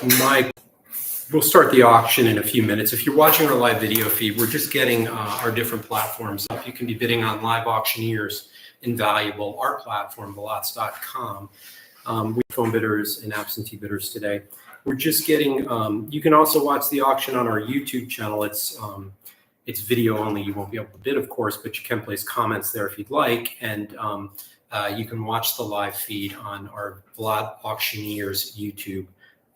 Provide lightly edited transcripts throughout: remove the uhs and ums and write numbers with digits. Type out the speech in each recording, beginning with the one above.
Mike, we'll start the auction in a few minutes. If you're watching our live video feed, we're just getting our different platforms up. You can be bidding on Live Auctioneers, Invaluable, our platform, Vallots.com. We have phone bidders and absentee bidders today. We're just getting, you can also watch the auction on our YouTube channel. It's video only. You won't be able to bid, of course, but you can place comments there if you'd like. And you can watch the live feed on our Vallot Auctioneers YouTube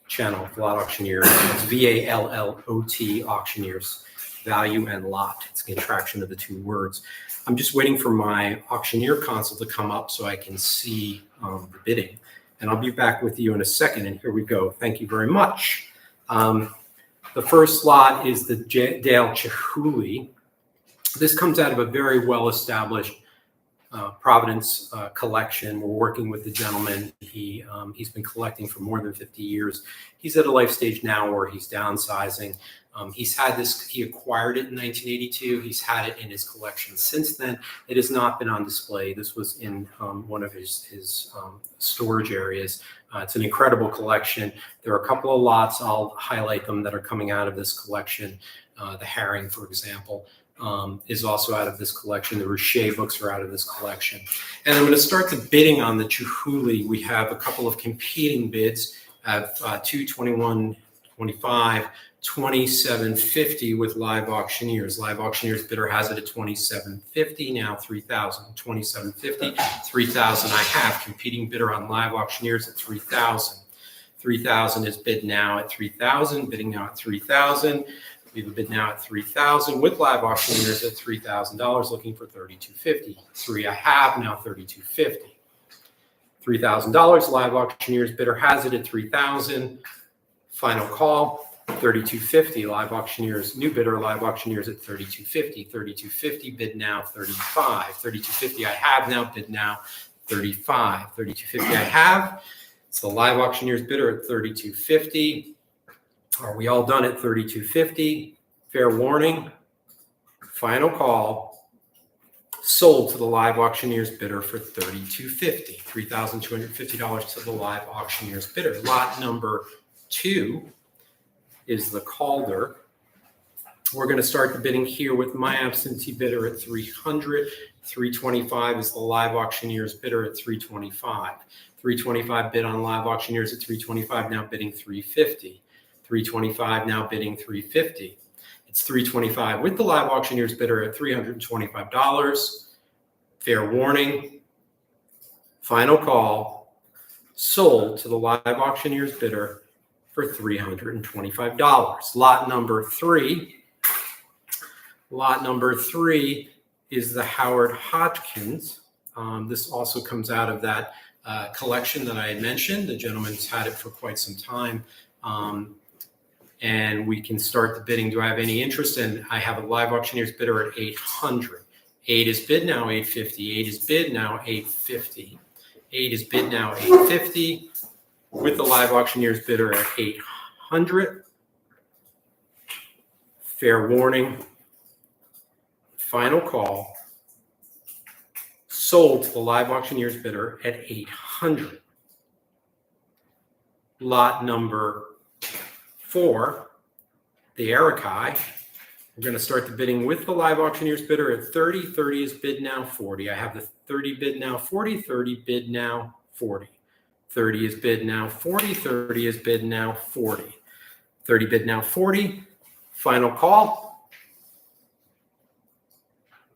channel, Vallot Auctioneers. It's VALLOT Auctioneers, value and lot. It's the contraction of the two words. I'm just waiting for my auctioneer console to come up so I can see the bidding. And I'll be back with you in a second. And here we go. Thank you very much. The first lot is the Dale Chihuly. This comes out of a very well-established Providence collection. We're working with the gentleman. He's been collecting for more than 50 years. He's at a life stage now where he's downsizing. He's had this, he acquired it in 1982. He's had it in his collection since then. It has not been on display. This was in one of his storage areas. It's an incredible collection. There are a couple of lots, I'll highlight them, that are coming out of this collection. The herring, for example, is also out of this collection. The Rhode books are out of this collection. And I'm going to start the bidding on the Chihuly. We have a couple of competing bids. I have $221.25, $27.50 with Live Auctioneers. Live Auctioneers bidder has it at $27.50, now $3,000. $27.50, $3,000 I have. Competing bidder on Live Auctioneers at $3,000. $3,000 is bid now at $3,000, bidding now at $3,000. We have a bid now at $3,000 with Live Auctioneers at $3,000, looking for $32.50. Three I have, now $32.50. $3,000, Live Auctioneers bidder has it at $3,000. Final call, $32.50. Live Auctioneers, new bidder, Live Auctioneers at $32.50. $32.50, bid now $35. $32.50 I have now, bid now $35. $32.50 I have. It's the Live Auctioneers bidder at $32.50. Are we all done at $32.50? Fair warning. Final call. Sold to the Live Auctioneers bidder for $32.50. $3,250 to the Live Auctioneers bidder. Lot number 2 is the Calder. We're going to start the bidding here with my absentee bidder at $300. $325 is the Live Auctioneers bidder at $325. $325 bid on Live Auctioneers at $325, now bidding $350. $325 now bidding $350. It's $325 with the Live Auctioneers bidder at $325. Fair warning. Final call. Sold to the Live Auctioneers bidder for $325. Lot number 3. Lot number 3 is the Howard Hodgkins. This also comes out of that collection that I had mentioned. The gentleman's had it for quite some time. And we can start the bidding. Do I have any interest? And I have a Live Auctioneers bidder at $800. 8 is bid now $850. 8 is bid now $850. 8 is bid now $850 with the Live Auctioneers bidder at $800. Fair warning. Final call. Sold to the Live Auctioneers bidder at $800. Lot number 4, the Erikai. We're going to start the bidding with the Live Auctioneers bidder at $30. $30 is bid now $40. I have the $30 bid now $40. $30 bid now $40. $30 is bid now $40. $30 is bid now $40. $30 bid now $40. Final call.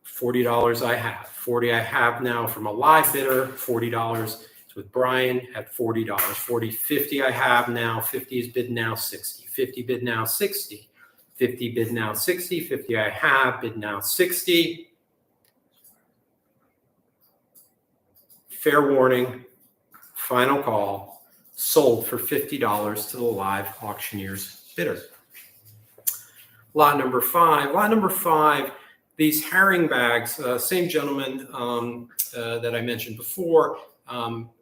$40 I have. $40 I have now from a live bidder. $40 with Brian at $40. $40.50 I have now. $50 is bid now $60. $50 bid now $60. $50 bid now $60. $50 I have, bid now $60. Fair warning. Final call. Sold for $50 to the Live Auctioneers bidder. Lot number 5. Lot number 5. These herring bags. Same gentleman that I mentioned before.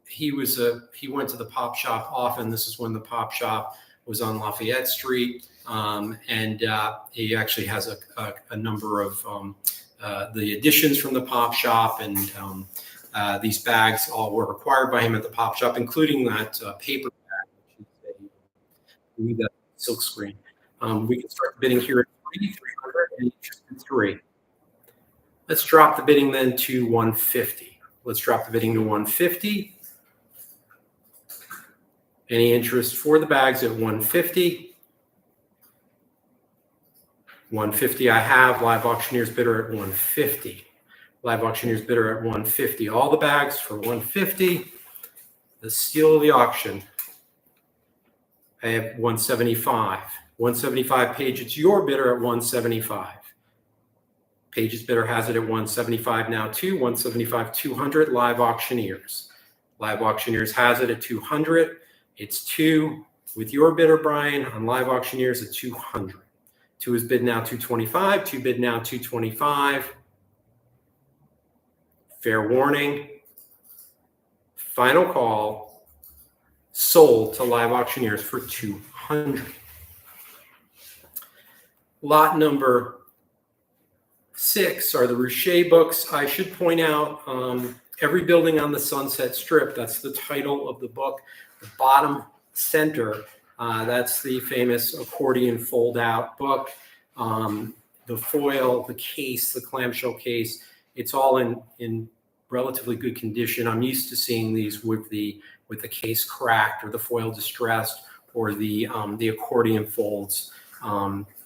He went to the pop shop often. This is when the pop shop was on Lafayette Street, and he actually has a number of the additions from the pop shop, and these bags all were acquired by him at the pop shop, including that paper bag, We need that silk screen. We can start the bidding here at 300, and interest in 3. Let's drop the bidding then to 150. Let's drop the bidding to 150. Any interest for the bags at 150? 150 I have. Live auctioneers bidder at 150. Live auctioneers bidder at 150. All the bags for 150. The steal of the auction. I have 175. 175 Paige, it's your bidder at 175. Paige's bidder has it at 175 now too. 175, 200, live auctioneers. Live auctioneers has it at 200. It's 2 with your bidder, Brian, on live auctioneers at 200. 2 is bid now 225. 2 bid now 225. Fair warning. Final call. Sold to live auctioneers for 200. Lot number 6 are the Rhode books. I should point out every building on the Sunset Strip, that's the title of the book. The bottom center, that's the famous accordion fold-out book. The foil, the case, the clamshell case, it's all in relatively good condition. I'm used to seeing these with the case cracked or the foil distressed or the accordion folds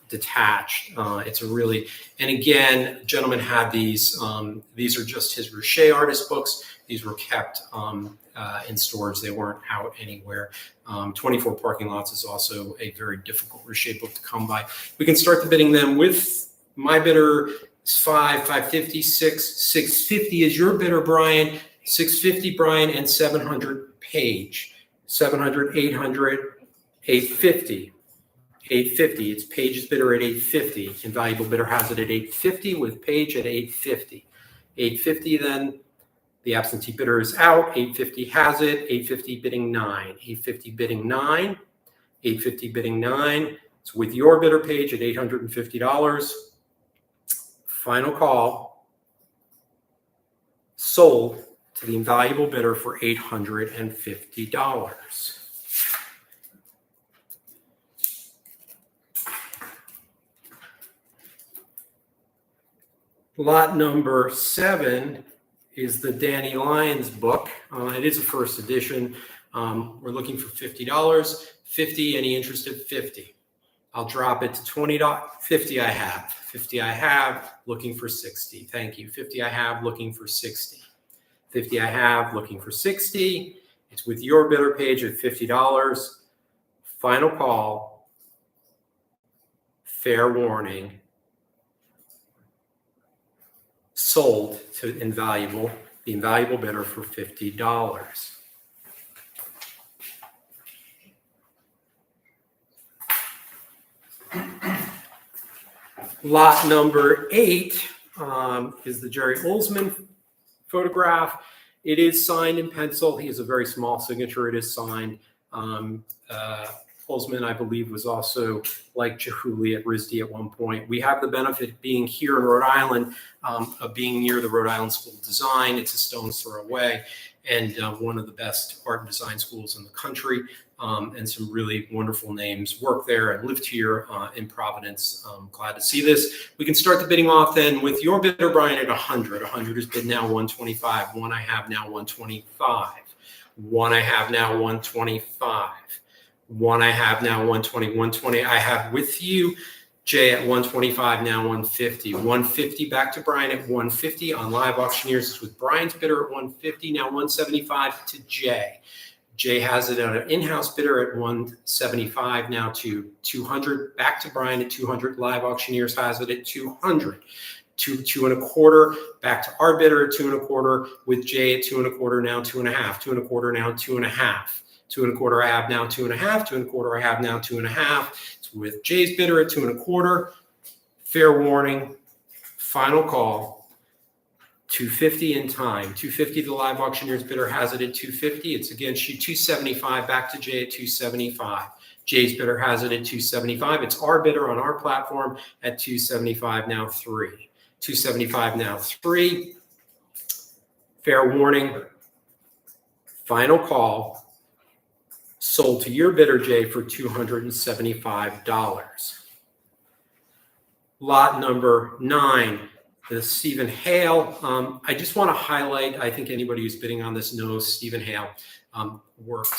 detached. It's a really, and again, gentlemen had these. These are just his Rhode artist books. These were kept in storage. They weren't out anywhere. 24 Parking Lots is also a very difficult Rhode book to come by. We can start the bidding then with my bidder is 550, 650 is your bidder, Brian, 650, Brian, and 700 Paige. 700, 800, 850. 850. It's Paige's bidder at 850. Invaluable bidder has it at 850 with Paige at 850. 850 then. The absentee bidder is out. 850 has it. 850 bidding 9. 850 bidding 9. 850 bidding 9. It's with your bidder, Paige, at $850. Final call. Sold to the invaluable bidder for $850. Lot number 7 is the Danny Lyons book. It is a first edition. We're looking for $50. 50, any interested? 50. I'll drop it to $20. 50 I have. 50 I have, looking for 60. Thank you. 50 I have, looking for 60. 50 I have, looking for 60. It's with your bidder, Paige, at $50. Final call. Fair warning. Sold to the invaluable bidder for $50. Lot number 8 is the Jerry Olsman photograph. It is signed in pencil. He has a very small signature. It is signed. Olsman, I believe, was also like Chihuly at RISD at one point. We have the benefit of being here in Rhode Island, of being near the Rhode Island School of Design. It's a stone's throw away, and one of the best art and design schools in the country, and some really wonderful names work there and lived here in Providence. Glad to see this. We can start the bidding off then with your bidder, Brian, at 100. 100 is bid now 125. One I have now 125. One I have now 125. One I have now 120. 120 I have with you, Jay, at 125, now 150. 150 back to Brian at 150 on live auctioneers. It's with Brian's bidder at 150, now 175 to Jay. Jay has it at an in-house bidder at 175, now to 200. Back to Brian at 200. Live auctioneers has it at 200. 2.25 back to our bidder at 2.25 with Jay at 2.25, now 2.5. 2.25 now 2.5. 2.25 I have now 2.5. 2.25 I have now 2.5. It's with Jay's bidder at 2.25. Fair warning. Final call. 250 in time. 250 the live auctioneer's bidder has it at 250. It's against you. 275 back to Jay at 275. Jay's bidder has it at 275. It's our bidder on our platform at 275 now 3. 275 now 3. Fair warning. Final call. sold to your bidder, Jay, for $275. Lot number 9, the Stephen Hale. I just want to highlight, I think anybody who's bidding on this knows Stephen Hale worked.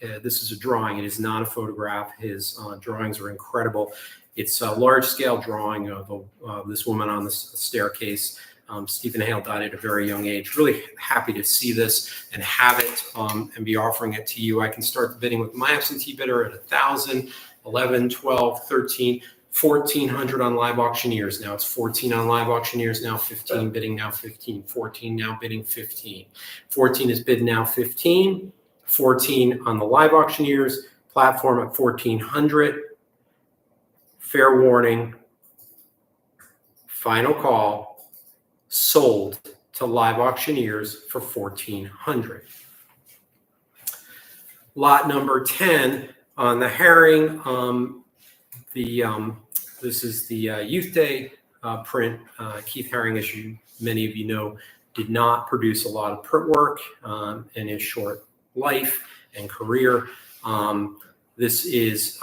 This is a drawing. It is not a photograph. His drawings are incredible. It's a large-scale drawing of this woman on the staircase. Stephen Hale died at a very young age. Really happy to see this and have it and be offering it to you. I can start the bidding with my absentee bidder at 1,000, 11, 12, 13, 1,400 on Live Auctioneers. Now it's 14 on Live Auctioneers, now 15, bidding now 15, 14, now bidding 15. 14 is bid now 15, 14 on the Live Auctioneers platform at 1,400. Fair warning, final call, sold to Live Auctioneers for 1,400. Lot number 10 on the herring. This is the Youth Day print. Keith Haring, as many of you know, did not produce a lot of print work in his short life and career. This is,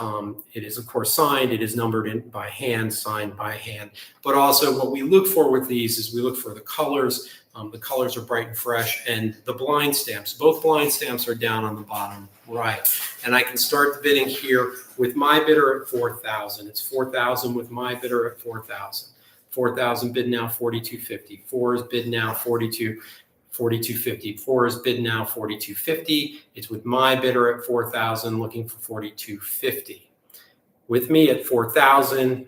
it is of course signed, it is numbered in by hand, signed by hand. But also what we look for with these is we look for the colors. The colors are bright and fresh, and the blind stamps. Both blind stamps are down on the bottom right. And I can start the bidding here with my bidder at 4,000. It's 4,000 with my bidder at 4,000. 4,000 bid now 4,250. 4 is bid now 4,250. 4 is bid now 4,250. It's with my bidder at 4,000, looking for 4,250. With me at 4,000.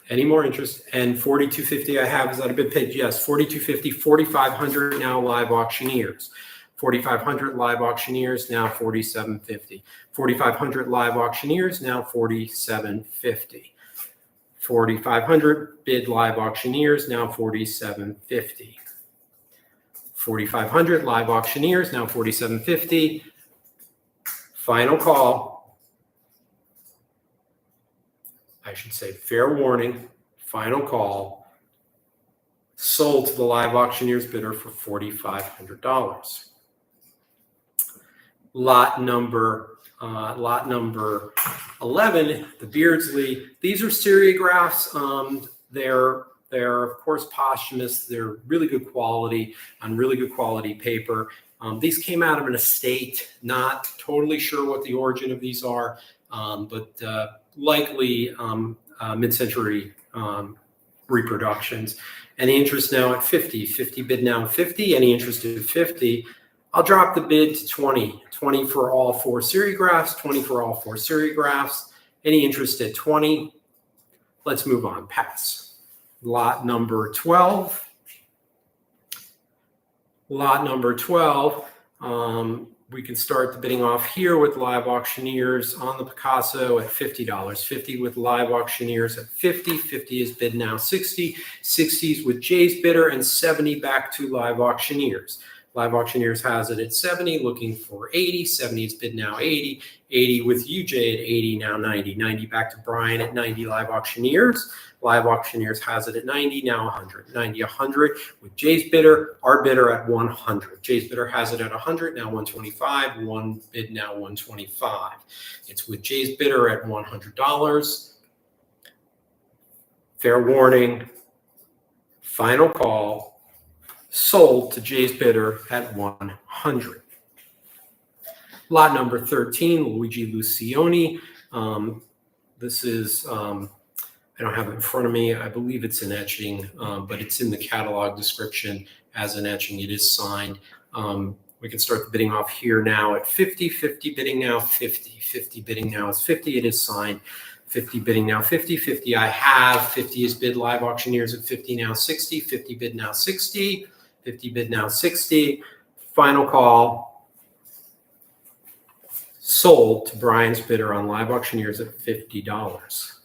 Any more interest? And 4,250 I have, is that a bid paid? Yes, 4,250, 4,500 now Live Auctioneers. 4,500 Live Auctioneers, now 4,750. 4,500 Live Auctioneers, now 4,750. 4,500 bid Live Auctioneers, now 4,750. 4,500 Live Auctioneers, now 4,750. Final call. I should say fair warning, final call, sold to the Live Auctioneers bidder for $4,500. Lot number 11, the Beardsley. These are serigraphs. They're of course posthumous. They're really good quality on really good quality paper. These came out of an estate. Not totally sure what the origin of these are, but likely mid-century reproductions. Any interest now at 50? 50 bid now at 50. Any interest at 50? I'll drop the bid to 20. 20 for all 4 serigraphs. 20 for all 4 serigraphs. Any interest at 20? Let's move on. Pass. Lot number 12. Lot number 12. We can start the bidding off here with Live Auctioneers on the Picasso at $50. 50 with Live Auctioneers at 50. 50 is bid now 60. 60s with Jay's bidder, and 70 back to Live Auctioneers. Live Auctioneers has it at 70, looking for 80. 70 is bid now 80. 80 with you, Jay, at 80, now 90. 90 back to Brian at 90, Live Auctioneers. Live Auctioneers has it at 90, now 100. 90, 100 with Jay's bidder, our bidder at 100. Jay's bidder has it at 100, now 125. One bid now 125. It's with Jay's bidder at $100. Fair warning, final call, sold to Jay's bidder at 100. Lot number 13, Luigi Lucioni. This is, I don't have it in front of me. I believe it's an etching, but it's in the catalog description as an etching. It is signed. We can start the bidding off here now at 50. 50 bidding now 50. 50 bidding now is 50. It is signed. 50 bidding now 50. 50 I have. 50 is bid Live Auctioneers at 50, now 60. 50 bid now 60. 50 bid now 60. Final call. Sold to Brian's bidder on Live Auctioneers at $50.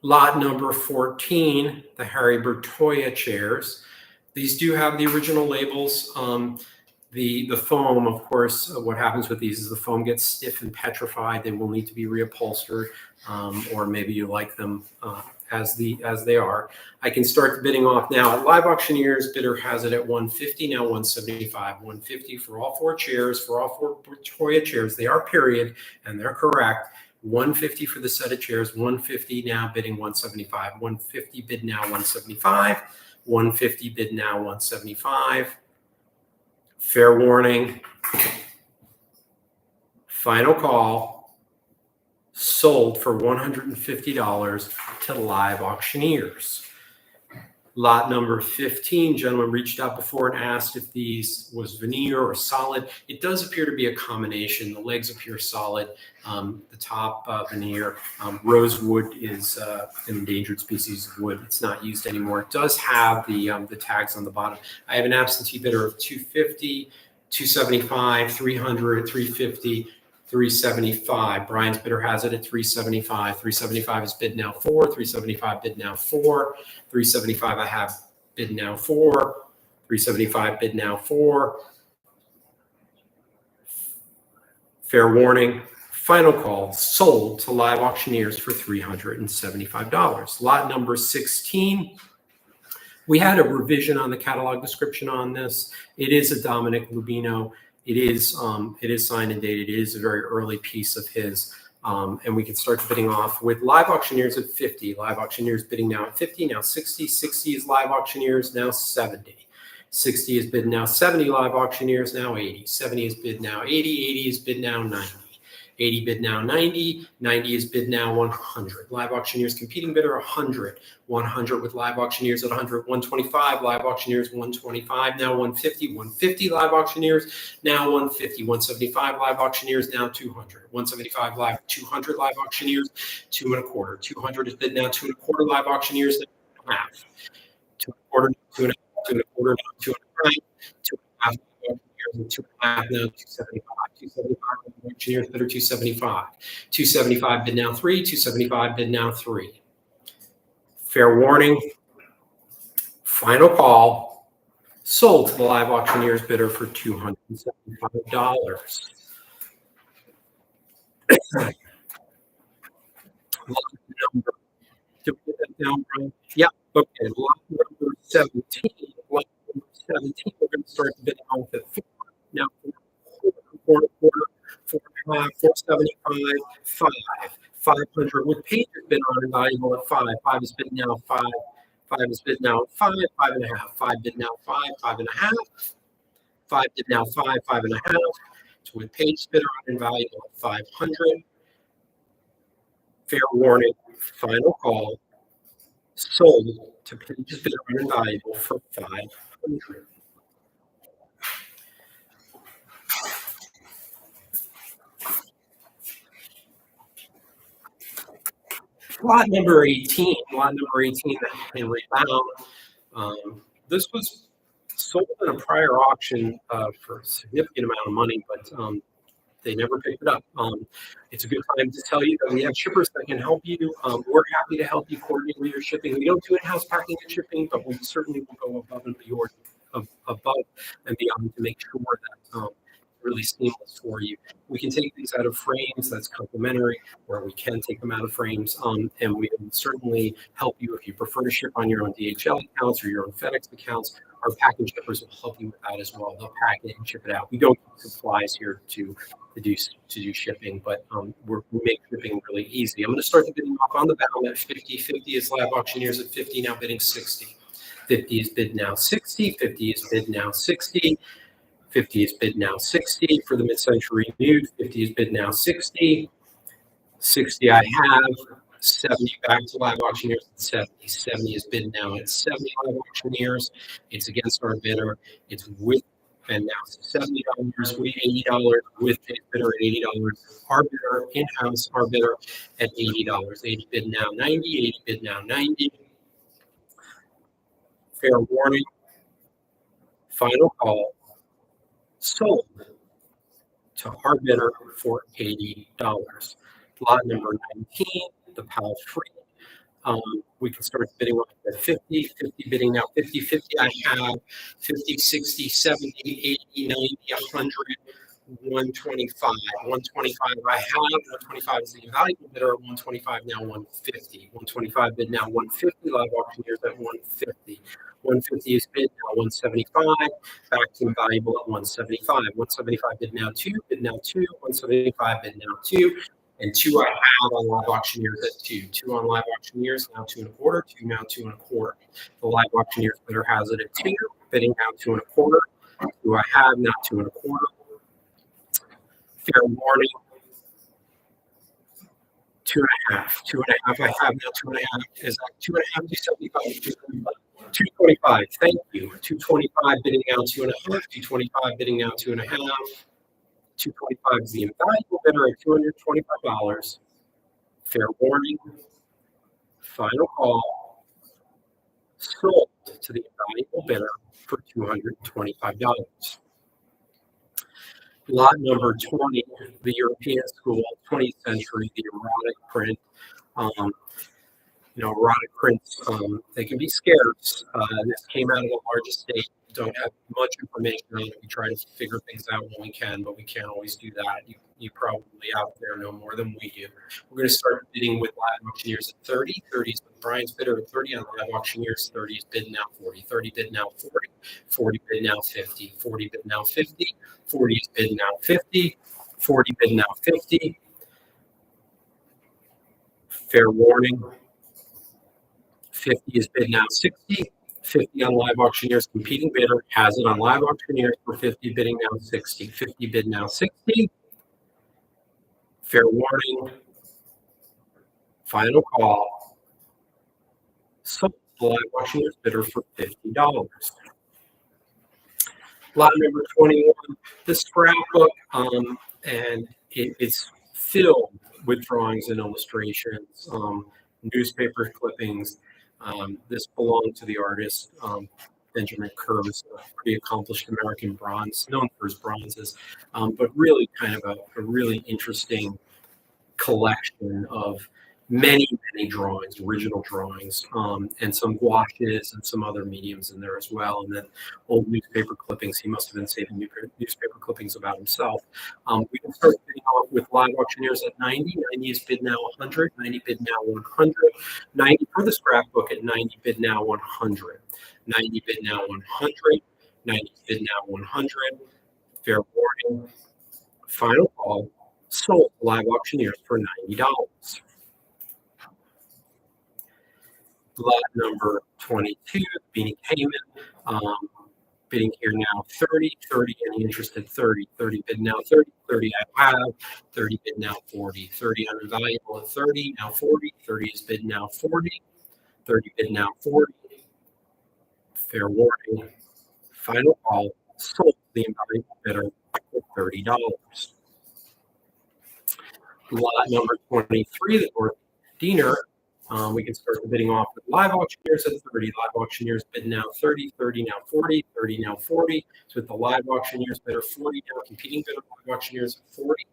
Lot number 14, the Harry Bertoia chairs. These do have the original labels. The foam, of course, what happens with these is the foam gets stiff and petrified. They will need to be reupholstered, or maybe you like them as they are. I can start the bidding off now. At Live Auctioneers, bidder has it at 150, now 175. 150 for all four chairs, for all four Victoria chairs. They are period, and they're correct. 150 for the set of chairs, 150 now bidding 175. 150 bid now 175. 150 bid now 175. Fair warning. Final call. Sold for $150 to Live Auctioneers. Lot number 15, gentleman reached out before and asked if these was veneer or solid. It does appear to be a combination. The legs appear solid. The top veneer. Rosewood is an endangered species of wood. It's not used anymore. It does have the tags on the bottom. I have an absentee bidder of 250, 275, 300, 350. 375. Brian's bidder has it at 375. 375 is bid now 4. 375 bid now 4. 375 I have bid now 4. 375 bid now 4. Fair warning. Final call. Sold to Live Auctioneers for $375. Lot number 16. We had a revision on the catalog description on this. It is a Dominic Lubino. It is signed and dated. It is a very early piece of his, and we can start bidding off with Live Auctioneers at 50. Live Auctioneers bidding now at 50, now 60. 60 is Live Auctioneers, now 70. 60 is bid now 70. Live Auctioneers now 80. 70 is bid now 80. 80 is bid now 90. 80 bid now 90. 90 is bid now 100. Live Auctioneers competing bidder 100. 100 with Live Auctioneers at 100. 125. Live Auctioneers 125. Now 150. 150 Live Auctioneers now 150. 175 Live Auctioneers now 200. 175 Live 200 Live Auctioneers 2 1/4. 200 is bid now 2 1/4 Live Auctioneers now half. 2 1/4. 2 1/2. 2 1/4. 2 1/2. 2 1/2. 2 1/2 now 275. 275 Auctioneers bidder 275. 275 bid now 3. 275 bid now 3. Fair warning. Final call. Sold to the Live Auctioneers bidder for $275. Lot number. To put that down, Brian. Yeah. Okay. Lot number 17. Lot number 17. We're going to start the bidding off at 4. Now 4 1/4, 4 1/2, 475, 5. 500 with pages bid on and valuable at 5. 5 is bid now 5. 5 is bid now 5. 5 1/2. 5 bid now 5. 5 1/2. 5 bid now 5. 5 1/2. So with pages bid on and valuable at 500. Fair warning. Final call. Sold to pages bid on and valuable for 500. Lot number 18, the Henry Bound. This was sold in a prior auction for a significant amount of money, but they never picked it up. It's a good time to tell you that we have shippers that can help you. We're happy to help you coordinate with your shipping. We don't do in-house packing and shipping, but we certainly will go above and beyond to make sure that really seamless for you. We can take these out of frames, that's complimentary, where we can take them out of frames, and we can certainly help you if you prefer to ship on your own DHL accounts or your own FedEx accounts. Our packing shippers will help you with that as well. They'll pack it and ship it out. We don't use supplies here to do shipping, but we make shipping really easy. I'm going to start the bidding off on the bound at 50. 50 is Live Auctioneers at 50, now bidding 60. 50 is bid now 60. 50 is bid now 60. 50 is bid now 60 for the mid-century nude. 50 is bid now 60. 60 I have. 70 back to Live Auctioneers at 70. 70 is bid now at 70 Live Auctioneers. It's against our bidder. It's with, and now $70, we $80 with his bidder at $80. Our bidder in-house, our bidder at $80. 80 bid now 90. 80 bid now 90. Fair warning. Final call. Sold to our bidder for $80. Lot number 19, the PAL free. We can start bidding at 50. 50 bidding now 50. 50 I have. 50, 60, 70, 80, 90, 100. 125. 125 I have. 125 is the invaluable bidder at 125, now 150. 125 bid now 150. Live auctioneers at 150. 150 is bid now 175. Back to invaluable at 175. 175 bid now 2. Bid now 2. 175 bid now 2. And 2 I have on live auctioneers at 2. 2 on live auctioneers, now 2 1/4. 2 now 2 1/4. The live auctioneers bidder has it at 2. Bidding now 2 1/4. 2 I have, now 2 1/4. Fair warning, 2.5. 2.5 I have, now 2.5. Is that 2.5? 275. 225. Thank you. 225 bidding now 2.5. 225 bidding now 2.5. 225 is the invaluable bidder at $225. Fair warning. Final call. Sold to the invaluable bidder for $225. Lot number 20, the European School, 20th century, the erotic print. Erotic prints, they can be scarce. This came out of a large estate. Don't have much information on it. We try to figure things out when we can, but we can't always do that. You probably out there know more than we do. We're going to start bidding with live auctioneers at 30. 30 is with Brian's bidder at 30 on live auctioneers. 30 is bid now 40. 30 bid now 40. 40 bid now 50. 40 bid now 50. 40 is bid now 50. 40 bid now 50. Fair warning. 50 is bid now 60. 50 on live auctioneers. Competing bidder has it on live auctioneers for 50, bidding now 60. 50 bid now 60. Fair warning. Final call. Sold the live auctioneers bidder for $50. Lot number 21, the scrapbook, and it's filled with drawings and illustrations, newspaper clippings. This belonged to the artist Benjamin Kerr, a pretty accomplished American bronze, known for his bronzes, but really kind of a really interesting collection of many drawings, original drawings, and some gouaches and some other mediums in there as well. And then old newspaper clippings. He must have been saving newspaper clippings about himself. We can start bidding off with live auctioneers at 90. 90 is bid now 100. 90 bid now 100. 90 for the scrapbook at 90 bid now 100. 90 bid now 100. 90 bid now 100. Fair warning. Final call. Sold live auctioneers for $90. Lot number 22, Beanie Cayman, bidding here now 30, 30, any interest at 30, 30 bid now 30, 30 I have, 30 bid now 40, 30 unvaluable at 30, now 40, 30 is bid now 40, 30 bid now 40. Fair warning. Final call. Sold the invaluable bidder for $30. Lot number 23, the North Diener. We can start the bidding off with live auctioneers at 30. Live auctioneers bid now 30, 30 now 40, 30 now 40. So with the live auctioneers bidder 40 now, competing bidder live auctioneers at 40,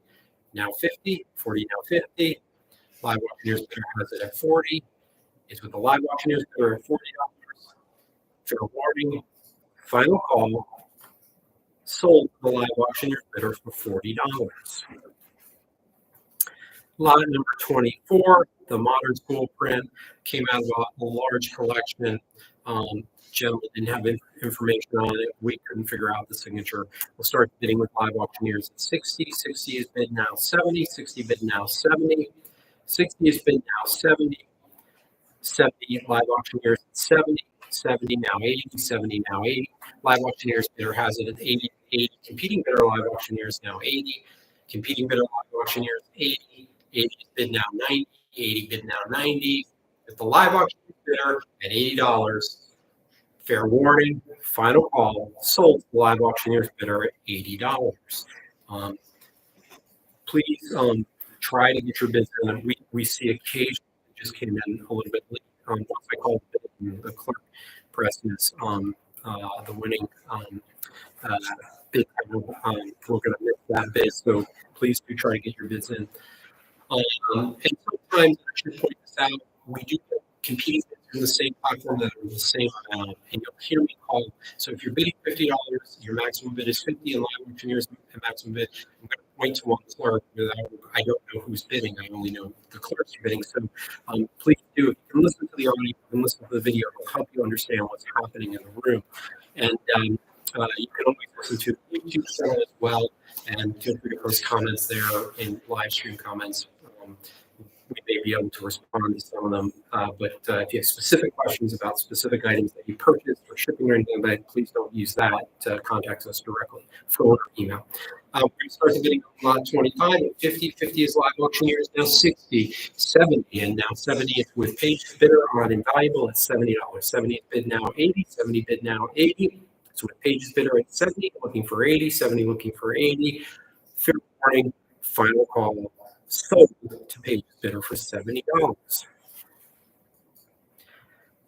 now 50, 40 now 50. Live auctioneers bidder has it at 40. It's with the live auctioneers bidder at $40. Fair warning. Final call. Sold the live auctioneers bidder for $40. Lot number 24, the modern school print, came out of a large collection. Gentlemen didn't have information on it. We couldn't figure out the signature. We'll start bidding with live auctioneers at 60. 60 is bid now 70. 60 bid now 70. 60 is bid now 70. 70 live auctioneers at 70. 70 now 80. 70 now 80. Live auctioneers bidder has it at 80. 80. Competing bidder live auctioneers now 80. Competing bidder live auctioneers 80. 80 bid now 90, 80 bid now 90. With the live auction bidder at $80. Fair warning, final call. Sold the live auctioneers bidder at $80. Please try to get your bids in. We see occasionally it just came in a little bit late. Once I called the clerk presses the winning bid, we're going to miss that bid. So please do try to get your bids in. And sometimes I should point this out, we do get competing in the same platform that are the same amount, and you'll hear me call. So if you're bidding $50, your maximum bid is 50, and Live Auctioneers maximum bid, I'm going to point to one clerk because I don't know who's bidding. I only know the clerks are bidding. So please do, if you can listen to the audio, you can listen to the video, it'll help you understand what's happening in the room. And you can always listen to the YouTube channel as well, and feel free to post comments there in live stream comments. We may be able to respond to some of them, but if you have specific questions about specific items that you purchased or shipping or anything like that, please don't use that to contact us directly, phone or email. We're going to start the bidding on lot 25 at 50. 50 is Live Auctioneers, now 60, 70, and now 70 is with page bidder on Invaluable at $70. 70 is bid now 80, 70 bid now 80. So with pages bidder at 70, looking for 80, 70 looking for 80. Fair warning, final call, sold to pages bidder for $70.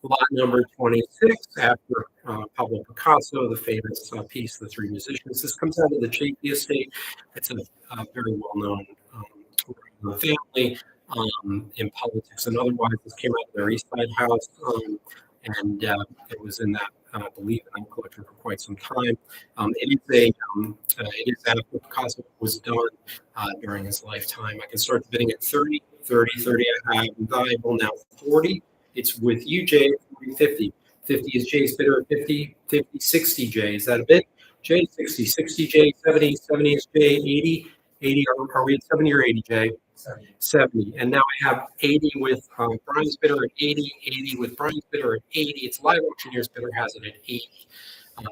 Lot number 26, after Pablo Picasso, the famous piece, The Three Musicians. This comes out of the Chafee estate. It's a very well-known family in politics and otherwise. This came out of their East Side house, and it was in that, I believe, in that collection for quite some time. It is after Picasso was done during his lifetime. I can start the bidding at 30, 30, 30. I have Invaluable now 40. It's with you, Jay, 40, 50. 50 is Jay's bidder at 50, 50, 60, Jay. Is that a bid? Jay, 60, 60, Jay, 70, 70 is Jay, 80, 80. Are we at 70 or 80, Jay? 70. 70. And now I have 80 with Brian's bidder at 80, 80 with Brian's bidder at 80. It's Live Auctioneers bidder has it at 80.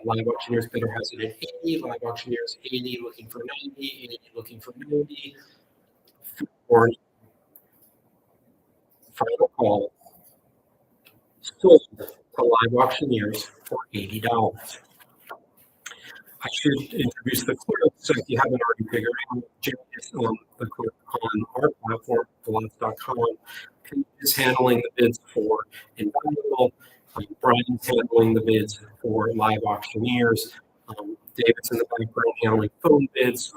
Live Auctioneers bidder has it at 80. Live Auctioneers 80 looking for 90, 80 looking for 90. Final call. Sold to Live Auctioneers for $80. I should introduce the clerk, so if you haven't already figured out, Jim is the clerk on our platform, Vallot.com. Pete is handling the bids for Invaluable. Brian's handling the bids for Live Auctioneers. David's in the background handling phone bids,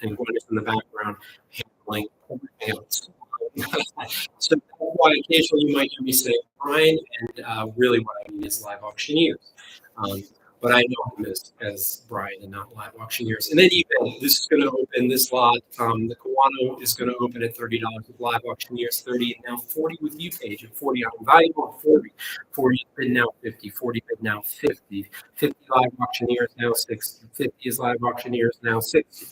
and Gwen is in the background handling everything else. So that's why occasionally you might hear me say Brian, and really what I mean is Live Auctioneers. But I know him as Brian and not Live Auctioneers. And then even this is going to open this lot. The Kawano is going to open at $30 with Live Auctioneers, 30, and now 40 with you, Page, at 40 on Invaluable at 40. 40 is bid now 50, 40 bid now 50. 50 Live Auctioneers now 60. 50 is Live Auctioneers now 60.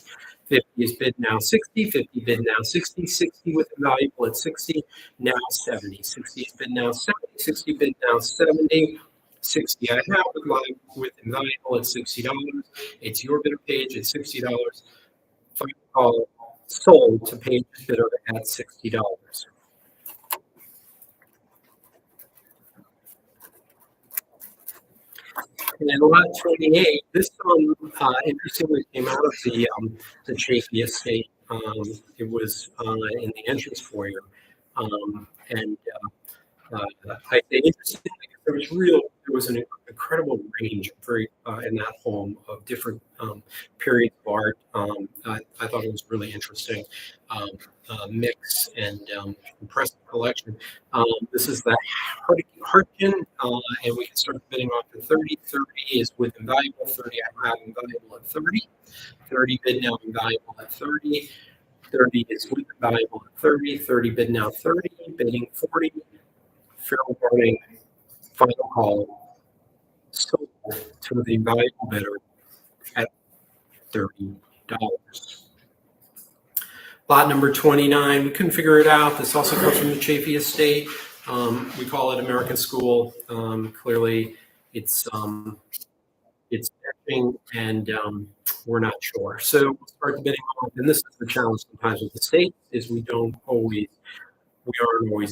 50 is bid now 60, 50 bid now 60, 60 with Invaluable at 60, now 70. 60 is bid now 70, 60 bid now 70. 60 I have with Invaluable at $60. It's your bidder Page at $60. Final call, sold to Page bidder at $60. And then lot 28, this interestingly came out of the Chafee estate. It was in the entrance foyer, and I think interesting. There was an incredible range in that home of different periods of art. I thought it was really interesting mix and impressive collection. This is the Hartkin, and we can start bidding off to 30. 30 is with Invaluable. 30 I have Invaluable at 30. 30 bid now Invaluable at 30. 30 is with Invaluable at 30. 30 bid now 30. Bidding 40. Fair warning. Final call, sold to the Invaluable bidder at $30. Lot number 29, we couldn't figure it out. This also comes from the Chafee estate. We call it American School. Clearly, it's etching, and we're not sure. So we'll start the bidding off, and this is the challenge sometimes with the state is we aren't always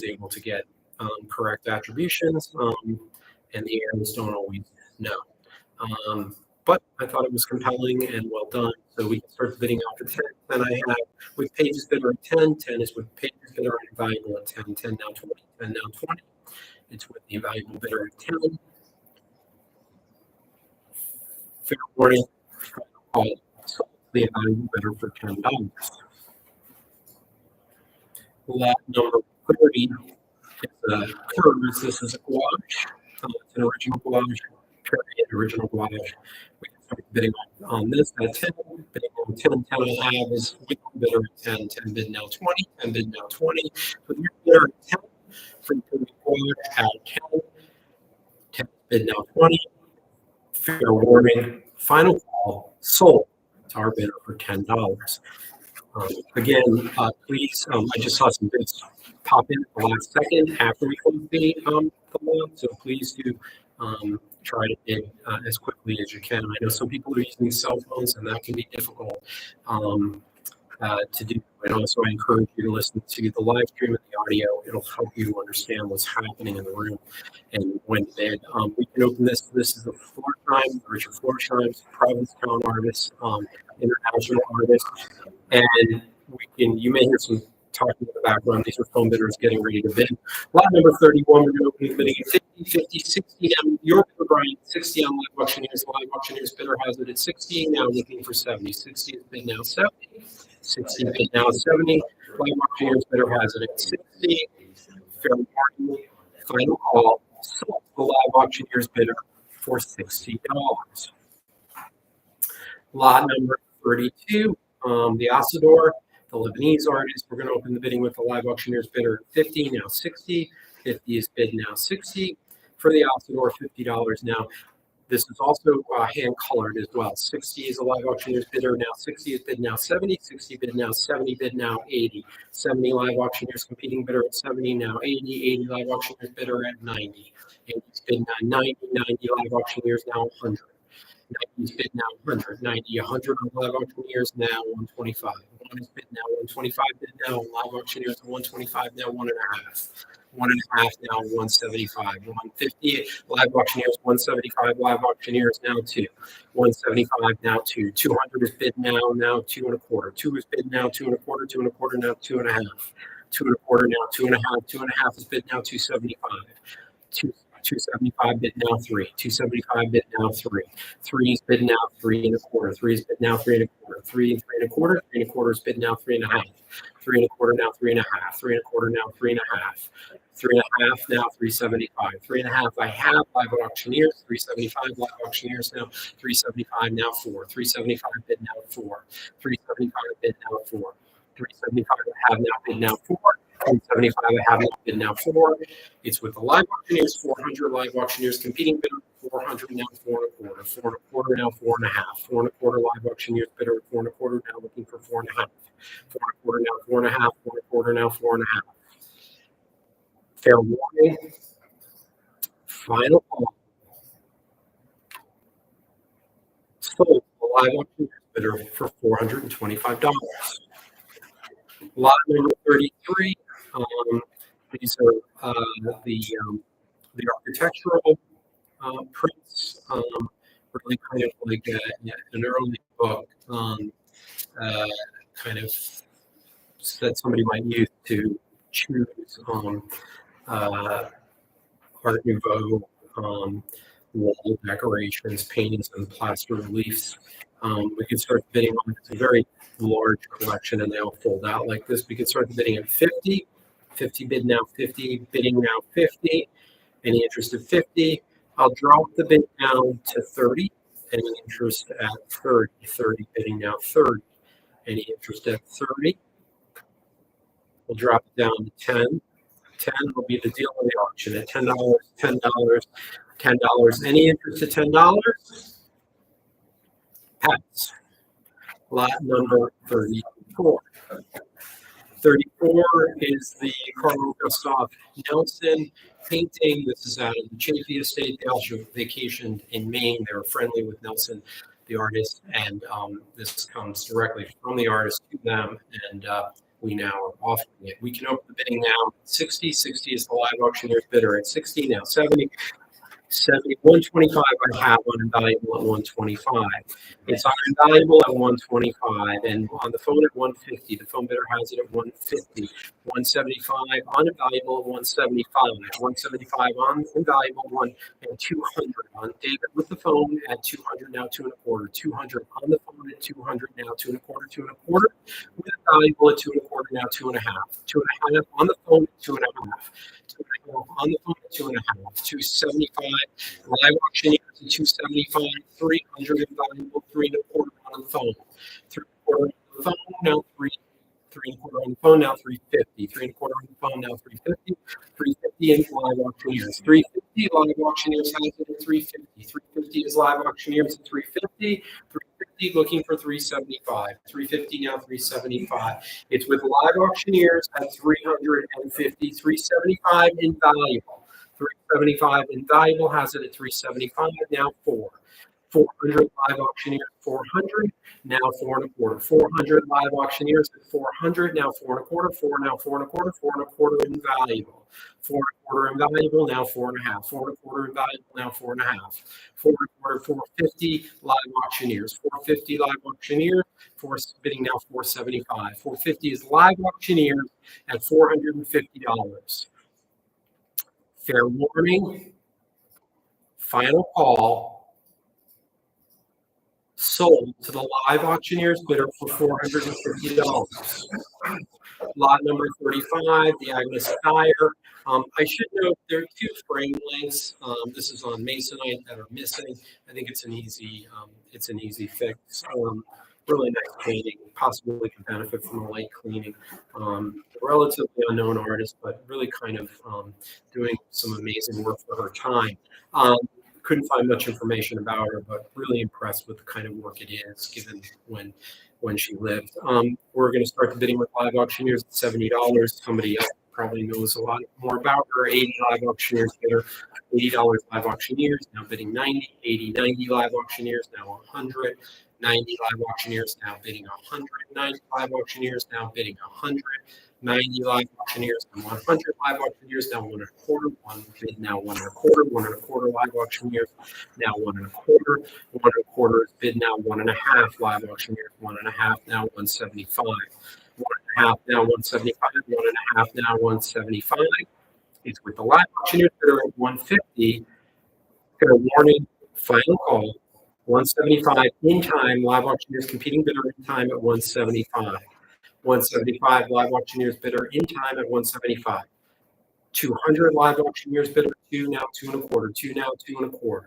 able to get correct attributions, and the heirs don't always know. But I thought it was compelling and well done. So we can start the bidding off at 10. Then I have with Pages bidder at 10. 10 is with Pages bidder and Invaluable at 10. 10 now 20. 10 now 20. It's with the Invaluable bidder at 10. Fair warning. Sold the Invaluable bidder for $10. Lot number 30. It's a curves. This is a gouache. It's an original gouache. Period. Original gouache. We can start bidding on this at 10. Bidding on 10. 10 and a half is we can bid at 10. 10 bid now 20. 10 bid now 20. So your bidder at 10. Free period gouache at 10. 10 bid now 20. Fair warning. Final call. Sold to our bidder for $10. Again, please, I just saw some bids pop in at the last second after we close the loan, so please do try to bid as quickly as you can. I know some people are using cell phones, and that can be difficult to do. And also, I encourage you to listen to the live stream and the audio. It'll help you understand what's happening in the room and when to bid. We can open this. This is the Florsheim, Richard Florsheim, Provincetown artist, international artist. And you may hear some talking in the background. These are phone bidders getting ready to bid. Lot number 31, we're going to open the bidding at 50, 50, 60. Your bidder, Brian, 60 on Live Auctioneers. Live Auctioneers bidder has it at 60, now looking for 70. 60 is bid now 70. 60 bid now 70. Live Auctioneers bidder has it at 60. Fair warning, final call. Sold the Live Auctioneers bidder for $60. Lot number 32. The Asador, the Lebanese artist. We're going to open the bidding with the Live Auctioneers bidder at 50, now 60. 50 is bid now 60. For the Asador, $50 now. This is also hand colored as well. 60 is a Live Auctioneers bidder now. 60 is bid now 70. 60 bid now 70. Bid now 80. 70 Live Auctioneers competing bidder at 70 now 80. 80 Live Auctioneers bidder at 90. 80 is bid now 90. 90 Live Auctioneers now 100. 90 is bid now 100. 90, 100 on Live Auctioneers now 125. 1 is bid now 125. Bid now Live Auctioneers 125 now 1.5. 1.5 now 175. 150 Live Auctioneers 175. Live Auctioneers now 2. 175 now 2. 200 is bid now 2.25. 2 is bid now 2.25. 2.25 now 2.5. 2.25 now 2.5. 2.5 is bid now 275. 275 bid now 3. 275 bid now 3. 3 is bid now 3.25. 3 is bid now 3.25. 3 3.25. 3.25 is bid now 3.5. 3.25 now 3.5. 3.25 now 3.5. 3.5 now 375. 3.5 I have Live Auctioneers. 375 Live Auctioneers now. 375 now 4. 375 bid now 4. 375 bid now 4. 375 I have now bid now 4. 375 I have now bid now 4. It's with the Live Auctioneers 400 Live Auctioneers competing bidder 400 now 4.25. 4.25 now 4.5. 4.25 Live Auctioneers bidder 4.25 now looking for 4.5. 4.25 now 4.5. 4.25 now 4.5. Fair warning. Final call. Sold the Live Auctioneers bidder for $425. Lot number 33. These are the architectural prints, really kind of like an early book, kind of that somebody might use to choose Art Nouveau wall decorations, paintings, and plaster reliefs. We can start bidding on it. It's a very large collection, and they all fold out like this. We can start bidding at 50. 50 bid now 50. Bidding now 50. Any interest at 50? I'll drop the bid down to 30. Any interest at 30? 30 bidding now 30. Any interest at 30? We'll drop it down to 10. 10 will be the deal of the auction at $10, $10, $10. Any interest at $10? Pass. Lot number 34. 34 is the Carl Gustav Nelson painting. This is out of the Chafee Estate. They also vacationed in Maine. They were friendly with Nelson, the artist, and this comes directly from the artist to them, and we now are offering it. We can open the bidding now. 60. 60 is the Live Auctioneers bidder at 60. Now 70. 70. 125 I have on invaluable at 125. It's on invaluable at 125 and on the phone at 150. The phone bidder has it at 150. 175 on invaluable at 175. 175 on invaluable and 200 on David with the phone at 200 now 2.25. 200 on the phone at 200 now 2.25. 2.25 with invaluable at 2.25 now 2.5. 2.5 on the phone at 2.5. On the phone at 2.5, 275. Live auctioneers at 275, 300 invaluable, 3.25 on the phone, 3.25 on the phone, now 3.25 on the phone, now 350, 3.25 on the phone, now 350, 350 in live auctioneers, 350 live auctioneers has it at 350, 350 is live auctioneers at 350, 350 looking for 375, 350 now 375. It's with live auctioneers at 350, 375 invaluable. 375 invaluable has it at 375, now 400 live auctioneers, 400, now 4.25. 400 live auctioneers at 400, now 4.25, 4 now 4.25, 4.25 invaluable. 4.25 invaluable, now 4.5. 4.25 invaluable, now 4.5. 4.25, 450 live auctioneers. 450 live auctioneers, bidding now 475. 450 is live auctioneers at $450. Fair warning, final call. Sold to the live auctioneers bidder for $450. Lot number 35, the Agnes Tire. I should note there are two frame lengths. This is on masonite that are missing. I think it's an easy fix. Really nice painting. Possibly can benefit from a light cleaning. Relatively unknown artist, but really kind of doing some amazing work for her time. Couldn't find much information about her, but really impressed with the kind of work it is, given when she lived. We're going to start the bidding with live auctioneers at $70. Somebody else probably knows a lot more about her. 80 live auctioneers bidder, $80 live auctioneers now bidding 90, 80, 90 live auctioneers now 100, 90 live auctioneers now bidding 100, 90 live auctioneers now bidding 100. 90 live auctioneers and 100 live auctioneers now 1.25, one bid now 1.25, 1.25 live auctioneers now 1.25, 1.25 is bid now 1.5 live auctioneers 1.5 now 175, 1.5 now 175, 1.5 now 175. It's with the live auctioneers that are at 150. Fair warning, final call, 175 in time. Live auctioneers competing bidder in time at 175. 175 live auctioneers bidder in time at 175. 200 live auctioneers bidder 2 now 2.25. 2 now 2.25.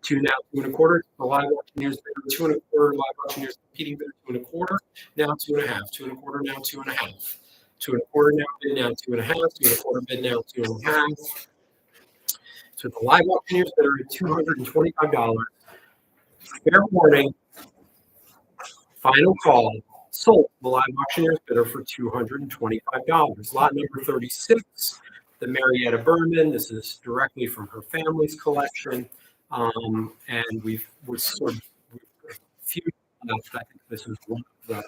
2 now 2.25. The live auctioneers bidder 2.25. Live auctioneers competing bidder 2.25. Now 2.5. 2.25 now 2.5. 2.25 now bid now 2.5. 2.25 bid now 2.5. So the live auctioneers bidder at $225. Fair warning. Final call. Sold the live auctioneers bidder for $225. Lot number 36, the Marietta Berman. This is directly from her family's collection. And we're sort of a few left. I think this is one of the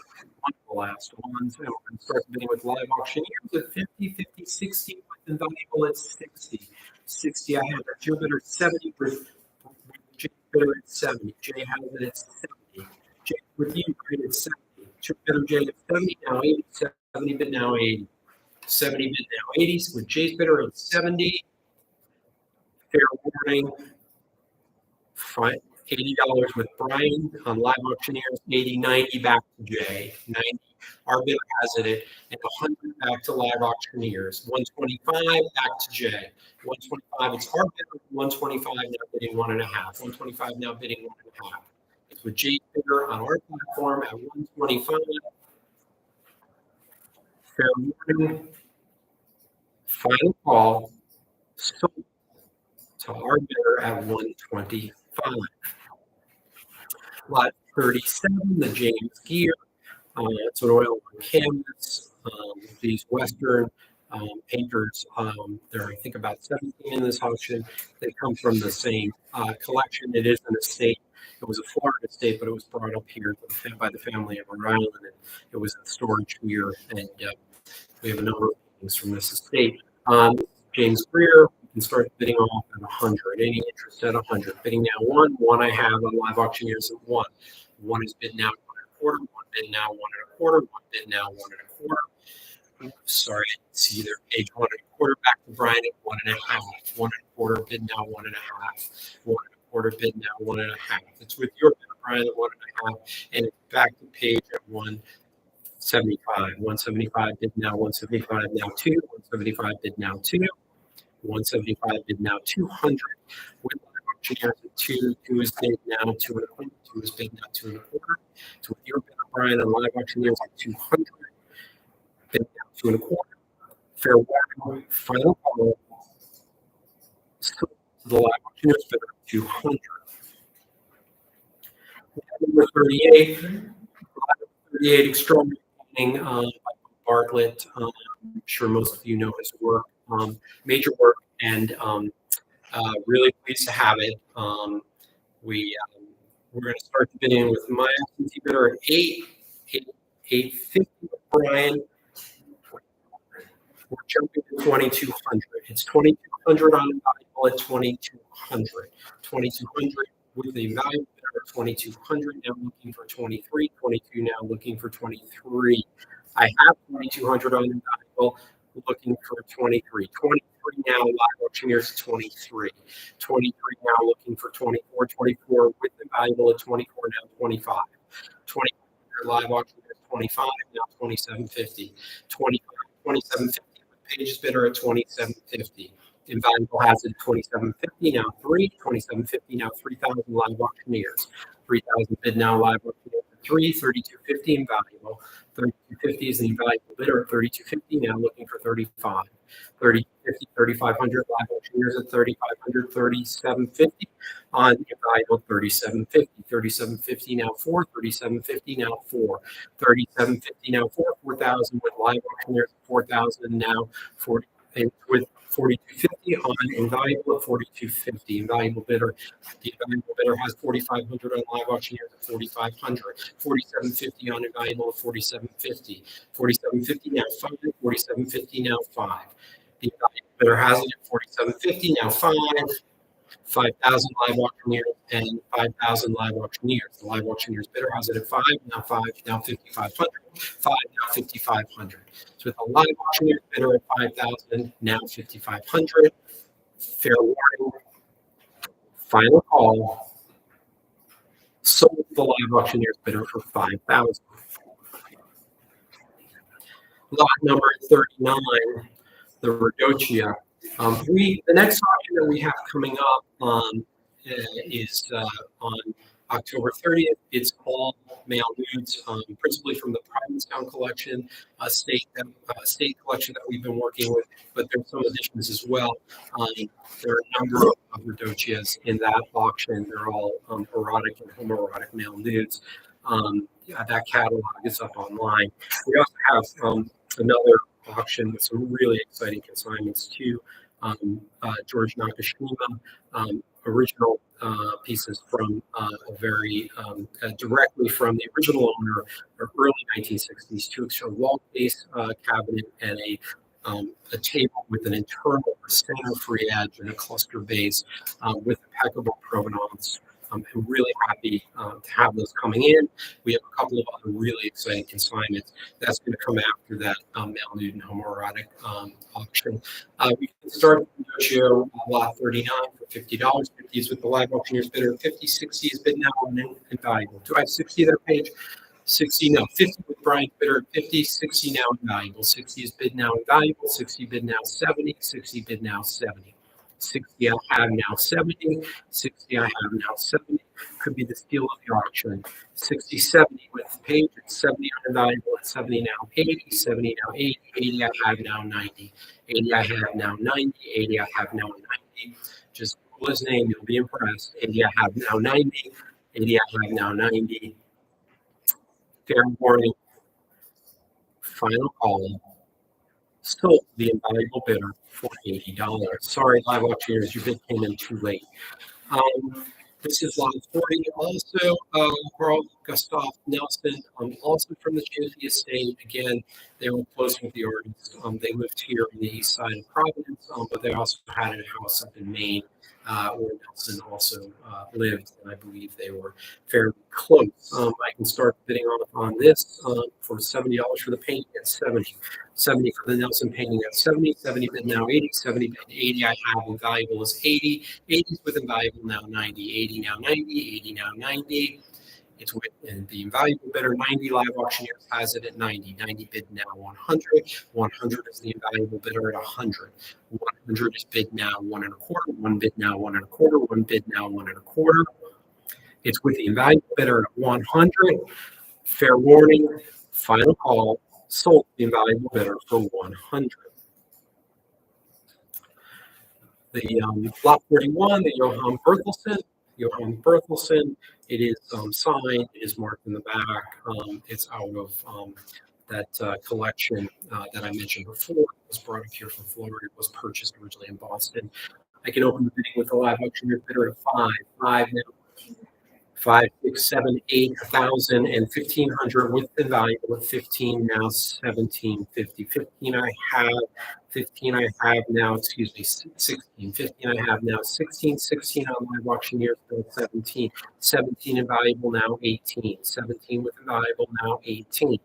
last ones. And we're going to start bidding with live auctioneers at 50, 50, 60, with invaluable at 60. 60, I have that Joe bidder 70 with Jay bidder at 70. Jay has it at 70. Jay with you at 70. Bidder Jay at 70, now 80, 70 bid now 80. 70 bid now 80 with Jay's bidder at 70. Fair warning. $80 with Brian on live auctioneers, 80, 90 back to Jay. 90. Our bidder has it at 100 back to live auctioneers. 125 back to Jay. 125, it's our bidder. 125 now bidding 1.5. 125 now bidding 1.5. It's with Jay's bidder on our platform at 125. Fair warning. Final call. Sold to our bidder at 125. Lot 37, the James Gear. It's an oil on canvas. These Western painters, there are I think about 17 in this auction. They come from the same collection. It is an estate. It was a Florida estate, but it was brought up here by the family of Rhode Island, and it was in storage here. And we have a number of things from this estate. James Greer, we can start bidding off at 100. Any interest at 100. Bidding now 1. 1 I have on live auctioneers at 1. 1 is bid now 1.25. 1 bid now 1.25. 1 bid now 1.25. Sorry, I didn't see their page. 1.25 back to Brian at 1.5. 1.25 bid now 1.5. 1.25 bid now 1.5. It's with your bid, Brian, at 1.5, and it's back to page at 175. 175 bid now 175 now 2. 175 bid now 2. 175 bid now 200. With live auctioneers at 2 is bid now 2.25. 2 is bid now 2.25. So with your bid, Brian, on live auctioneers at 200, bid now 2.25. Fair warning, final call. So the live auctioneers bid at 200. Number 38, 38 extraordinary painting by Bartlett. I'm sure most of you know his work, major work, and really pleased to have it. We're going to start the bidding with my absentee bidder at 850 with Brian. We're jumping to 2,200. It's 2,200 on invaluable at 2,200. 2,200 with the invaluable bidder at 2,200. Now looking for 23. 22 now looking for 23. I have 2,200 on invaluable. Looking for 23. 23 now live auctioneers at 23. 23 now looking for 24. 24 with invaluable at 24. Now 25. 24 live auctioneers 25. Now 2750. 25. 2750. Page's bidder at 2750. Invaluable has it at 2750, now 3. 2750, now 3,000 live auctioneers. 3,000 bid now live auctioneers at 3. 3250 invaluable. 3250 is the invaluable bidder at 3250, now looking for 35. 3050, 3500 live auctioneers at 3500. 3750 on invaluable 3750. 3750 now 4. 3750 now 4. 3750 now 4. 4,000 with live auctioneers at 4,000 now 40 with 4250 on invaluable at 4250. Invaluable bidder. The invaluable bidder has 4,500 on live auctioneers at 4,500. 4750 on invaluable at 4750. 4750 now 5. 4750 now 5. The invaluable bidder has it at 4750 now 5. 5,000 live auctioneers and 5,000 live auctioneers. The live auctioneers bidder has it at 5, now 5, now 5,500. 5, now 5,500. So with the live auctioneers bidder at 5,000, now 5,500. Fair warning, final call. Sold the live auctioneers bidder for 5,000. Lot number 39, the Rhode. The next auction that we have coming up is on October 30th. It's all male nudes, principally from the Provincetown collection, a state collection that we've been working with, but there's some additions as well. There are a number of Rhodochias in that auction. They're all erotic and homoerotic male nudes. That catalog is up online. We also have another auction with some really exciting consignments too. George Nakashima, original pieces from a very directly from the original owner, or early 1960s, 2-extra wall base cabinet and a table with an internal center free edge and a cluster base with impeccable provenance. I'm really happy to have those coming in. We have a couple of other really exciting consignments that's going to come after that male nude and homoerotic auction. We can start with lot 39 for $50. 50 is with the live auctioneers bidder. 50, 60 is bid now and invaluable. Do I have 60 there, Paige? 60, no. 50 with Brian's bidder. 50, 60 now invaluable. 60 is bid now invaluable. 60 bid now 70. 60 bid now 70. 60 I have now 70. 60 I have now 70. Could be the steal of the auction. 60, 70 with Page at 70 unvaluable at 70 now 80. 70 now 80. 80 I have now 90. 80 I have now 90. 80 I have now 90. Just Google his name, you'll be impressed. 80 I have now 90. 80 I have now 90. Fair warning. Final call. Sold the invaluable bidder for $80. Sorry, live auctioneers, your bid came in too late. This is lot 40. Also, Carl Gustav Nelson, also from the Chaffee estate. Again, they were close with the artists. They lived here on the east side of Providence, but they also had a house up in Maine where Nelson also lived, and I believe they were fairly close. I can start bidding on this for $70 for the painting at 70. 70 for the Nelson painting at 70. 70 bid now 80. 70 bid 80. I have invaluable is 80. 80 is with invaluable now 90. 80 now 90. 80 now 90. It's with and the invaluable bidder. 90 live auctioneers has it at 90. 90 bid now 100. 100 is the invaluable bidder at 100. 100 is bid now 1.25. One bid now 1.25. One bid now 1.25. It's with the invaluable bidder at 100. Fair warning, final call, sold the invaluable bidder for 100. The lot 41, the Johann Berthelsen. Johann Berthelsen. It is signed. It is marked in the back. It's out of that collection that I mentioned before. It was brought up here from Florida. It was purchased originally in Boston. I can open the bidding with the live auctioneer bidder at 5 now. 5, 6, 7, 8,000 and 1,500 with the value of 15 now 1750. 15 I have, 15 I have now, excuse me, 16. 15 I have now, 16, 16 on live auctioneers, 17. 17 invaluable now, 18. 17 with invaluable now, 18.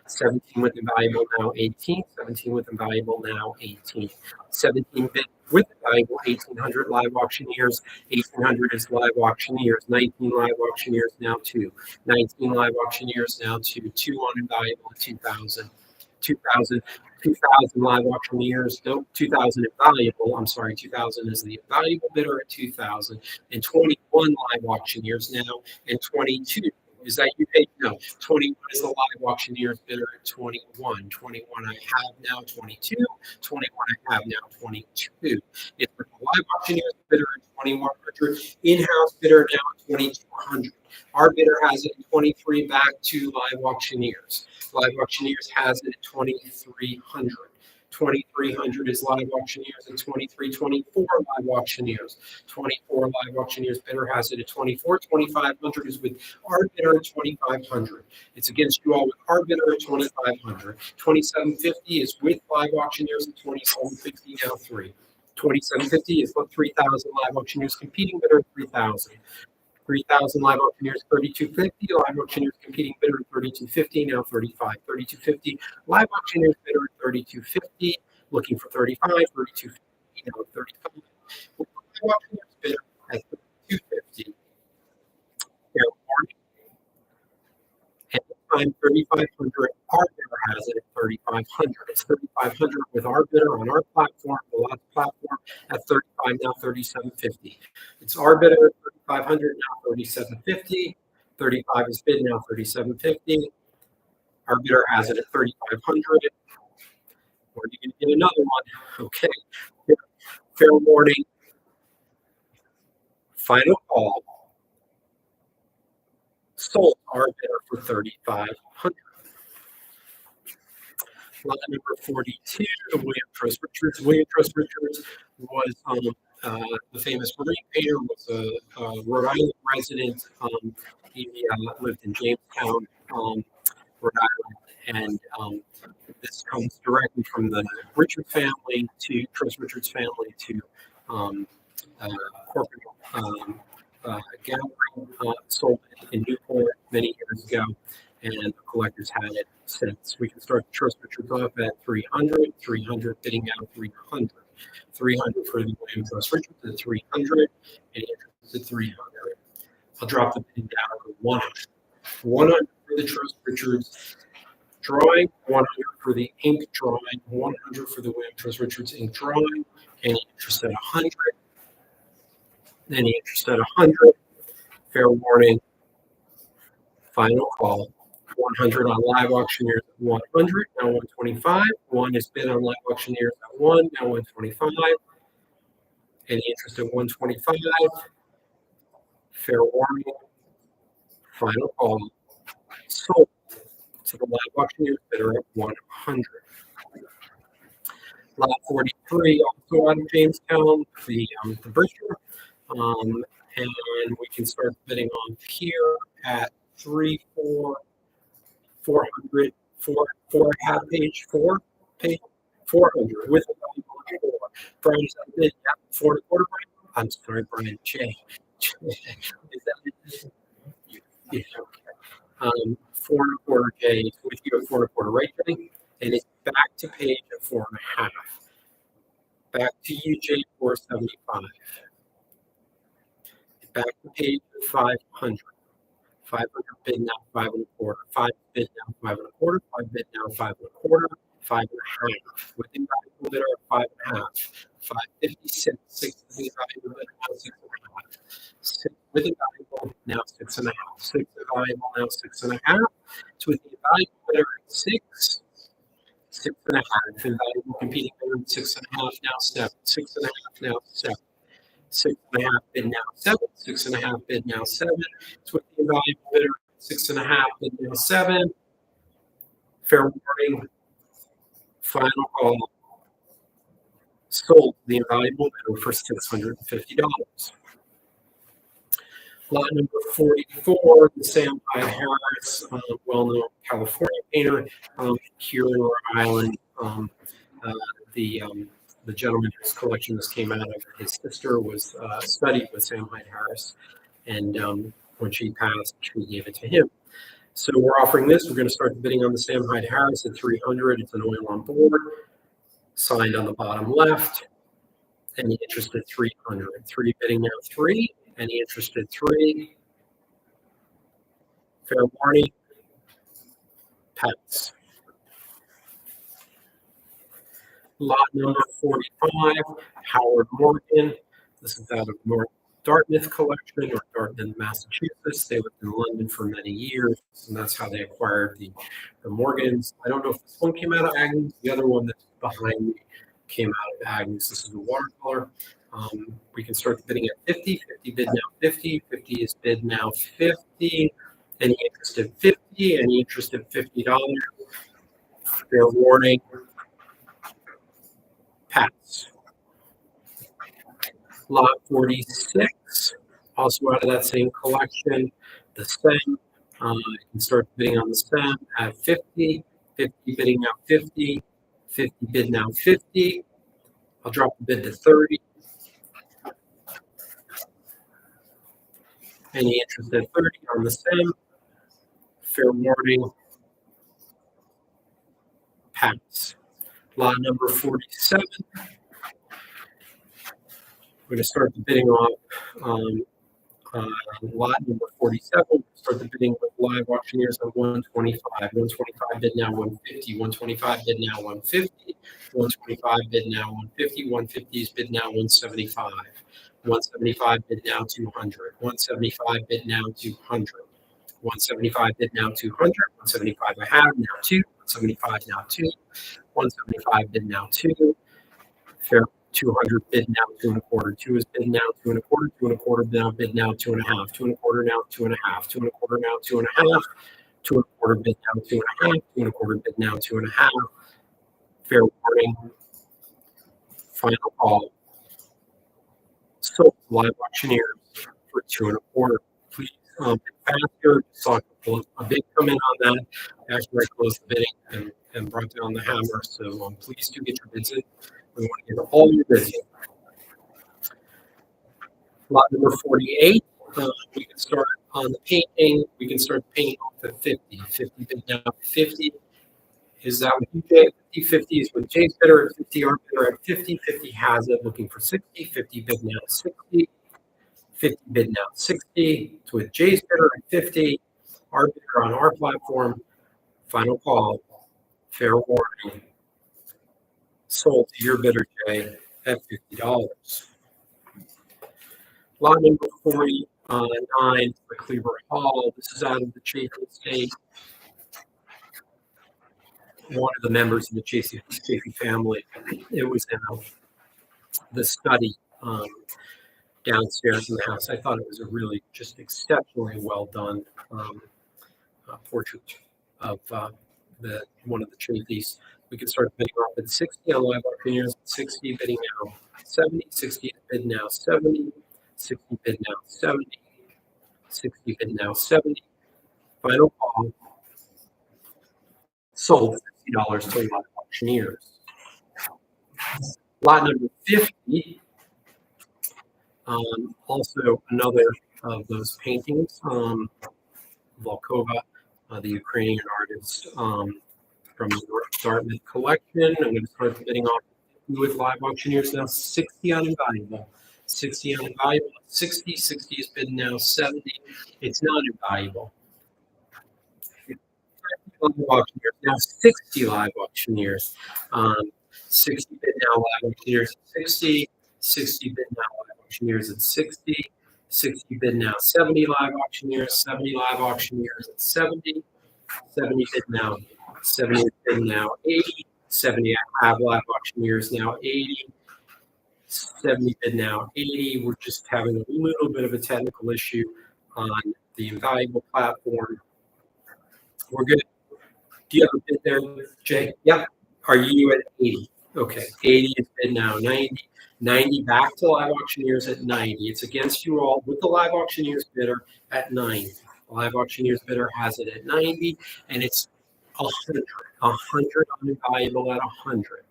17 with invaluable now, 18. 17 with invaluable now, 18. 17 bid with invaluable 1,800 live auctioneers. 1,800 is live auctioneers. 19 live auctioneers now 2. 19 live auctioneers now 2. 2 on invaluable 2,000. 2,000. 2,000 live auctioneers. Nope, 2,000 invaluable. I'm sorry, 2,000 is the invaluable bidder at 2,000. And 21 live auctioneers now. And 22. Is that you paid? No. 21 is the live auctioneers bidder at 21. 21 I have now, 22. 21 I have now, 22. It's the live auctioneers bidder at 2,100. In-house bidder now at 2,200. Our bidder has it at 23 back to live auctioneers. Live auctioneers has it at 2,300. 2,300 is live auctioneers and 2,324 live auctioneers. 24 live auctioneers bidder has it at 24. 2,500 is with our bidder at 2,500. It's against you all with our bidder at 2,500. 2,750 is with live auctioneers at 2,750 now 3. 2,750 is what 3,000 live auctioneers competing bidder at 3,000. 3,000 live auctioneers, 3,250. Live auctioneers competing bidder at 3,250, now 35. 3,250. Live auctioneers bidder at 3,250. Looking for 35. 3,250, now 35. Live auctioneers bidder at 3,250. Fair warning. At the time, 3,500. Our bidder has it at 3,500. It's 3,500 with our bidder on our platform, the lot platform, at 35, now 3,750. It's our bidder at 3,500, now 3,750. 35 is bid, now 3,750. Our bidder has it at 3,500. Or you can get another one. Okay. Fair warning. Final call. Sold our bidder for 3,500. Lot number 42, William Trust Richards. William Trust Richards was the famous marine painter, was a Rhode Island resident. He lived in Jamestown, Rhode Island, and this comes directly from the Richards family to Trust Richards family to corporate gallery sold it in Newport many years ago, and the collectors had it since. We can start the Trust Richards off at 300, 300 bidding out 300. 300 for the William Trust Richards at 300, and interest at 300. I'll drop the bidding down to 100. 100 for the Trust Richards drawing, 100 for the ink drawing, 100 for the William Trust Richards ink drawing. Any interest at 100? Any interest at 100? Fair warning. Final call. 100 on live auctioneers at 100, now 125. One is bid on live auctioneers at 1, now 125. Any interest at 125? Fair warning. Final call. Sold to the live auctioneers bidder at 100. Lot 43, also out of Jamestown, the Bristol. And we can start bidding on here at 3, 4, 400, 4.5 page, 400 with a value of 4. Brian, is that bid? Yeah, 4.25, Brian? I'm sorry, Brian, Jay. Is that it? Yeah, okay. 4.25 J with you at 4.25, right, Jay? And it's back to page at 4.5. Back to you, Jay, 475. Back to page at 500. 500 bid now, 5 1/4. 5 bid now, 5 1/4. 5 bid now, 5 1/4. 5 1/2. With the invaluable bidder at 5 1/2. 556. 6 with the invaluable bidder now 6 1/2. 6 with invaluable now 6 1/2. 6 invaluable now 6 1/2. So with the invaluable bidder at 6. 6 1/2. Invaluable competing bidder at 6 1/2 now 7. 6 1/2 now 7. 6 1/2 bid now 7. 6 1/2 bid now 7. So with the invaluable bidder 6 1/2 bid now 7. Fair warning. Final call. Sold the invaluable bidder for $650. Lot number 44, the Sam Hyde Harris, well-known California painter here in Rhode Island. The gentleman whose collection this came out of, his sister was studied with Sam Hyde Harris, and when she passed, she gave it to him. So we're offering this. We're going to start the bidding on the Sam Hyde Harris at $300. It's an oil on board, signed on the bottom left. Any interested 300. 3 bidding now 3. Any interested 3. Fair warning. Pass. Lot number 45, Howard Morgan. This is out of North Dartmouth collection, or Dartmouth, Massachusetts. They lived in London for many years, and that's how they acquired the Morgans. I don't know if this one came out of Agnes. The other one that's behind me came out of Agnes. This is a watercolor. We can start the bidding at 50. 50 bid now 50. 50 is bid now 50. Any interested 50? Any interested $50? Fair warning. Pass. Lot 46, also out of that same collection, the STEM. You can start bidding on the STEM at 50. 50 bidding now 50. 50 bid now 50. I'll drop the bid to 30. Any interest at 30 on the STEM? Fair warning. Pass. Lot number 47. We're going to start the bidding off lot number 47. We'll start the bidding with live auctioneers at 125. 125 bid now 150. 125 bid now 150. 125 bid now 150. 150 is bid now 175. 175 bid now 200. 175 bid now 200. 175 bid now 200. 175 I have now 2. 175 now 2. 175 bid now 2. Fair 200 bid now 2 1/4. 2 is bid now 2 1/4. 2 1/4 now bid now 2 1/2. 2 1/4 now 2 1/2. 2 1/4 now 2 1/2. 2 1/4 bid now 2 1/2. 2 1/4 bid now 2 1/2. Fair warning. Final call. Sold live auctioneers for 2 1/4. Please bid faster. Saw a bid come in on that after I closed the bidding and brought down the hammer. So please do get your bids in. We want to get all your bids in. Lot number 48. We can start on the painting. We can start painting off at 50. 50 bid now 50. Is that with you, Jay? 50. 50 is with Jay's bidder at 50. Our bidder at 50. 50 has it. Looking for 60. 50 bid now 60. 50 bid now 60. It's with Jay's bidder at 50. Our bidder on our platform. Final call. Fair warning. Sold to your bidder, Jay, at $50. Lot number 49, the Cleaver Hall. This is out of the Chafee estate. One of the members of the Chafee family. It was in the study downstairs in the house. I thought it was a really just exceptionally well done portrait of one of the Chafees. We can start bidding off at 60 on live auctioneers. 60 bidding now 70. 60 bid now 70. 60 bid now 70. 60 bid now 70. Final call. Sold $50 to live auctioneers. Lot number 50. Also another of those paintings. Volkova, the Ukrainian artist. From the North Dartmouth collection. I'm going to start the bidding off with live auctioneers now. 60 on invaluable. 60 on invaluable. 60. 60 is bid now 70. It's not invaluable. live auctioneers, now 60 live auctioneers. 60 bid now live auctioneers at 60, 60 bid now live auctioneers at 60, 60 bid now 70 live auctioneers, 70 live auctioneers at 70, 70 bid now, 70 bid now 80, 70 I have live auctioneers now 80, 70 bid now 80. We're just having a little bit of a technical issue on the Invaluable platform. We're good. Do you have a bid there, Jay? Yep. Are you at 80? Okay. 80 is bid now 90. 90 back to live auctioneers at 90. It's against you all with the live auctioneers bidder at 90. The live auctioneers bidder has it at 90, and it's 100. 100 on Invaluable at 100.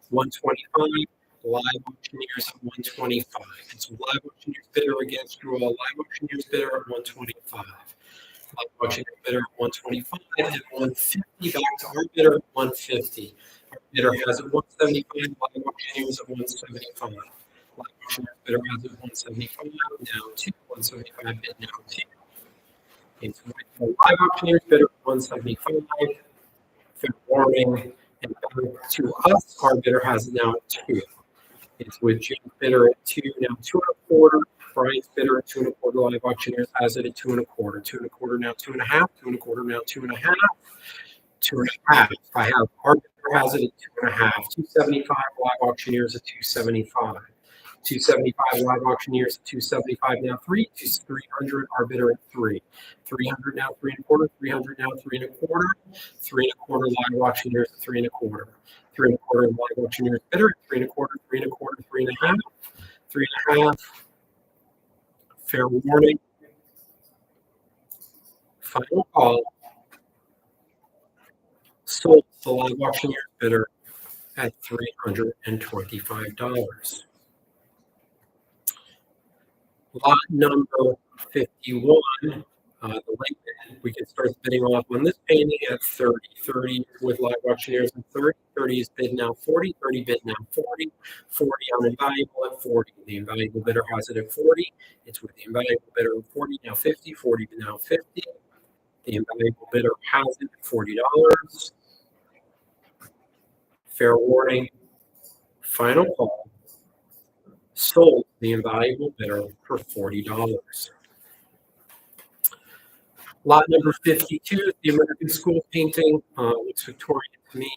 125. Live auctioneers at 125. It's live auctioneers bidder against you all. Live auctioneers bidder at 125. Live auctioneers bidder at 125 and 150 back to our bidder at 150. Our bidder has it 175. Live auctioneers at 175. Live auctioneers bidder has it 175 now 2. 175 bid now 2. It's live auctioneers bidder at 175. Fair warning. And back to us, our bidder has it now at 2. It's with Jim's bidder at 2, now 2 1/4. Brian's bidder at 2 1/4. Live auctioneers has it at 2 1/4. 2 1/4 now 2 1/2. 2 1/4 now 2 1/2. 2 1/2. I have our bidder has it at 2 1/2. 275 live auctioneers at 275. 275 live auctioneers at 275 now 3. 300 our bidder at 3. 300 now 3 1/4. 300 now 3 1/4. 3 1/4 live auctioneers at 3 1/4. 3 1/4 live auctioneers bidder at 3 1/4. 3 1/4. 3 1/2. 3 1/2. Fair warning. Final call. Sold the live auctioneers bidder at $325. Lot number 51, the late bid, we can start bidding off on this painting at 30. 30 with live auctioneers at 30. 30 is bid now 40. 30 bid now 40. 40 on Invaluable at 40. The Invaluable bidder has it at 40. It's with the Invaluable bidder at 40 now 50. 40 now 50. The Invaluable bidder has it at $40. Fair warning. Final call. Sold the Invaluable bidder for $40. Lot number 52, the American School painting. Looks Victorian to me.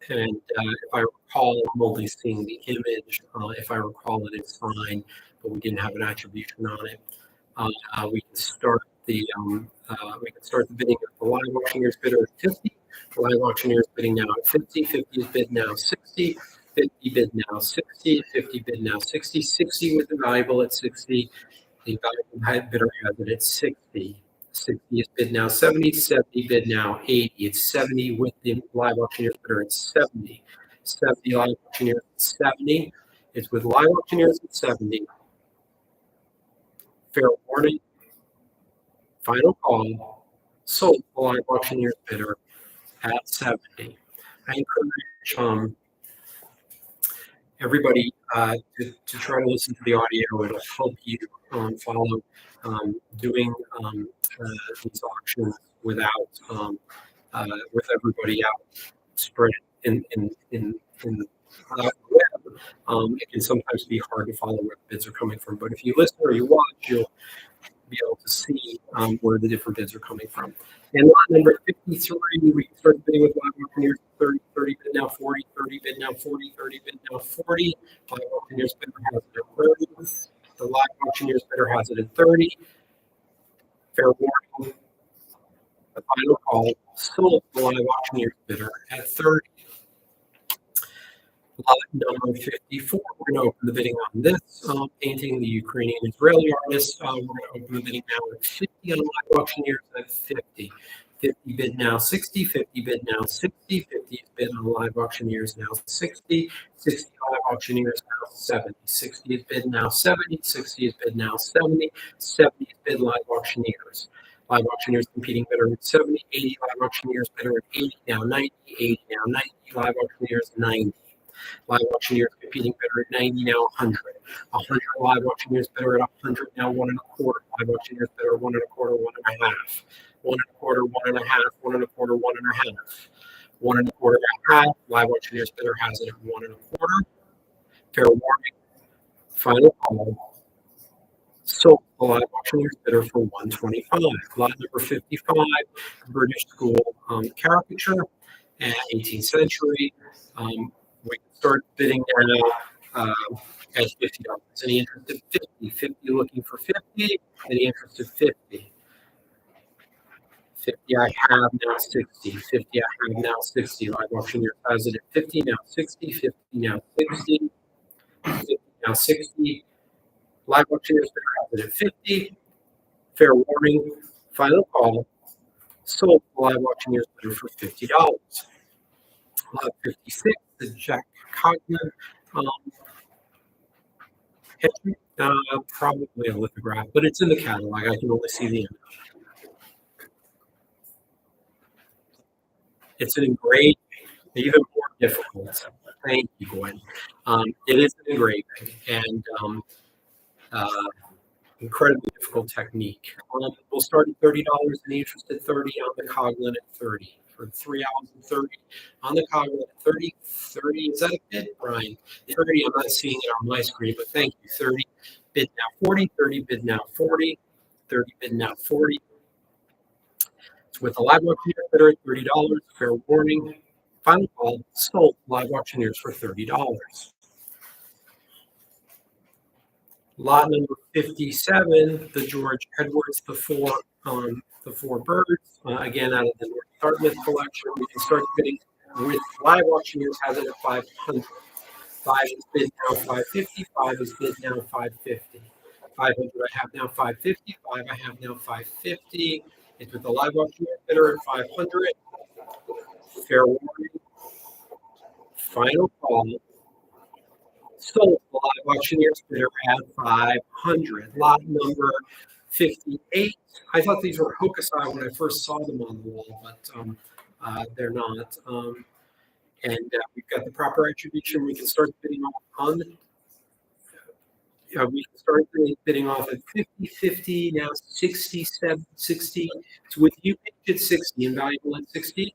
And if I recall, I'm only seeing the image. If I recall, it is fine, but we didn't have an attribution on it. We can start the bidding of the live auctioneers bidder at 50. The live auctioneers bidding now at 50. 50 is bid now 60. 50 bid now 60. 50 bid now 60. 60 with Invaluable at 60. The Invaluable bidder has it at 60. 60 is bid now 70. 70 bid now 80. It's 70 with the live auctioneers bidder at 70. 70 live auctioneers at 70. It's with live auctioneers at 70. Fair warning. Final call. Sold the live auctioneers bidder at 70. I encourage everybody to try to listen to the audio. It'll help you follow doing these auctions without with everybody out spread in the web. It can sometimes be hard to follow where the bids are coming from. But if you listen or you watch, you'll be able to see where the different bids are coming from. And lot number 53, we can start bidding with live auctioneers 30, 30 bid now 40, 30 bid now 40, 30 bid now 40. Live auctioneers bidder has it at 30. The live auctioneers bidder has it at 30. Fair warning. The final call. Sold the live auctioneers bidder at 30. Lot number 54, we're going to open the bidding on this painting, the Ukrainian Israeli artist. We're going to open the bidding now at 50 on live auctioneers at 50. 50 bid now 60, 50 bid now 60, 50 is bid on live auctioneers now 60, 60 live auctioneers now 70, 60 is bid now 70, 60 is bid now 70, 70 is bid live auctioneers. Live auctioneers competing bidder at 70, 80 live auctioneers bidder at 80, now 90, 80 now 90, live auctioneers 90. Live auctioneers competing bidder at 90, now 100. 100 live auctioneers bidder at 100, now 1.25. Live auctioneers bidder 1.25, 1.5. 1.25, 1.5, 1.25, 1.5. 1.25 half. Live auctioneers bidder has it at 1.25. Fair warning. Final call. So the live auctioneers bidder for 125. Lot number 55, British school caricature, 18th century. We can start bidding now at $50. Any interest at 50? 50 looking for 50. Any interest at 50? 50 I have now 60. 50 I have now 60. Live auctioneer has it at 50 now 60. 50 now 60. 50 now 60. Live auctioneers has it at 50. Fair warning. Final call. Sold live auctioneers bidder for $50. Lot 56, the Jack Cogman entry. Probably a lithograph, but it's in the catalog. I can only see the image. It's an engraving, even more difficult. Thank you, Gwen. It is an engraving and incredibly difficult technique. We'll start at $30 and the interest at 30 on the Coglin at 30 for 3 hours and 30 on the Coglin at 30. 30 is that a bid, Brian? 30. I'm not seeing it on my screen, but thank you. 30 bid now 40. 30 bid now 40. 30 bid now 40. It's with the live auctioneer bidder at $30. Fair warning. Final call. Sold live auctioneers for $30. Lot number 57, the George Edwards, the four birds. Again, out of the North Dartmouth collection, we can start bidding with live auctioneers has it at 500. 5 is bid now 550. 5 is bid now 550. 500 I have now 550. 5 I have now 550. It's with the live auctioneer bidder at 500. Fair warning. Final call. Sold the live auctioneers bidder at 500. Lot number 58. I thought these were hokusai when I first saw them on the wall, but they're not. And we've got the proper attribution. We can start bidding off on the. We can start bidding off at 50, 50, now 60, 70, 60. So with you at 60, invaluable at 60.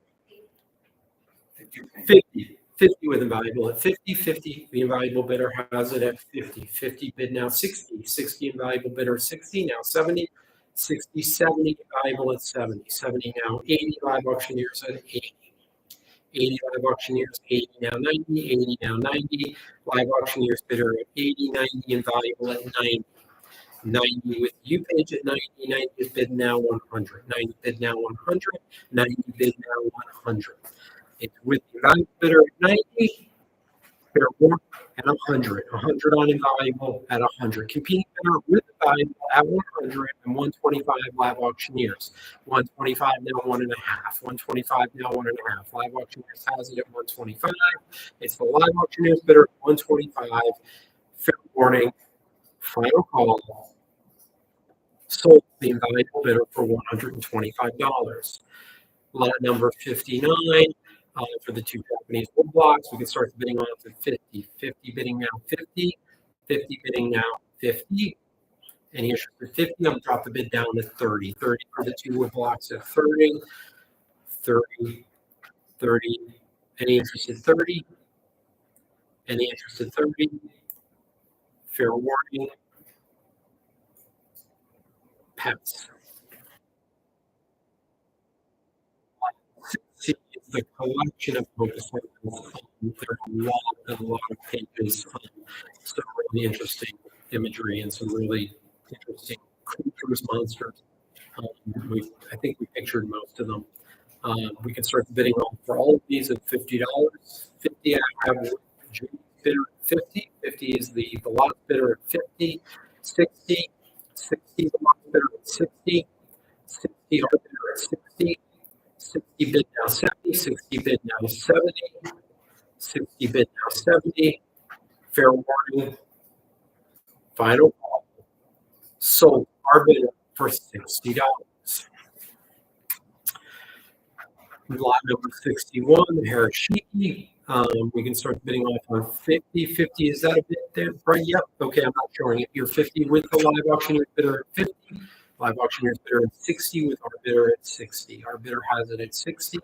50. 50 with invaluable at 50, 50. The invaluable bidder has it at 50. 50 bid now 60. 60 invaluable bidder 60, now 70. 60, 70 invaluable at 70. 70 now 80 live auctioneers at 80. 80 live auctioneers, 80 now 90, 80 now 90. Live auctioneers bidder at 80, 90 invaluable at 90. 90 with you page at 90, 90 is bid now 100. 90 bid now 100. 90 bid now 100. It's with the invaluable bidder at 90, fair warning, at 100. 100 on invaluable at 100. Competing bidder with invaluable at 100 and 125 live auctioneers. 125 now 1.5. 125 now 1.5. Live auctioneers has it at 125. It's the live auctioneers bidder at 125. Fair warning. Final call. Sold the invaluable bidder for $125. Lot number 59. For the two Japanese woodblocks, we can start bidding on to 50. 50 bidding now 50. 50 bidding now 50. Any interest at 50, I'm going to drop the bid down to 30. 30 for the two woodblocks at 30. 30. 30. Any interest at 30? Any interest at 30? Fair warning. Pass. See the collection of focus items. There are a lot of pages. Some really interesting imagery and some really interesting creatures, monsters. I think we pictured most of them. We can start the bidding on for all of these at $50. 50 I have bidder at 50. 50 is the lot bidder at 50. 60. 60 the lot bidder at 60. 60 our bidder at 60. 60 bid now 70, 60 bid now 70, 60 bid now 70. Fair warning. Final call. Sold our bidder for $60. Lot number 61, the Harashiki, We can start bidding off on 50. 50, is that a bid there? Right, yep. Okay, I'm not showing it. You're 50 with the live auctioneer bidder at 50. Live auctioneer's bidder at 60 with our bidder at 60. Our bidder has it at 60.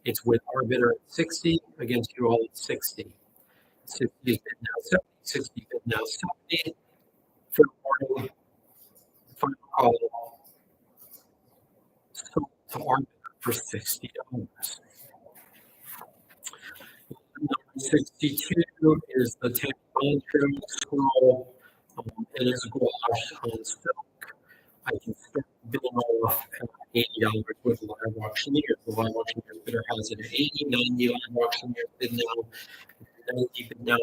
It's with our bidder at 60 against you all at 60. 60 is bid now 70. 60 bid now 70. Fair warning. Final call. So to our bidder for $60. Number 62 is the Tampon scroll. It is gouache on silk. I can start bidding off at $80 with live auctioneers. The live auctioneer's bidder has it at 80, 90. Live auctioneer's bid now 90, bid now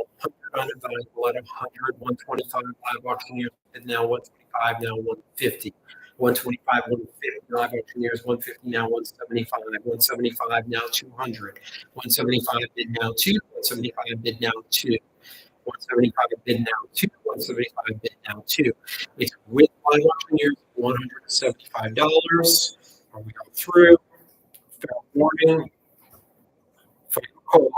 100 unavailable at 100, 125. Live auctioneer's bid now 125, now 150. 125, 150, live auctioneers, 150 now, 175, 175 now, 200, 175 bid now 2, 175 bid now 2, 175 bid now 2, 175 bid now 2. It's with live auctioneers, $175. Are we go through? Fair warning. Final call.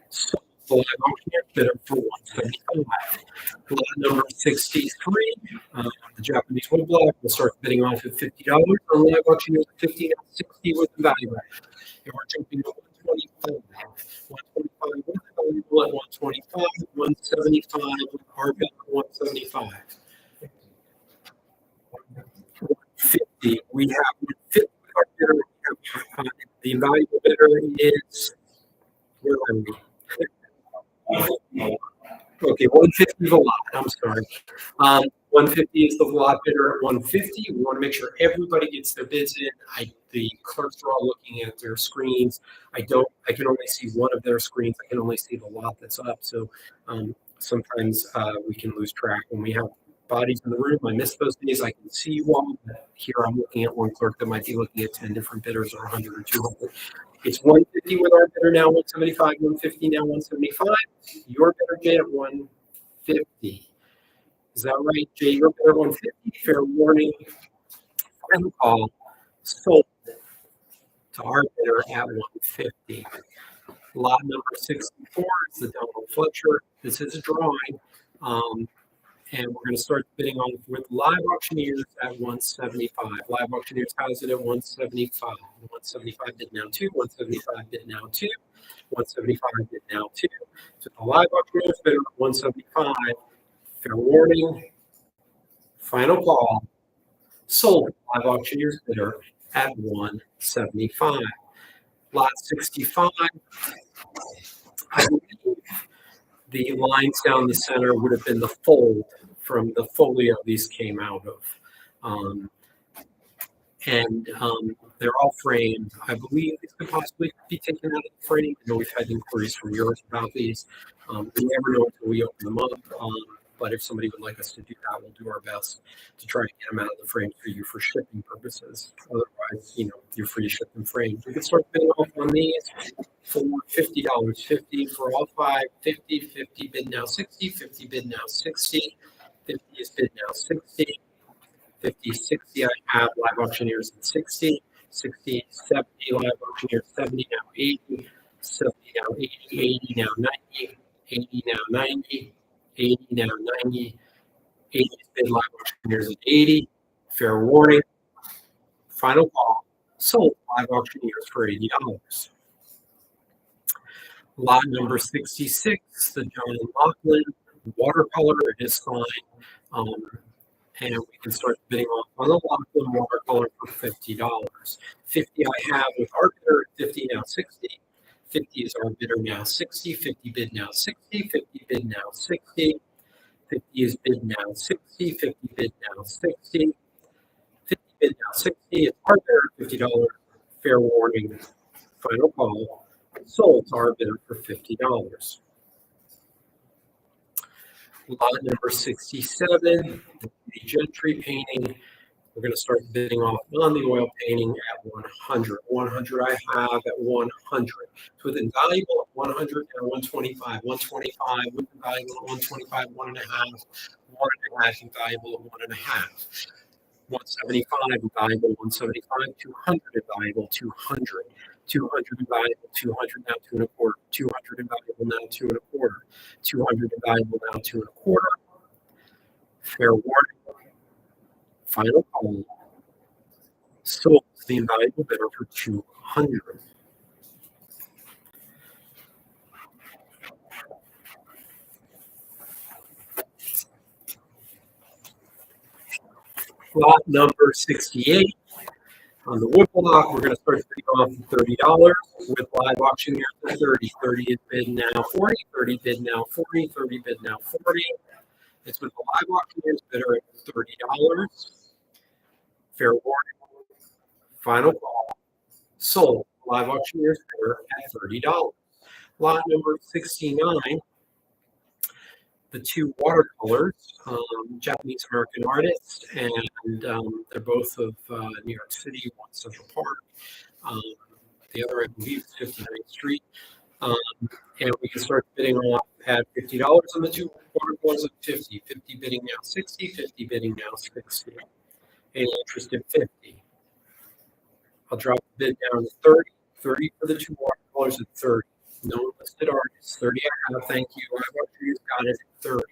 So the live auctioneer bidder for 175. Lot number 63, the Japanese woodblock will start bidding off at $50. On live auctioneers at 50 and 60 with the value. And we're jumping to 125. 125 with the value at 125, 175 with our bid at 175. 150. We have 150 with our bidder. The invaluable bidder is, where are we? Okay, 150 is a lot. I'm sorry. 150 is the lot bidder at 150. We want to make sure everybody gets their bids in. The clerks are all looking at their screens. I can only see one of their screens. I can only see the lot that's up. So sometimes we can lose track when we have bodies in the room. I miss those days. I can see you all. Here I'm looking at one clerk that might be looking at 10 different bidders or 100 or 200. It's 150 with our bidder now, 175, 150 now, 175. Your bidder, Jay, at 150. Is that right, Jay? Your bidder, 150. Fair warning. Final call. Sold to our bidder at 150. Lot number 64 is the Donald Fletcher. This is a drawing. And we're going to start bidding on with live auctioneers at 175. Live auctioneers has it at 175. 175 bid now 2. 175 bid now 2. 175 bid now 2. So the live auctioneers bid at 175. Fair warning. Final call. Sold live auctioneers bidder at 175. Lot 65. I believe the lines down the center would have been the fold from the folio these came out of. They're all framed. I believe these could possibly be taken out of the frame. I know we've had inquiries from yours about these. We never know until we open them up. But if somebody would like us to do that, we'll do our best to try to get them out of the frame for you for shipping purposes. Otherwise, you're free to ship them framed. We can start bidding off on these for $50. 50 for all 5. 50, 50 bid now 60. 50 bid now 60. 50 is bid now 60. 50, 60. I have live auctioneers at 60. 60, 70. Live auctioneers 70 now 80. 70 now 80. 80 now 90. 80 now 90. 80 now 90. 80 is bid live auctioneers at 80. Fair warning. Final call. Sold live auctioneers for $80. Lot number 66, the John and Lachlan watercolor is fine. And we can start bidding off on the Lachlan watercolor for $50. 50 I have with our bidder at 50 now 60. 50 is our bidder now 60. 50 bid now 60. 50 bid now 60. 50 is bid now 60. 50 bid now 60. 50 bid now 60. It's our bidder $50. Fair warning. Final call. Sold to our bidder for $50. Lot number 67, the Gentry painting. We're going to start bidding off on the oil painting at 100. 100 I have at 100. So with invaluable at 100 and 125. 125 with invaluable at 125, 1.5. 1.5 invaluable at 1.5. 175 invaluable, 175, 200 invaluable, 200. 200 invaluable, 200 now 2 1/4, 200 invaluable now 2 1/4, 200 invaluable now 2 1/4. Fair warning, final call, sold to the invaluable bidder for 200. Lot number 68 on the wood block. We're going to start bidding off at $30 with live auctioneers at 30. 30 is bid now 40, 30 bid now 40, 30 bid now 40. It's with the live auctioneers bidder at $30. Fair warning, final call, sold. Live auctioneers bidder at $30. Lot number 69, the two watercolors, Japanese American artists, and they're both of New York City, one Central Park. The other, I believe, is 59th Street. And we can start bidding off at $50 on the two watercolors at 50. 50 bidding now 60, 50 bidding now 60. Any interest in 50? I'll drop the bid down to 30. 30 for the two watercolors at 30. No listed artists. 30 I have, thank you. Live auctioneers got it at 30.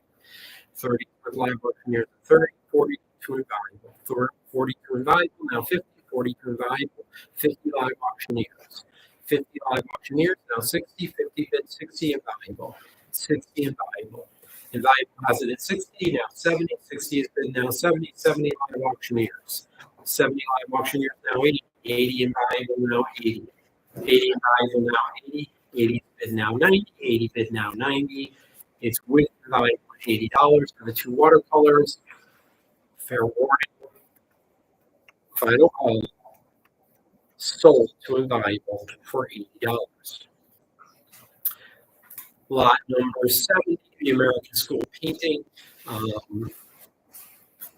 30 for live auctioneers at 30. 40 to invaluable. 40 to invaluable, now 50. 40 to invaluable. 50 live auctioneers. 50 live auctioneers, now 60. 50 bid 60 invaluable. 60 invaluable. Invaluable has it at 60, now 70. 60 is bid now 70. 70 live auctioneers. 70 live auctioneers, now 80. 80 invaluable, now 80. 80 invaluable, now 80. 80 bid now 90. 80 bid now 90. It's with invaluable $80 for the two watercolors. Fair warning. Final call. Sold to invaluable for $80. Lot number 70, the American School painting.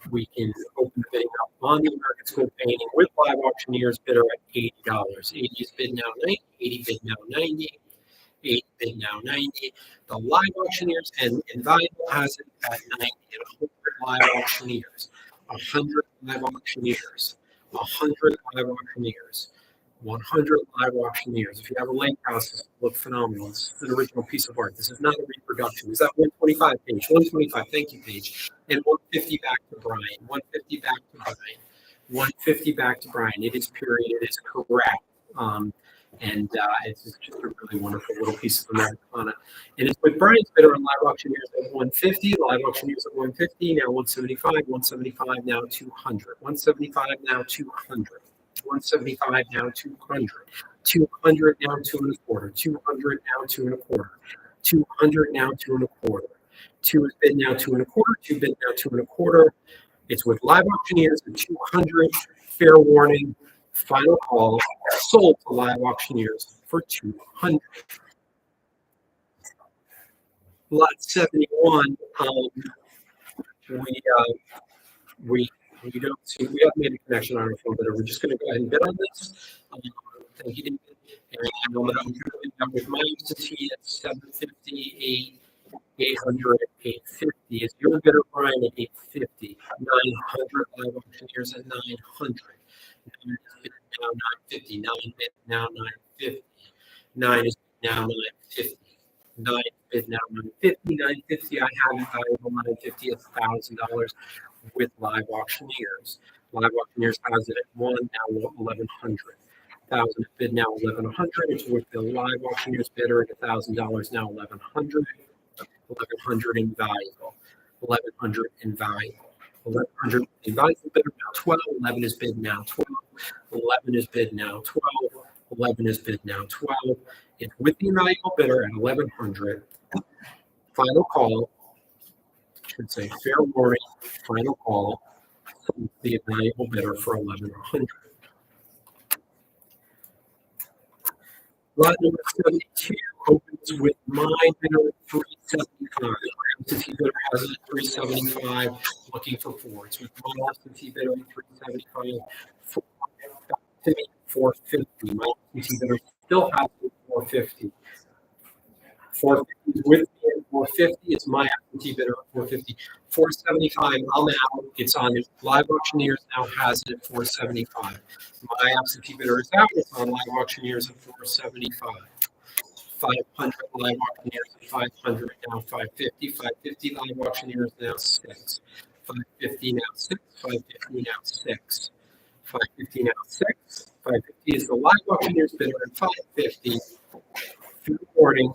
We can open the bidding up on the American School painting with live auctioneers bidder at $80. 80 is bid now 90, 80 bid now 90, 80 bid now 90. The live auctioneers and invaluable has it at 90 and 100 live auctioneers. 100 live auctioneers. 100 live auctioneers. 100 live auctioneers. If you have a lake house, this will look phenomenal. It's an original piece of art. This is not a reproduction. Is that 125 page? 125, thank you, Paige. And 150 back to Brian. 150 back to Brian. 150 back to Brian. It is period. It is correct. It's just a really wonderful little piece of Americana. And it's with Brian's bidder on live auctioneers at 150, live auctioneers at 150, now 175, 175, now 200. 175, now 200. 175 now 200. 200 now 2 1/4. 200 now 2 1/4. 200 now 2 1/4. 2 is bid now 2 1/4. 2 bid now 2 1/4. It's with live auctioneers at 200. Fair warning. Final call. Sold to live auctioneers for 200. Lot 71. We don't see, we haven't made a connection on our phone, but we're just going to go ahead and bid on this. Thank you, David. And I'm going to bid up with my entity at 750, 800, 850. Is your bidder Brian at 850? 900 live auctioneers at 900. 9 is bid now 950. 9 bid now 950. 9 is bid now 950. 9 is bid now 950. 950. I have it valuable 950 at $1,000. With live auctioneers. Live auctioneers has it at 1, now 1,100. 1,000 bid now 1,100. It's with the live auctioneers bidder at $1,000, now 1,100. 1,100 invaluable. 1,100 invaluable. 1,100 invaluable bidder now 12. 11 is bid now 12. 11 is bid now 12. 11 is bid now 12. It's with the invaluable bidder at 1,100. Final call. Should say fair warning, final call, the invaluable bidder for 1,100. Lot number 72 opens with my bidder at 375. Entity bidder has it at 375, looking for 4. It's with my entity bidder at 375, 450. My entity bidder still has it at 450. 450 is with me at 450. It's my absentee bidder at 450. 475, I'm out. It's on Live Auctioneers now has it at 475. My absentee bidder is out. It's on Live Auctioneers at 475. 500 Live Auctioneers at 500 now 550. 550 Live Auctioneers now 6. 550 now 6. 550 now 6. 550 now 6. 550 is the Live Auctioneers bidder at 550. Fair warning.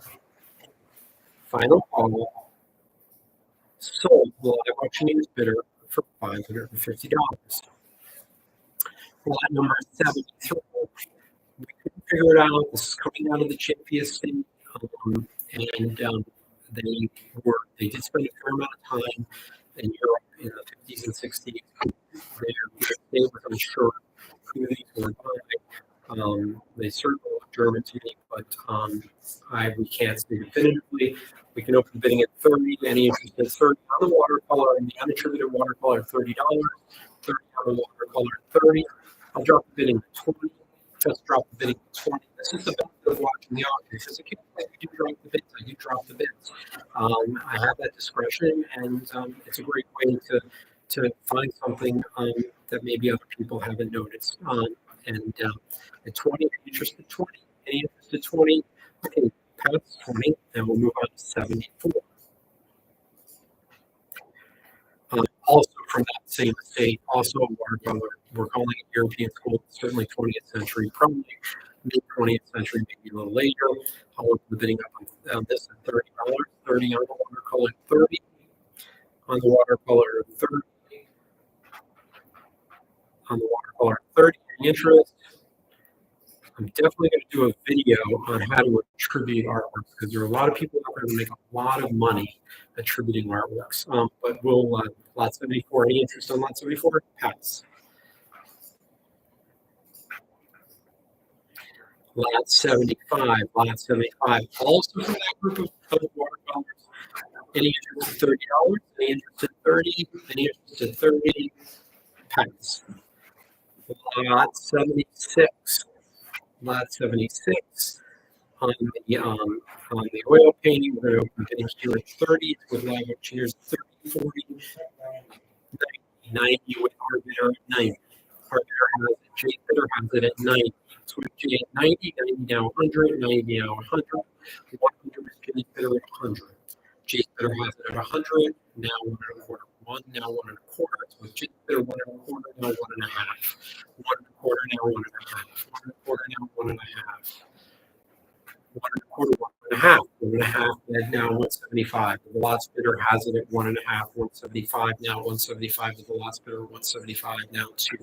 Final call. Sold the Live Auctioneers bidder for $550. Lot number 73. We couldn't figure it out. This is coming out of the Chaffee estate, and they did spend a fair amount of time in Europe in the 50s and 60s. They were unsure who these were by. They certainly look German to me, but we can't say definitively. We can open the bidding at 30. Any interest at 30 on the watercolor and the unattributed watercolor at $30. 30 on the watercolor at 30. I'll drop the bidding to 20. Just drop the bidding to 20. This is the benefit of watching the auction. Because I do drop the bids. I do drop the bids. I have that discretion, and it's a great way to find something that maybe other people haven't noticed. And at 20, any interest at 20? Any interest at 20? Okay, past 20, then we'll move on to 74. Also from that same estate, also a watercolor. We're calling it European School, certainly 20th century, probably mid 20th century, maybe a little later. I'll open the bidding up on this at $30. 30 on the watercolor, 30 on the watercolor, 30 on the watercolor, 30. Any interest? I'm definitely going to do a video on how to attribute artworks because there are a lot of people out there who make a lot of money attributing artworks. But we'll lot 74. Any interest on lot 74? Pass. Lot 75. Lot 75. Also from that group of watercolors. Any interest at $30? Any interest at 30? Any interest at 30? Pass. Lot 76. Lot 76 on the oil painting. We're going to open bidding here at 30 with Live Auctioneers 30, 40, 90 with our bidder at 90. Our bidder has it. Jay's bidder has it at 90. So with Jay at 90, 90 now 100, 90 now 100, 100 with Jay's bidder at 100. Jay's bidder has it at 100, now 1.25. 1, now 1.25. So with Jay's bidder 1.25, now 1.5. 1.25, now 1.5. 1.25, now 1.5. 1.25, 1.5. 1.5, and now 175. The lot's bidder has it at 1.5. 175, now 175. The lot's bidder 175, now 2.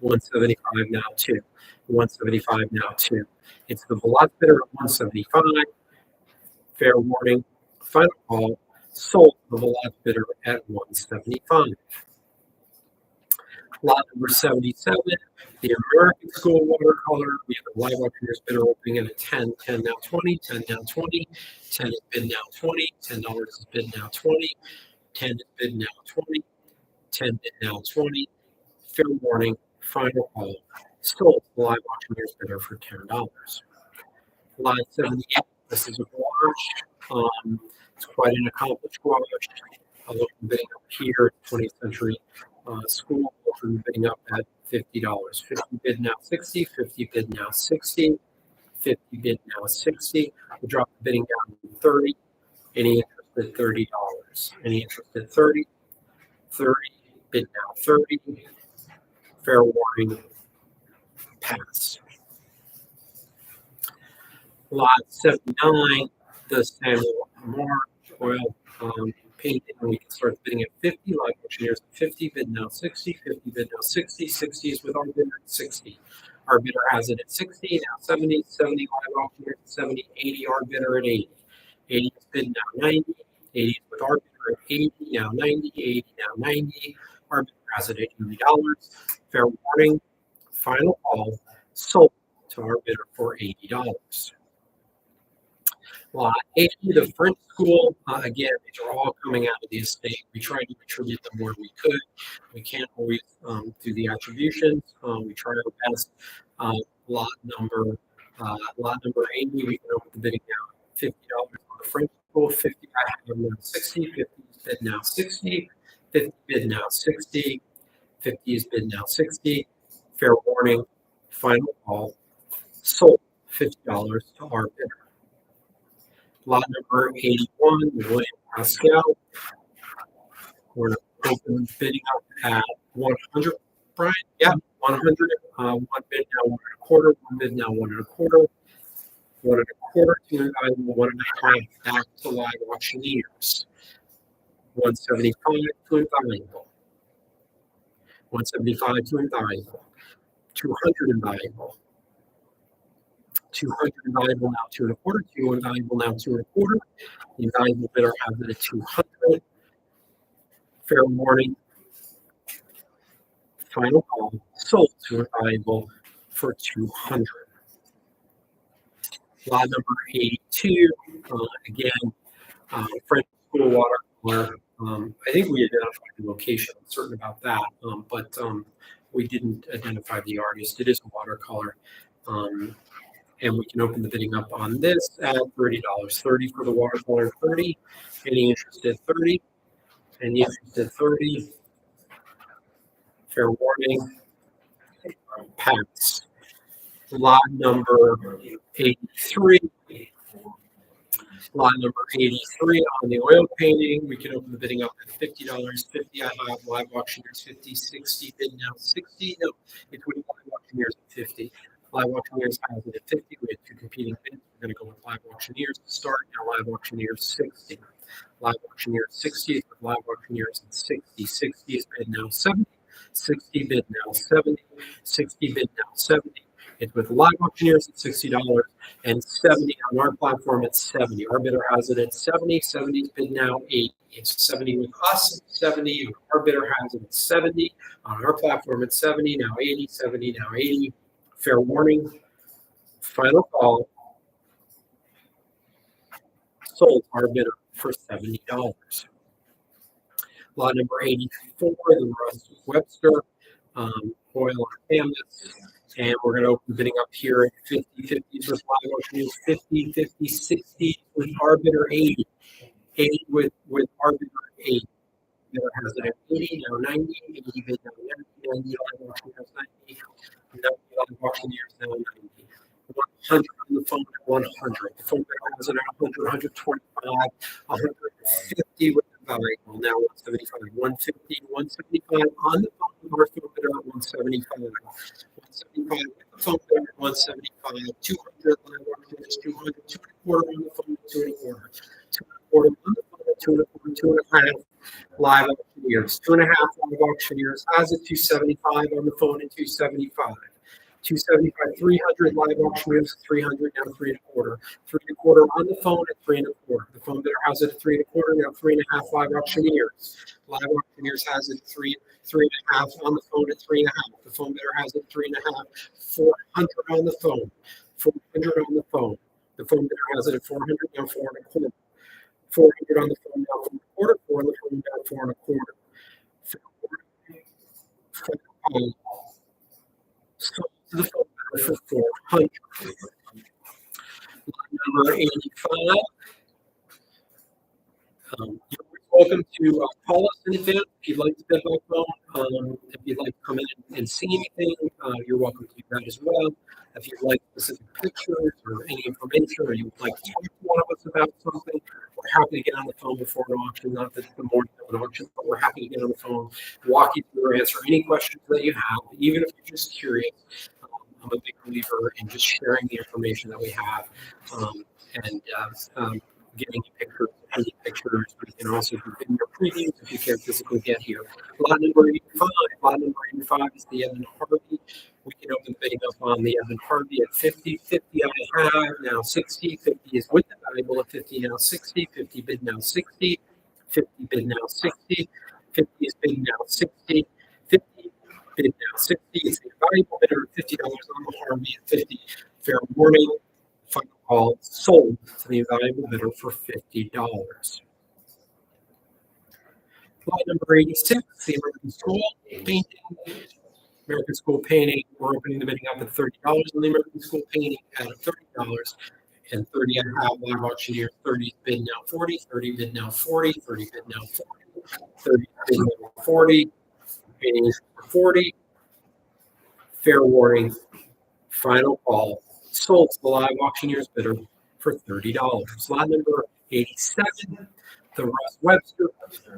175, now 2. 175, now 2. It's the lot's bidder at 175. Fair warning. Final call. Sold the lot bidder at 175. Lot number 77, the American School watercolor. We have the Live Auctioneers bidder opening at a 10, 10 now 20, 10 now 20, 10 is bid now 20, $10 is bid now 20, 10 is bid now 20, 10 bid now 20. Fair warning, final call. Sold the Live Auctioneers bidder for $10. Lot 78, this is a gouache. It's quite an accomplished gouache. I'll open bidding up here, 20th century school, open bidding up at $50. 50 bid now 60, 50 bid now 60, 50 bid now 60. We'll drop the bidding down to 30. Any interest at $30? Any interest at 30? 30, bid now 30. Fair warning, pass. Lot 79, the Samuel Moore oil painting. We can start bidding at 50. Live Auctioneers at 50. Bid now 60. 50 bid now 60. 60 is with our bidder at 60. Our bidder has it at 60. Now 70. 70 Live Auctioneers at 70. 80 our bidder at 80. 80 is bid now 90. 80 is with our bidder at 80. Now 90. 80 now 90. Our bidder has it at $80. Fair warning. Final call. Sold to our bidder for $80. Lot 80, the French School. Again, these are all coming out of the estate. We try to attribute them where we could. We can't always do the attributions. We try our best. Lot number 80, we can open the bidding down $50 on French School, 50, I have now 60, 50 is bid now 60, 50 bid now 60, 50 is bid now 60, fair warning, final call, sold $50 to our bidder. Lot number 81, William Pascal. We're open bidding up at 100. Brian, yeah, 100. One bid now, 1 1/4. One bid now, 1 1/4. 1 1/4 to invaluable, 1 1/2 back to live auctioneers. 175 to invaluable. 175 to invaluable. 200 invaluable. 200 invaluable now, 2 1/4. 2 invaluable now, 2 1/4. The invaluable bidder has it at 200. Fair warning. Final call. Sold to invaluable for 200. Lot number 82. Again, French School watercolor. I think we identified the location. I'm certain about that, but we didn't identify the artist. It is a watercolor. And we can open the bidding up on this at $30. 30 for the watercolor, 30. Any interested, 30. Any interested, 30. Fair warning. Pass. Lot number 83. Lot number 83 on the oil painting. We can open the bidding up at $50. 50 I have. Live auctioneers 50, 60. Bid now 60. No, between live auctioneers at 50. Live auctioneers has it at 50. We have 2 competing bids. We're going to go with live auctioneers to start. Now live auctioneers 60. Live auctioneers 60 is with live auctioneers at 60. 60 is bid now 70. 60 bid now 70. 60 bid now 70. It's with live auctioneers at $60 and 70 on our platform at 70. Our bidder has it at 70. 70 is bid now 80. It's 70 with us at 70. Our bidder has it at 70 on our platform at 70. Now 80. 70 now 80. Fair warning. Final call. Sold our bidder for $70. Lot number 84, the Russ Webster oil on canvas. And we're going to open the bidding up here at 50, 50s with live auctioneers, 50, 50, 60 with our bidder 80. 80 with our bidder 80. Bidder has it at 80, now 90, 80 bid now 90, 90 live auctioneers 90, 90 live auctioneers now 90. 100 on the phone at 100. The phone bidder has it at 100, 125, 150 with the valuable, now 175, 150, 175 on the phone with our phone bidder at 175. 175 with the phone bidder at 175, 200 live auctioneers, 200, 2 1/4 on the phone at 2 1/4, 2 1/4 on the phone at 2 1/4, 2 1/2 live auctioneers, 2 1/2 live auctioneers has it 275 on the phone at 275. 275, 300 live auctioneers, 300 now 3 1/4, 3 1/4 on the phone at 3 1/4. The phone bidder has it at 3 1/4, now 3 1/2 live auctioneers. Live auctioneers has it 3 1/2 on the phone at 3 1/2. The phone bidder has it 3 1/2, 400 on the phone, 400 on the phone. The phone bidder has it at 400, now 4 1/4. 400 on the phone, now 4 1/4, 4 on the phone, now 4 1/4. So the phone bidder for 400. Number 85. You're welcome to call us in advance if you'd like to bid by phone. If you'd like to come in and see anything, you're welcome to do that as well. If you'd like specific pictures or any information, or you would like to talk to one of us about something, we're happy to get on the phone before an auction. Not that the morning of an auction, but we're happy to get on the phone, walk you through, answer any questions that you have, even if you're just curious. I'm a big believer in just sharing the information that we have and getting pictures, any pictures. We can also do video previews if you can't physically get here. Lot number 85. Lot number 85 is the Evan Harvey. We can open the bidding up on the Evan Harvey at 50. 50 I have, now 60. 50 is with the valuable at 50, now 60. 50 bid now 60. 50 bid now 60. 50 is bid now 60. 50 bid now 60. It's a valuable bidder at $50 on the Harvey at 50. Fair warning. Final call. Sold to the valuable bidder for $50. Lot number 86, the American School painting. American School painting. We're opening the bidding up at $30 on the American School painting at $30. and 30 and a half. Live auctioneers, 30 bid now 40, 30 bid now 40, 30 bid now 40, 30 bid now 40, bidding for 40. Fair warning, final call, sold to the live auctioneers bidder for $30. Lot number 87, the Russ Webster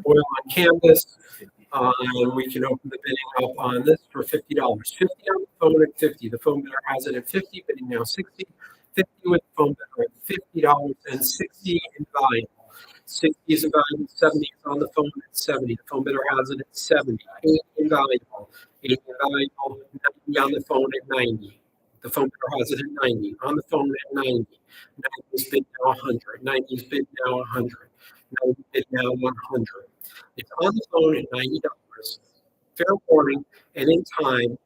oil on canvas. And we can open the bidding up on this for $50. 50 on the phone at 50. The phone bidder has it at 50, bidding now 60. 50 with the phone bidder at $50 and 60 in value. 60 is in value, 70 is on the phone at 70. The phone bidder has it at 70. 80 in value, 80 in value, 90 on the phone at 90. The phone bidder has it at 90. On the phone at 90. 90 is bid now 100. 90 is bid now 100. 90 bid now 100. It's on the phone at $90. Fair warning, and in time,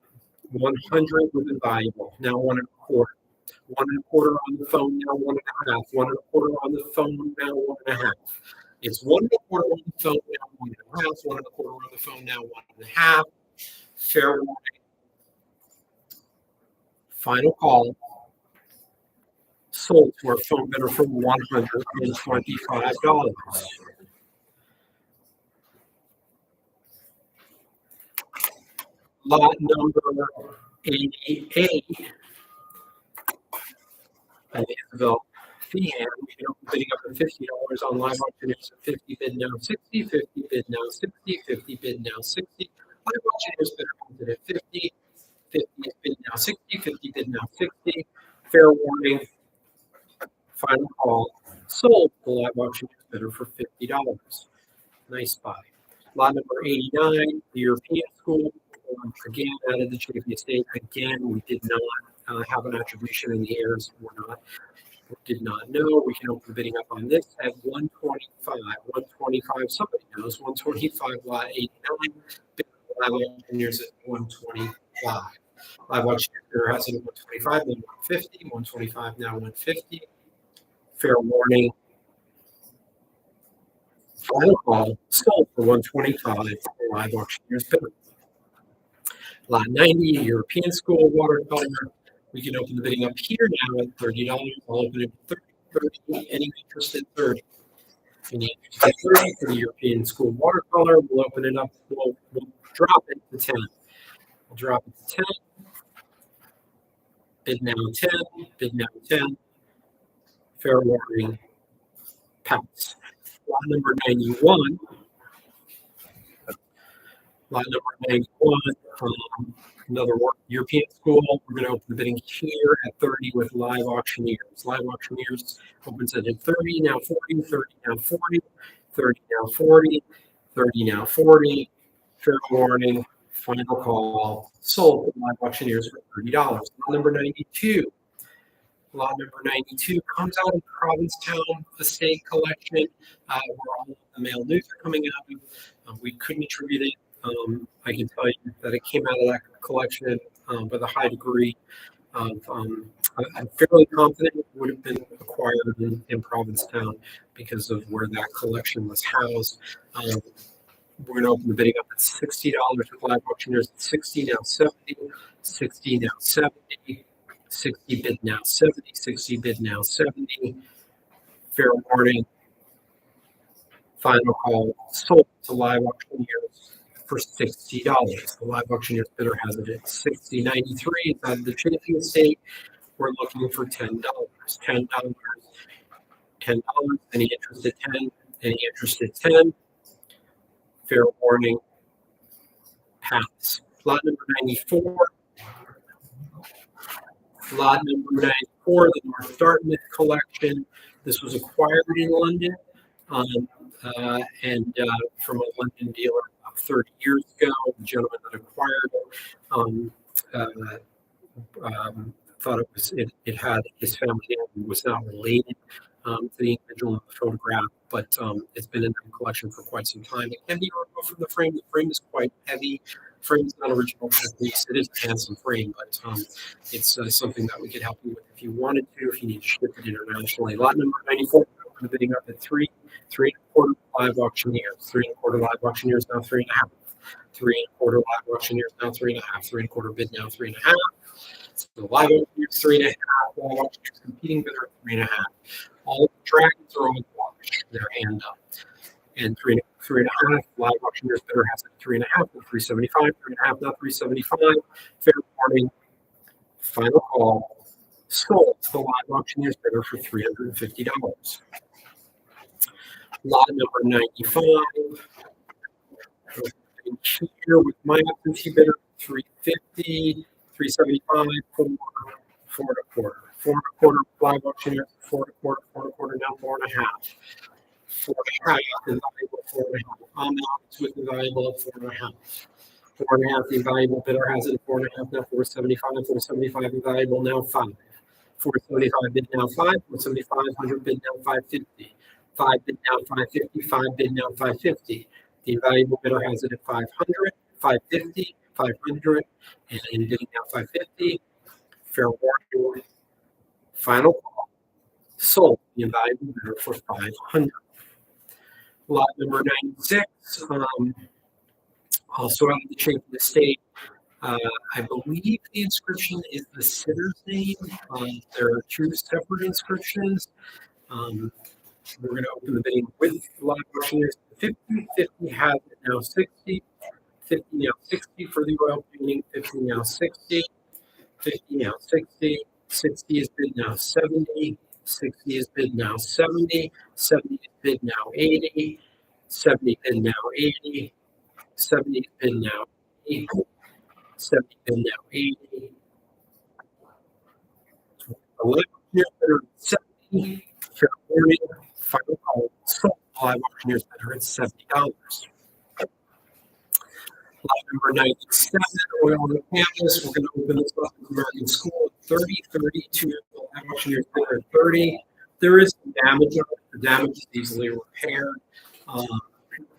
100 was invaluable. Now 1.25. 1.25 on the phone, now 1.5. 1.25 on the phone, now 1.5. It's 1.25 on the phone, now 1.5. 1.25 on the phone, now 1.5. Fair warning. Final call. Sold to our phone bidder for $125. Lot number 88. And Isabel Feehan, we can open bidding up to $50 on live auctioneers at 50 bid now 60, 50 bid now 60, 50 bid now 60. Live auctioneers bidder comes in at 50, 50 bid now 60, 50 bid now 60. Fair warning, final call, sold to the live auctioneers bidder for $50. Nice buy. Lot number 89, the European School. Again, out of the Chafee Estate. Again, we did not have an attribution in the heirs. We did not know. We can open bidding up on this at 125. 125, somebody knows. 125, lot 89. Bid live auctioneers at 125. Live auctioneer has it at 125, then 150. 125, now 150. Fair warning. Final call, sold for 125 for live auctioneers bidder. Lot 90, European School watercolor. We can open the bidding up here now at $30. I'll open it at 30. Any interest at 30? Any interest at 30 for the European School watercolor? We'll open it up. We'll drop it to 10. We'll drop it to 10. Bid now 10. Bid now 10. Fair warning. Pass. Lot number 91. Lot number 91, another European School. We're going to open the bidding here at 30 with live auctioneers. Live auctioneers opens it at 30, now 40, 30, now 40, 30, now 40, 30, now 40. Fair warning, final call, sold to live auctioneers for $30. Lot number 92. Lot number 92 comes out of Provincetown Estate Collection, where all of the male news are coming out. We couldn't attribute it. I can tell you that it came out of that collection with a high degree of, I'm fairly confident it would have been acquired in Provincetown because of where that collection was housed. We're going to open the bidding up at $60 with live auctioneers at 60, now 70, 60, now 70, 60 bid now 70, 60 bid now 70. Fair warning, final call, sold to live auctioneers for $60. The live auctioneers bidder has it at $60.93. It's out of the Chafee Estate. We're looking for $10. $10. $10. Any interest at 10? Any interest at 10? Fair warning. Pass. Lot number 94. Lot number 94, the North Dartmouth collection. This was acquired in London and from a London dealer 30 years ago. The gentleman that acquired it thought it had his family name, was not related to the individual in the photograph, but it's been in the collection for quite some time. It can be removed from the frame. The frame is quite heavy. The frame is not original piece. It is a handsome frame, but it's something that we could help you with if you wanted to, if you need to ship it internationally. Lot number 94, we're bidding up at 3.25 live auctioneers. 3.25 live auctioneers, now 3.5. 3.25 live auctioneers, now 3.5. 3.25 bid now 3.5. The live auctioneers 3.5, live auctioneers competing bidder at 3.5. All the dragons are on watch, their hand up. And 3.5, live auctioneers bidder has it 3.5, now 375, 3.5, now 375. Fair warning, final call, sold to the live auctioneers bidder for $350. Lot number 95. Here with my absentee bidder, 350, 375, 4.25, 4.25, live auctioneer, 4.25, 4.25, now 4.5. 4.5 is valuable, 4.5. I'm out with the valuable at 4.5. 4.5, the invaluable bidder has it at 4.5, now 475, 475 invaluable, now 5. 475 bid now 5, 475, 100 bid now 550. 5 bid now 550, 5 bid now 550. The invaluable bidder has it at 500, 550, 500, and bidding now 550. Fair warning, final call, sold the invaluable bidder for 500. Lot number 96, also out of the shape of the state. I believe the inscription is the sitter's name. There are two separate inscriptions. We're going to open the bidding with live auctioneers. 50, 50 has it now 60, 50 now 60 for the oil painting, 50 now 60, 50 now 60, 60 is bid now 70, 60 is bid now 70, 70 is bid now 80, 70 bid now 80, 70 is bid now 80, 70 bid now 80. 11 bidder 70. Fair warning, final call, sold live auctioneers bidder at $70. Lot number 97, oil on the canvas. We're going to open this up with American School at 30, 32. Live auctioneers bidder at 30. There is some damage on it. The damage is easily repaired.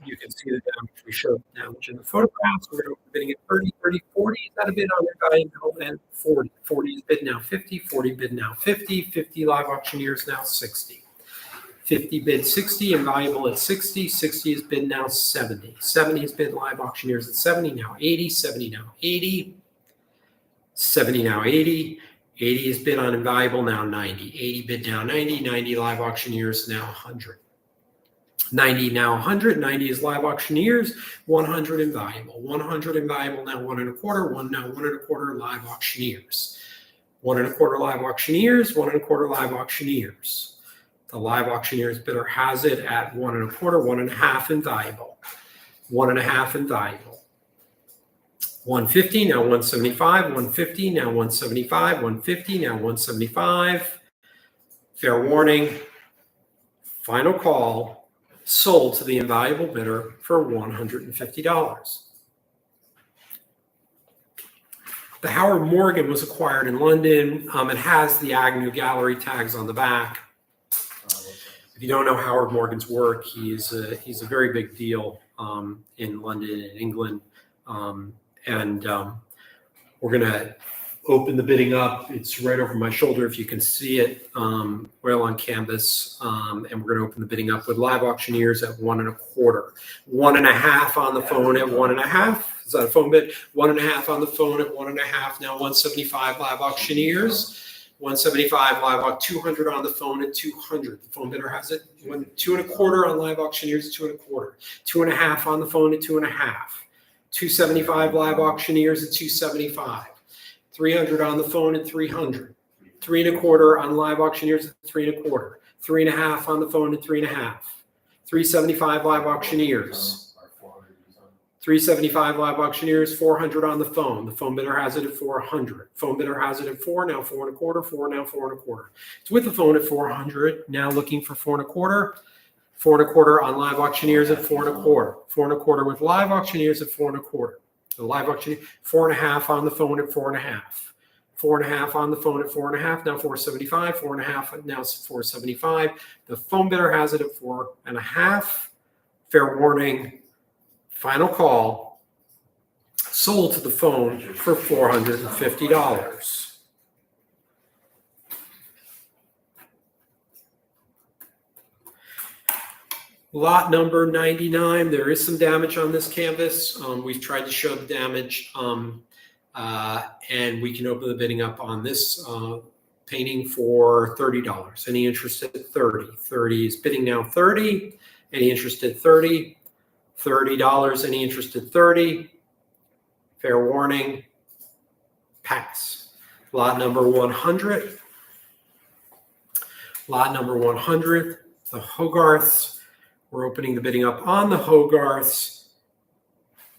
You can see the damage. We showed the damage in the photographs. We're going to open bidding at 30, 30, 40. Is that a bid on their value? And 40. 40 is bid now 50, 40 bid now 50, 50 live auctioneers now 60. 50 bid 60, invaluable at 60, 60 is bid now 70. 70 is bid live auctioneers at 70, now 80, 70 now 80, 70 now 80, 80 is bid on invaluable now 90, 80 bid now 90, 90 live auctioneers now 100. 90 now 100, 90 is live auctioneers, 100 invaluable, 100 invaluable now 1.25, 1 now 1.25 live auctioneers, 1.25 live auctioneers, 1.25 live auctioneers. The live auctioneers bidder has it at 1.25, 1.5 invaluable, 1.5 invaluable. 150 now 175, 150 now 175, 150 now 175. Fair warning, final call, sold to the invaluable bidder for $150. The Howard Morgan was acquired in London. It has the Agnew Gallery tags on the back. If you don't know Howard Morgan's work, he's a very big deal in London and England. We're going to open the bidding up. It's right over my shoulder if you can see it, oil on canvas. And we're going to open the bidding up with live auctioneers at 1.25. 1.5 on the phone at 1.5. Is that a phone bid? 1.5 on the phone at 1.5. Now 175 live auctioneers. 175 live auction, 200 on the phone at 200. The phone bidder has it. 2.25 on live auctioneers at 2.25. 2.5 on the phone at 2.5. 275 live auctioneers at 275. 300 on the phone at 300. 3.25 on live auctioneers at 3.25. 3.5 on the phone at 3.5. 375 live auctioneers. 375 live auctioneers, 400 on the phone. The phone bidder has it at 400. Phone bidder has it at 4, now 4.25, 4, now 4.25. It's with the phone at 400, now looking for 4.25. 4.25 on live auctioneers at 4.25. 4.25 with live auctioneers at 4.25. The live auctioneer, 4.5 on the phone at 4.5. 4.5 on the phone at 4.5, now 475. 4.5, now 475. The phone bidder has it at 4.5. Fair warning. Final call, sold to the phone for $450. Lot number 99, there is some damage on this canvas. We've tried to show the damage. And we can open the bidding up on this painting for $30. Any interested? 30. 30 is bidding now 30. Any interested? 30. $30. Any interested? 30. Fair warning. Pass. Lot number 100. Lot number 100. The Hogarths. We're opening the bidding up on the Hogarths.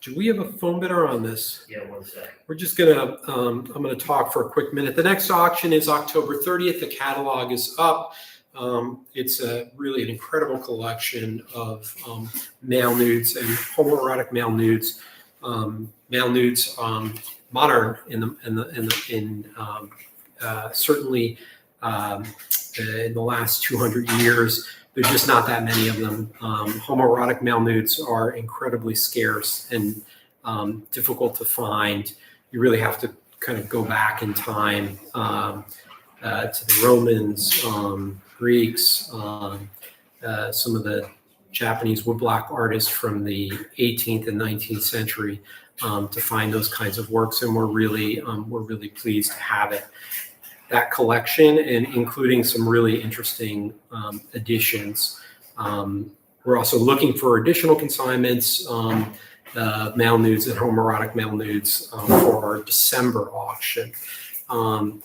Do we have a phone bidder on this? Yeah, 1 second. We're just gonna, I'm gonna talk for a quick minute. The next auction is October 30th. The catalog is up. It's really an incredible collection of male nudes and homoerotic male nudes. Modern certainly in the last 200 years. There's just not that many of them. Homoerotic male nudes are incredibly scarce and difficult to find. You really have to kind of go back in time to the Romans, Greeks, some of the Japanese woodblock artists from the 18th and 19th century to find those kinds of works, and we're really pleased to have it. That collection, and including some really interesting additions. We're also looking for additional consignments, male nudes and homoerotic male nudes for our December auction. I'm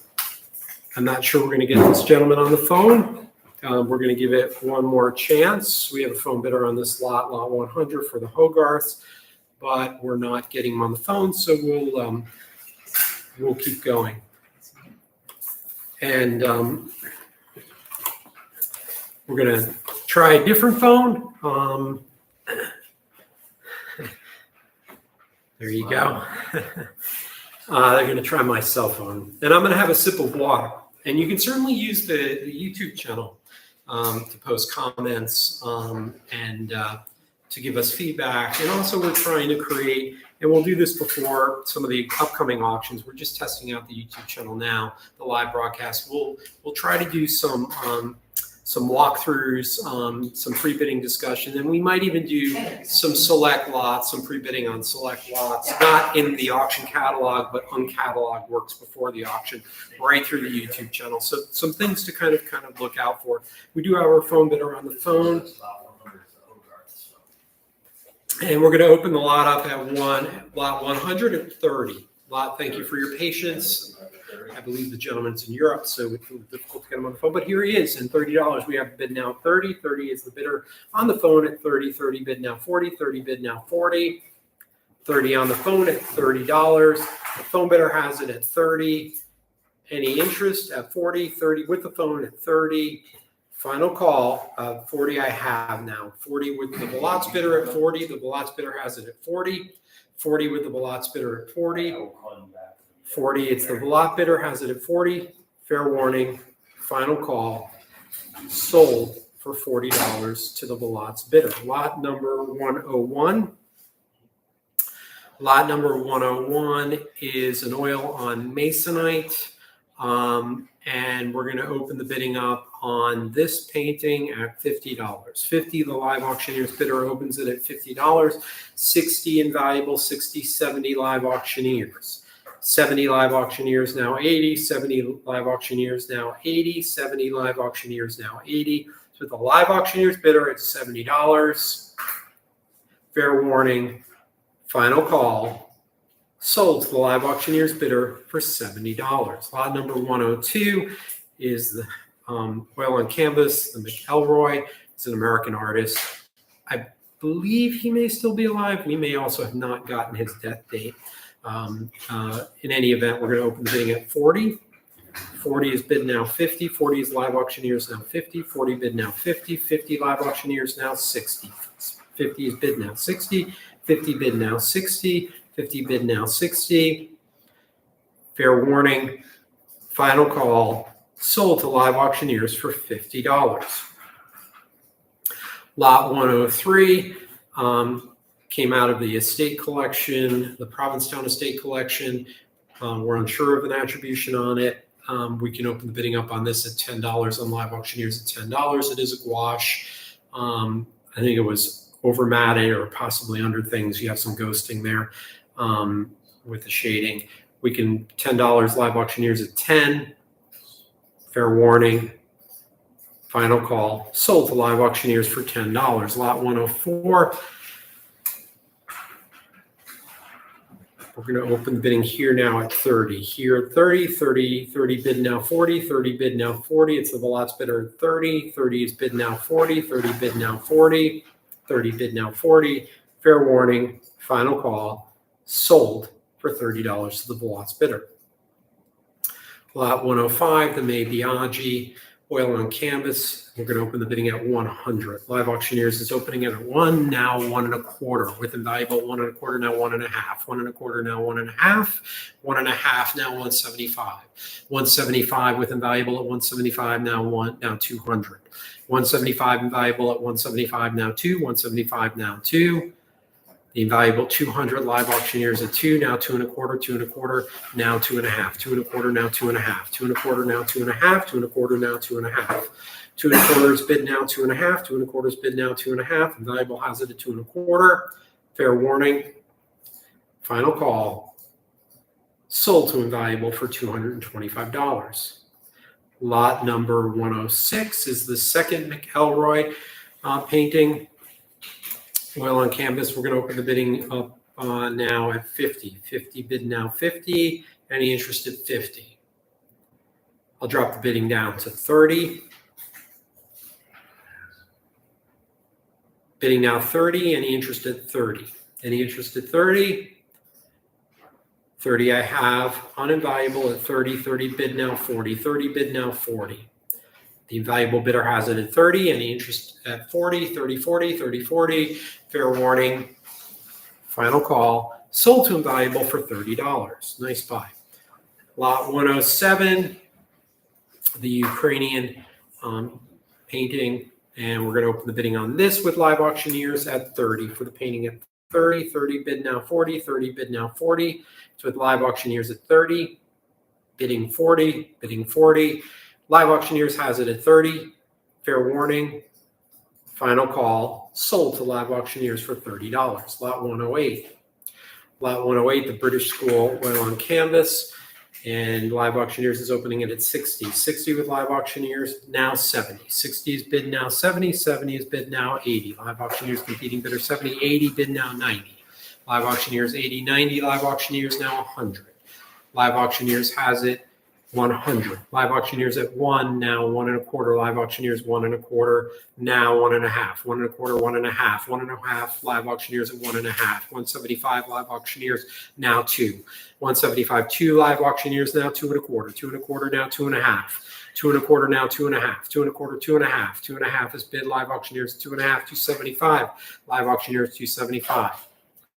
not sure we're going to get this gentleman on the phone. We're going to give it one more chance. We have a phone bidder on this lot 100 for the Hogarths, but we're not getting him on the phone, so we'll keep going. And we're going to try a different phone. There you go. They're going to try my cell phone. And I'm going to have a sip of water. And you can certainly use the YouTube channel to post comments and to give us feedback. And also we're trying to create, and we'll do this before some of the upcoming auctions. We're just testing out the YouTube channel now, the live broadcast. We'll try to do some walkthroughs, some pre-bidding discussion, and we might even do some select lots, some pre-bidding on select lots, not in the auction catalog, but uncatalogued works before the auction, right through the YouTube channel. So some things to kind of look out for. We do have our phone bidder on the phone. And we're going to open the lot up at lot 130. Thank you for your patience. I believe the gentleman's in Europe, so it's difficult to get him on the phone. But here he is, and $30. We have bid now 30. 30 is the bidder on the phone at 30. 30 bid now 40. 30 bid now 40. 30 on the phone at $30. The phone bidder has it at 30. Any interest at 40. 30 with the phone at 30. Final call, 40 I have now. 40 with the Vallot's bidder at 40. The Vallot's bidder has it at 40. 40 with the Vallot's bidder at 40. 40, it's the Vallot bidder has it at 40. Fair warning, final call, sold for $40 to the Vallot's bidder. Lot number 101. Lot number 101 is an oil on Masonite. And we're going to open the bidding up on this painting at $50. 50, the live auctioneer's bidder opens it at $50. 60 invaluable, 60, 70 live auctioneers. 70 live auctioneers now 80, 70 live auctioneers now 80, 70 live auctioneers now 80. So the live auctioneer's bidder at $70. Fair warning, final call. Sold to the live auctioneer's bidder for $70. Lot number 102 is the oil on canvas, the McElroy. It's an American artist. I believe he may still be alive. We may also have not gotten his death date. In any event, we're going to open the bidding at 40. 40 is bid now 50. 40 is live auctioneers now 50. 40 bid now 50. 50 live auctioneers now 60. 50 is bid now 60. 50 bid now 60. 50 bid now 60. Fair warning, final call, sold to live auctioneers for $50. Lot 103 came out of the estate collection, the Provincetown estate collection. We're unsure of an attribution on it. We can open the bidding up on this at $10, on live auctioneers at $10. It is a gouache. I think it was over matted or possibly under things. You have some ghosting there with the shading. We can $10 live auctioneers at 10. Fair warning. Final call. Sold to live auctioneers for $10. Lot 104. We're going to open bidding here now at 30. Here at 30, 30 bid now 40, 30 bid now 40. It's the Vallot's bidder at 30. 30 is bid now 40, 30 bid now 40, 30 bid now 40. Fair warning, final call, sold for $30 to the Vallot's bidder. Lot 105, the May Biagi, oil on canvas. We're going to open the bidding at 100. Live auctioneers is opening at 1, now 1 1/4. With invaluable 1 1/4, now 1 1/2. 1 1/4, now 1 1/2. 1 1/2, now 175. 175 with invaluable at 175, now 200. 175 invaluable at 175, now 2. 175, now 2. The invaluable 200 live auctioneers at 2, now 2 1/4, 2 1/4, now 2 1/2, 2 1/4, now 2 1/2, 2 1/4, now 2 1/2, 2 1/4, now 2 1/2. 2 1/4 is bid now 2 1/2, 2 1/4 is bid now 2 1/2. Invaluable has it at 2 1/4. Fair warning. Final call. Sold to invaluable for $225. Lot number 106 is the second McElroy painting. Oil on canvas. We're going to open the bidding up now at 50. 50 bid now 50. Any interest at 50? I'll drop the bidding down to 30. Bidding now 30. Any interest at 30? Any interest at 30? 30 I have on invaluable at 30. 30 bid now 40. 30 bid now 40. The invaluable bidder has it at 30. Any interest at 40, 30, 40, 30, 40. Fair warning. Final call. Sold to invaluable for $30. Nice buy. Lot 107, the Ukrainian painting. And we're going to open the bidding on this with live auctioneers at 30 for the painting at 30. 30 bid now 40. 30 bid now 40. So with live auctioneers at 30. Bidding 40. Bidding 40. Live auctioneers has it at 30. Fair warning. Final call. Sold to live auctioneers for $30. Lot 108. Lot 108, the British School oil on canvas. And live auctioneers is opening it at 60. 60 with live auctioneers, now 70. 60 is bid now 70. 70 is bid now 80. Live auctioneers competing bidder 70. 80 bid now 90. Live auctioneers 80. 90. Live auctioneers now 100. Live auctioneers has it 100. Live auctioneers at 1, now 1 1/4. Live auctioneers 1 1/4, now 1 1/2. 1 1/4, 1 1/2. 1 1/2. Live auctioneers at 1 1/2. 175 live auctioneers now 2. 175 2 live auctioneers now 2 1/4. 2 1/4 now 2 1/2. 2 1/4 now 2 1/2. 2 1/4 2 1/2. 2 1/2 is bid live auctioneers 2 1/2. 275 live auctioneers 275.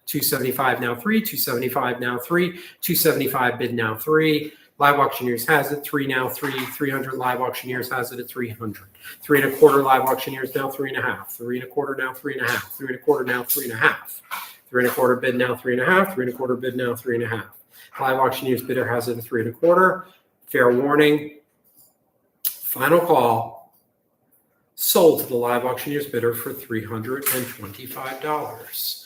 275 now 3. 275 now 3. 275 bid now 3. Live auctioneers has it 3 now 3. 300 live auctioneers has it at 300. 3 1/4 live auctioneers now 3 1/2. 3 1/4 now 3 1/2. 3 1/4 now 3 1/2. 3 1/4 bid now 3 1/2. 3 1/4 bid now 3 1/2. Live auctioneers bidder has it at 3 1/4. Fair warning. Final call. Sold to the live auctioneers bidder for $325.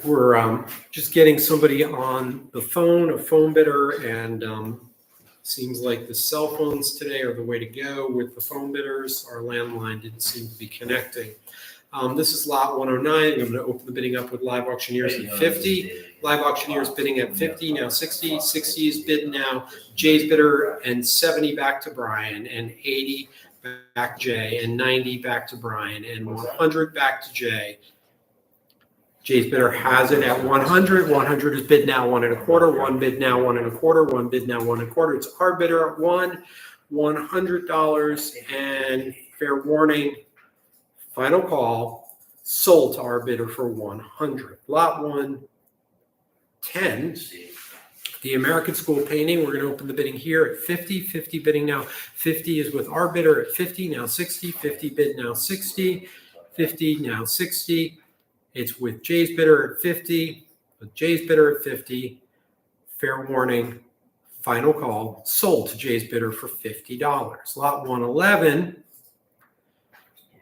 We're just getting somebody on the phone, a phone bidder, and seems like the cell phones today are the way to go with the phone bidders. Our landline didn't seem to be connecting. This is lot 109. I'm going to open the bidding up with live auctioneers at 50. Live auctioneers bidding at 50, now 60. 60 is bid now. Jay's bidder, and 70 back to Brian, and 80 back to Jay, and 90 back to Brian, and 100 back to Jay. Jay's bidder has it at 100. 100 is bid now 1 1/4. 1 bid now 1 1/4. 1 bid now 1 1/4. It's our bidder at $100. And fair warning, final call, sold to our bidder for 100. Lot 110, the American School painting. We're going to open the bidding here at 50. 50 bidding now. 50 is with our bidder at 50, now 60. 50 bid now 60. 50 now 60. It's with Jay's bidder at 50, with Jay's bidder at 50. Fair warning, final call, sold to Jay's bidder for $50. Lot 111,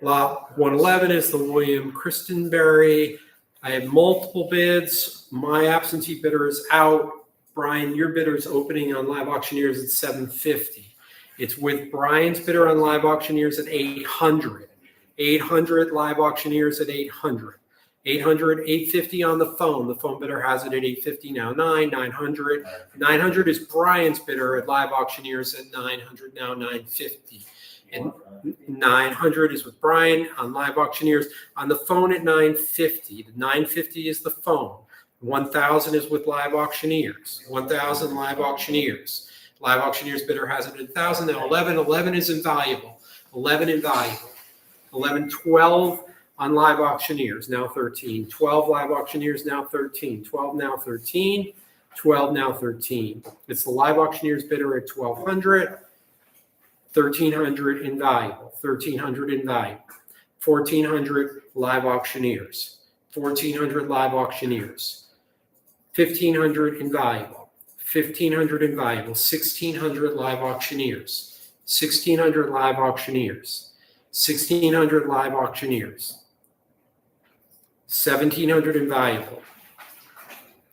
Lot 111 is the William Christenberry. I have multiple bids. My absentee bidder is out. Brian, your bidder is opening on Live Auctioneers at $750. It's with Brian's bidder on Live Auctioneers at $800. $800 Live Auctioneers at $800. $800, $850 on the phone. The phone bidder has it at $850 now. $900. $900 is Brian's bidder at Live Auctioneers at $900 now. $950. And $900 is with Brian on Live Auctioneers. On the phone at $950. The $950 is the phone. $1,000 is with Live Auctioneers. $1,000 Live Auctioneers. Live Auctioneers bidder has it at $1,000 now. $11 is invaluable. $11 invaluable. $12 on Live Auctioneers now. $13. $12 Live Auctioneers now. $13. $12 now. $13. $12 now. $13. It's the Live Auctioneers bidder at $1,200. $1,300 invaluable. $1,300 invaluable. $1,400 Live Auctioneers. $1,400 Live Auctioneers. $1,500 invaluable. $1,500 invaluable. $1,600 Live Auctioneers. $1,600 Live Auctioneers. $1,600 Live Auctioneers. $1,700 invaluable.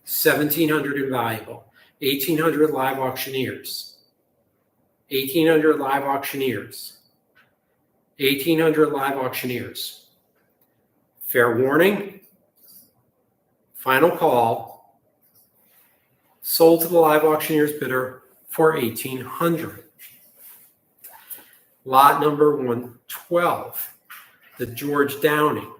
$1,700 invaluable. $1,800 Live Auctioneers. $1,800 Live Auctioneers. $1,800 Live Auctioneers. Fair warning. Final call. Sold to the Live Auctioneers bidder for $1,800. Lot number 112, the George Downing.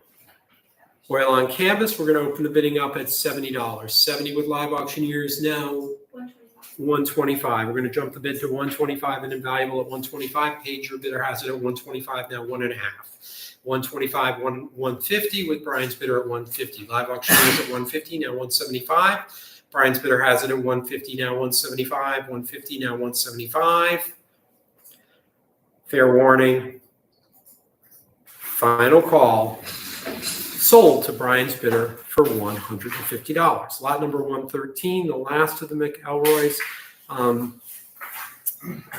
Oil on canvas, we're going to open the bidding up at $70. $70 with Live Auctioneers now. $125. We're going to jump the bid to $125 and invaluable at $125. Page, your bidder has it at $125 now. $1.5. $125, $150 with Brian's bidder at $150. Live Auctioneers at $150 now. $175. Brian's bidder has it at $150 now. $175. $150 now. $175. Fair warning. Final call. Sold to Brian's bidder for $150. Lot number 113, the last of the McElroys. We're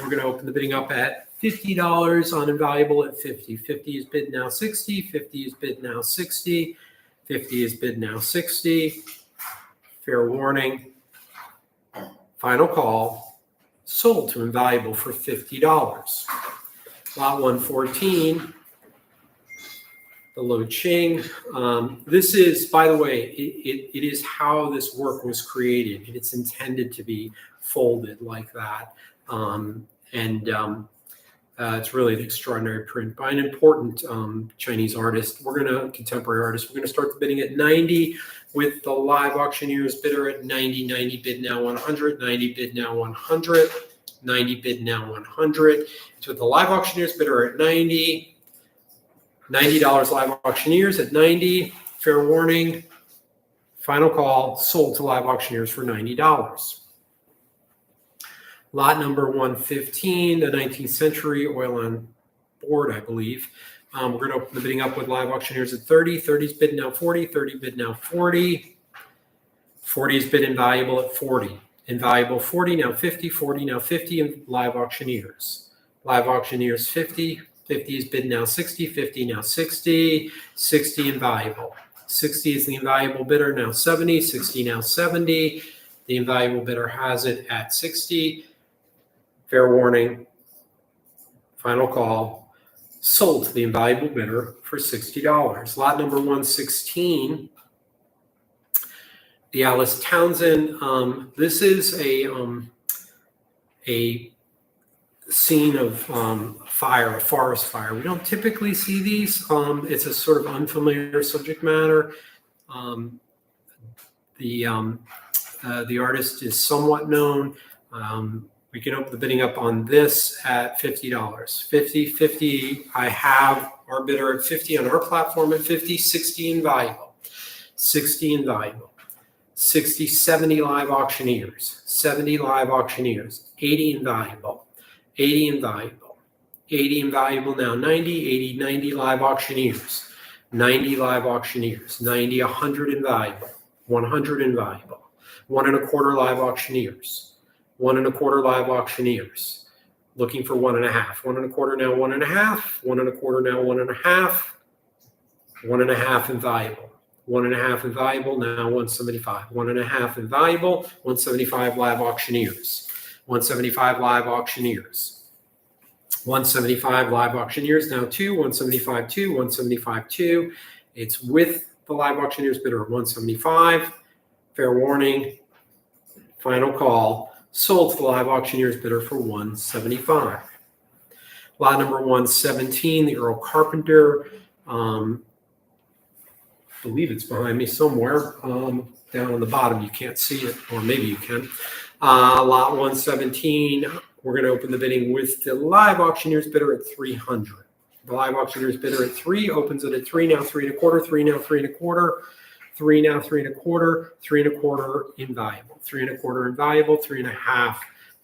going to open the bidding up at $50 on invaluable at $50. $50 is bid now. $60. $50 is bid now. $60. $50 is bid now. $60. Fair warning. Final call. Sold to invaluable for $50. Lot 114. The Lo Ching. This is, by the way, it is how this work was created. It's intended to be folded like that. It's really an extraordinary print by an important Chinese artist. Contemporary artist. We're going to start the bidding at 90 with the Live Auctioneers bidder at 90. 90 bid now 100. 90 bid now 100. 90 bid now 100. It's with the Live Auctioneers bidder at 90. $90 Live Auctioneers at 90. Fair warning. Final call. Sold to Live Auctioneers for $90. Lot number 115, the 19th century oil on board, I believe. We're going to open the bidding up with Live Auctioneers at 30. 30's bid now 40. 30 bid now 40. 40 is bid invaluable at 40. Invaluable 40 now 50. 40 now 50. And Live Auctioneers. Live Auctioneers 50. 50 is bid now 60, 50 now 60, 60 invaluable. 60 is the invaluable bidder now 70, 60 now 70. The invaluable bidder has it at 60. Fair warning. Final call. Sold to the invaluable bidder for $60. Lot number 116. The Alice Townsend. This is a scene of fire, a forest fire. We don't typically see these. It's a sort of unfamiliar subject matter. The artist is somewhat known. We can open the bidding up on this at $50. 50. I have our bidder at 50 on our platform at 50. 60 invaluable. 60 invaluable. 60, 70 Live Auctioneers. 70 Live Auctioneers. 80 invaluable. 80 invaluable. 80 invaluable now. 90, 80, 90 Live Auctioneers. 90 Live Auctioneers. 90, 100 invaluable. 100 invaluable. 1 1/4 Live Auctioneers. 1 1/4 Live Auctioneers. Looking for 1.5. 1.25 now, 1.5. 1.25 now, 1.5. 1.5 invaluable. 1.5 invaluable now, 175. 1.5 invaluable, 175 live auctioneers. 175 live auctioneers. 175 live auctioneers now 2. 175 2. 175 2. It's with the live auctioneers bidder at 175. Fair warning. Final call. Sold to the live auctioneers bidder for 175. Lot number 117, the Earl Carpenter. I believe it's behind me somewhere. Down on the bottom, you can't see it, or maybe you can. Lot 117, we're going to open the bidding with the live auctioneers bidder at 300. The live auctioneers bidder at 3 opens it at 3 now, 3.25, 3 now, 3.25. 3 now, 3.25, 3.25 invaluable, 3.25 invaluable, 3.5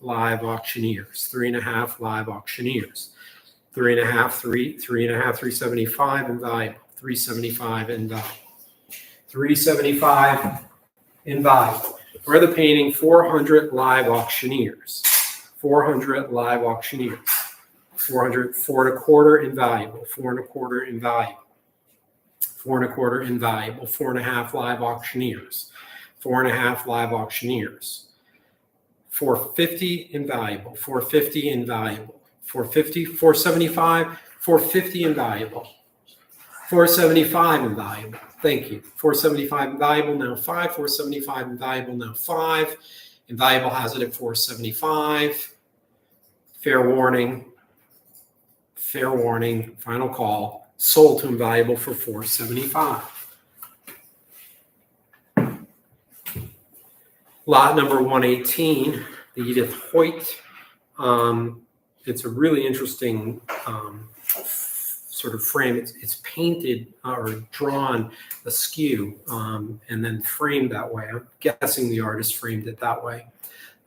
live auctioneers, 3.5 live auctioneers, 3.5, 375 invaluable, 375 invaluable, 375 invaluable. Weather painting 400 live auctioneers, 400 live auctioneers, 400, 4.25 invaluable, 4.25 invaluable. 4.25 invaluable, 4.5 live auctioneers, 4.5 live auctioneers, 450 invaluable, 450 invaluable, 450, 475, 450 invaluable, 475 invaluable. Thank you. 475 invaluable now 5, 475 invaluable now 5. Invaluable has it at 475. Fair warning. Fair warning. Final call. Sold to invaluable for 475. Lot number 118, the Edith Hoyt. It's a really interesting sort of frame. It's painted or drawn askew and then framed that way. I'm guessing the artist framed it that way.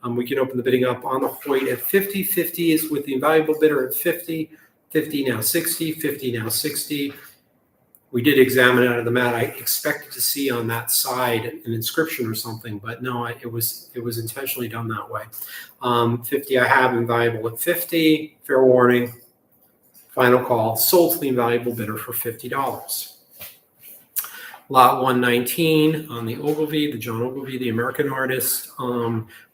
We can open the bidding up on the Hoyt at 50. 50 is with the invaluable bidder at 50. 50 now 60, 50 now 60. We did examine it out of the mat. I expected to see on that side an inscription or something, but no, it was intentionally done that way. 50 I have invaluable at 50. Fair warning. Final call. Sold to the invaluable bidder for $50. Lot 119 on the Ogilvy, the John Ogilvy, the American artist.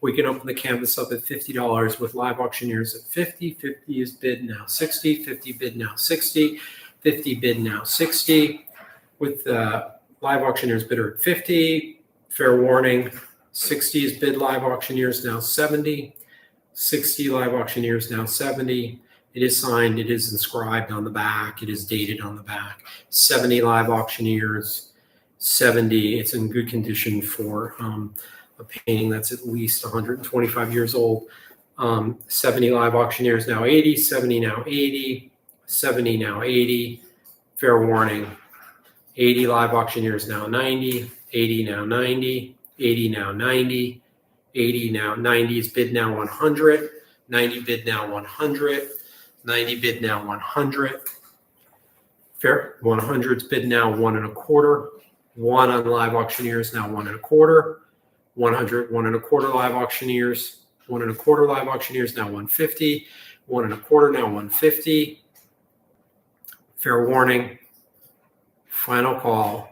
We can open the canvas up at $50 with live auctioneers at 50. 50 is bid now 60. 50 bid now 60. 50 bid now 60. With the live auctioneers bidder at 50. Fair warning. 60 is bid live auctioneers now 70. 60 live auctioneers now 70. It is signed. It is inscribed on the back. It is dated on the back. 70 live auctioneers. 70, it's in good condition for a painting that's at least 125 years old. 70 live auctioneers now 80, 70 now 80, 70 now 80. Fair warning. 80 live auctioneers now 90, 80 now 90, 80 now 90, 80 now 90 is bid now 100, 90 bid now 100, 90 bid now 100. Fair 100's bid now 1.25. 1 on live auctioneers now 1.25. 100, 1.25 live auctioneers. 1.25 live auctioneers now 150. 1.25 now 150. Fair warning. Final call.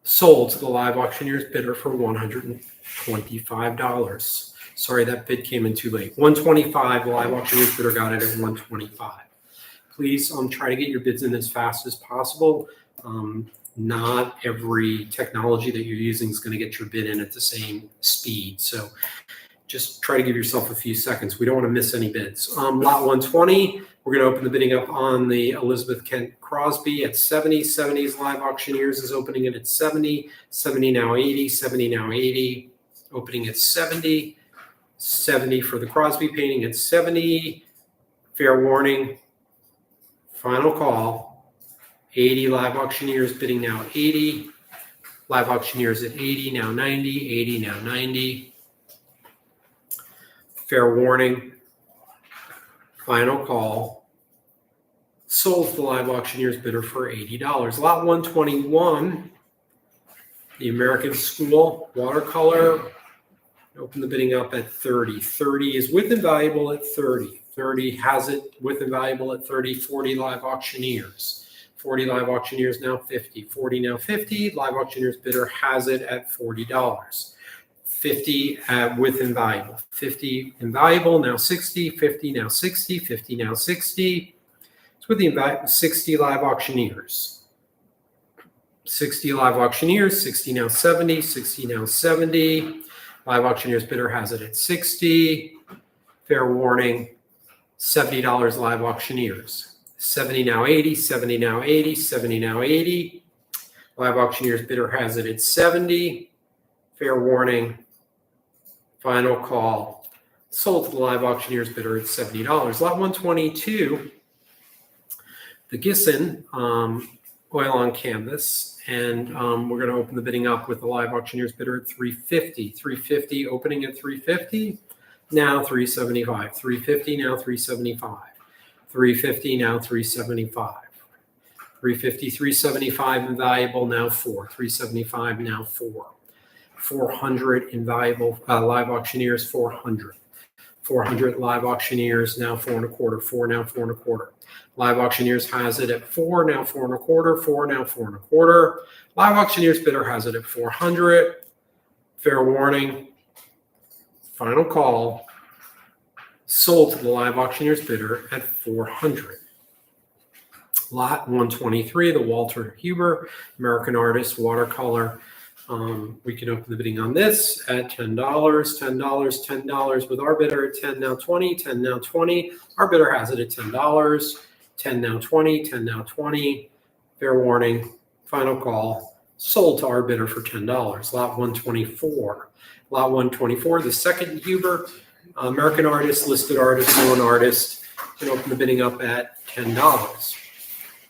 Sold to the live auctioneers bidder for $125. Sorry, that bid came in too late. 125. The live auctioneers bidder got it at 125. Please try to get your bids in as fast as possible. Not every technology that you're using is going to get your bid in at the same speed. So just try to give yourself a few seconds. We don't want to miss any bids. Lot 120, we're going to open the bidding up on the Elizabeth Kent Crosby at 70. 70 is live auctioneers is opening it at 70. 70 now 80. 70 now 80. Opening at 70. 70 for the Crosby painting at 70. Fair warning. Final call. 80 live auctioneers bidding now 80. Live auctioneers at 80, now 90, 80, now 90. Fair warning. Final call. Sold to the live auctioneers bidder for $80. Lot 121, the American School watercolor. Open the bidding up at 30. 30 is with invaluable at 30. 30 has it with invaluable at 30. 40 live auctioneers. 40 live auctioneers now 50. 40 now 50. Live auctioneers bidder has it at $40. 50 with invaluable. 50 invaluable now 60. 50 now 60. 50 now 60. It's with the 60 live auctioneers. 60 live auctioneers. 60 now 70. 60 now 70. Live auctioneers bidder has it at 60. Fair warning. $70 live auctioneers. 70 now 80, 70 now 80, 70 now 80. Live auctioneers bidder has it at 70. Fair warning. Final call. Sold to the live auctioneers bidder at $70. Lot 122, the Gisson oil on canvas. And we're going to open the bidding up with the live auctioneers bidder at 350. 350 opening at 350. Now 375. 350 now 375. 350 now 375. 350, 375 invaluable now 4. 375 now 4. 400 invaluable live auctioneers 400. 400 live auctioneers now 4 1/4. 4 now 4 1/4. Live auctioneers has it at 4 now 4 1/4. 4 now 4 1/4. Live auctioneers bidder has it at 400. Fair warning. Final call. Sold to the live auctioneers bidder at 400. Lot 123, the Walter Huber American Artist watercolor. We can open the bidding on this at $10, $10, $10 with our bidder at 10 now 20, 10 now 20. Our bidder has it at $10, 10 now 20, 10 now 20. Fair warning. Final call. Sold to our bidder for $10. Lot 124. Lot 124, the second Huber, American Artist, listed artist, known artist. Can open the bidding up at $10.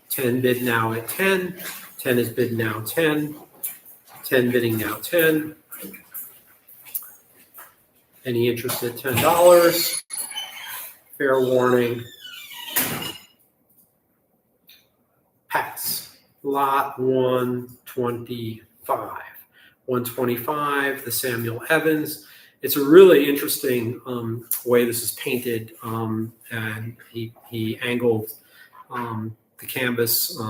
10 bid now at 10. 10 is bid now 10. 10 bidding now 10. Any interest at $10? Fair warning. Pass. Lot 125. 125, the Samuel Evans. It's a really interesting way this is painted, and he angled the canvas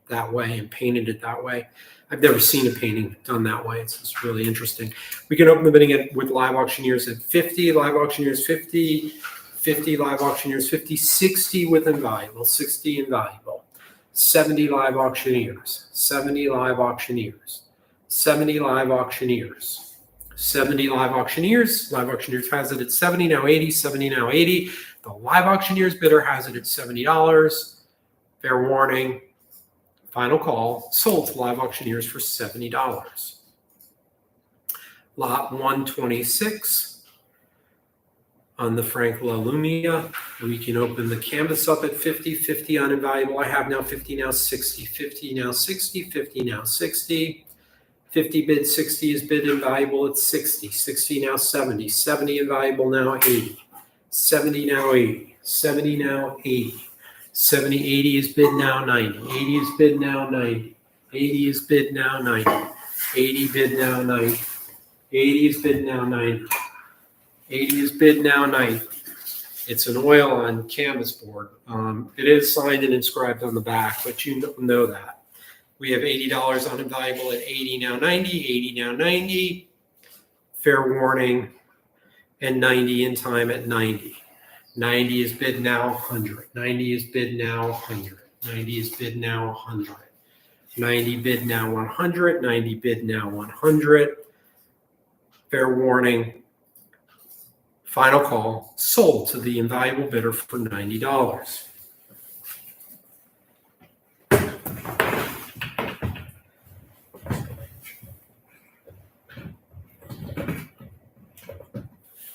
that way and painted it that way. I've never seen a painting done that way. It's just really interesting. We can open the bidding with live auctioneers at 50, live auctioneers 50, 50 live auctioneers 50, 60 with invaluable, 60 invaluable, 70 live auctioneers, 70 live auctioneers, 70 live auctioneers, 70 live auctioneers. Live auctioneers has it at 70 now 80, 70 now 80. The live auctioneers bidder has it at $70. Fair warning. Final call. Sold to live auctioneers for $70. Lot 126 on the Frank Lumia. We can open the canvas up at 50, 50 on invaluable. I have now 50, now 60, 50 now 60, 50 now 60. 50 bid, 60 is bid invaluable at 60, 60 now 70, 70 invaluable now 80, 70 now 80, 70 now 80. 70, 80 is bid now 90. 80 is bid now 90. 80 is bid now 90. 80 bid now 90. 80 is bid now 90. 80 is bid now 90. It's an oil on canvas board. It is signed and inscribed on the back, but you know that. We have $80 on invaluable at 80 now 90. 80 now 90. Fair warning. And 90 in time at 90. 90 is bid now 100. 90 is bid now 100. 90 is bid now 100. 90 bid now 100. 90 bid now 100. Fair warning. Final call. Sold to the invaluable bidder for $90.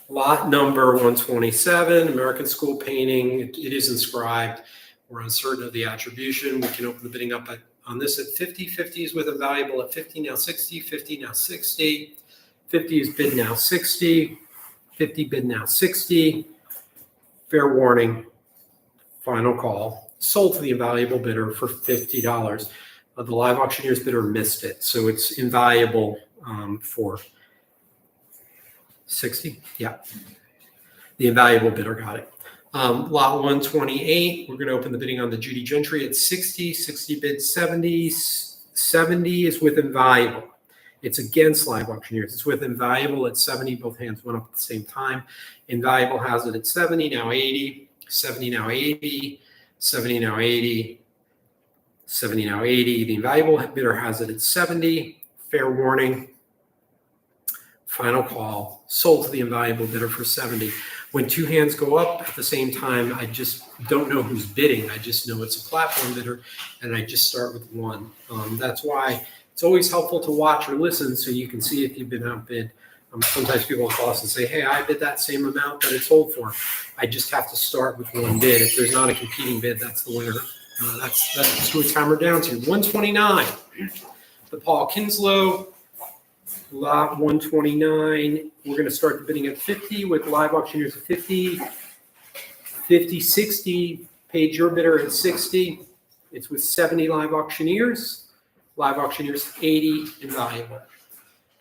Lot number 127, American School Painting. It is inscribed. We're uncertain of the attribution. We can open the bidding up on this at 50. 50 is with invaluable at 50 now 60. 50 now 60. 50 is bid now 60. 50 bid now 60. Fair warning. Final call. Sold to the invaluable bidder for $50. The live auctioneer's bidder missed it, so it's invaluable for 60. Yeah. The invaluable bidder got it. Lot 128, we're going to open the bidding on the Judy Gentry at 60. 60 bid 70. 70 is with Invaluable. It's against Live Auctioneers. It's with Invaluable at 70. Both hands went up at the same time. Invaluable has it at 70, now 80. 70, now 80. 70, now 80. 70, now 80. The Invaluable bidder has it at 70. Fair warning. Final call. Sold to the Invaluable bidder for 70. When two hands go up at the same time, I just don't know who's bidding. I just know it's a platform bidder, and I just start with one. That's why it's always helpful to watch or listen so you can see if you've been outbid. Sometimes people call us and say, hey, I bid that same amount that it sold for. I just have to start with one bid. If there's not a competing bid, that's the winner. That's who it's hammered down to. 129, the Paul Kinslow. Lot 129, we're going to start the bidding at 50 with Live Auctioneers at 50. 50, 60, paid your bidder at 60. It's with 70 Live Auctioneers. Live Auctioneers 80 Invaluable.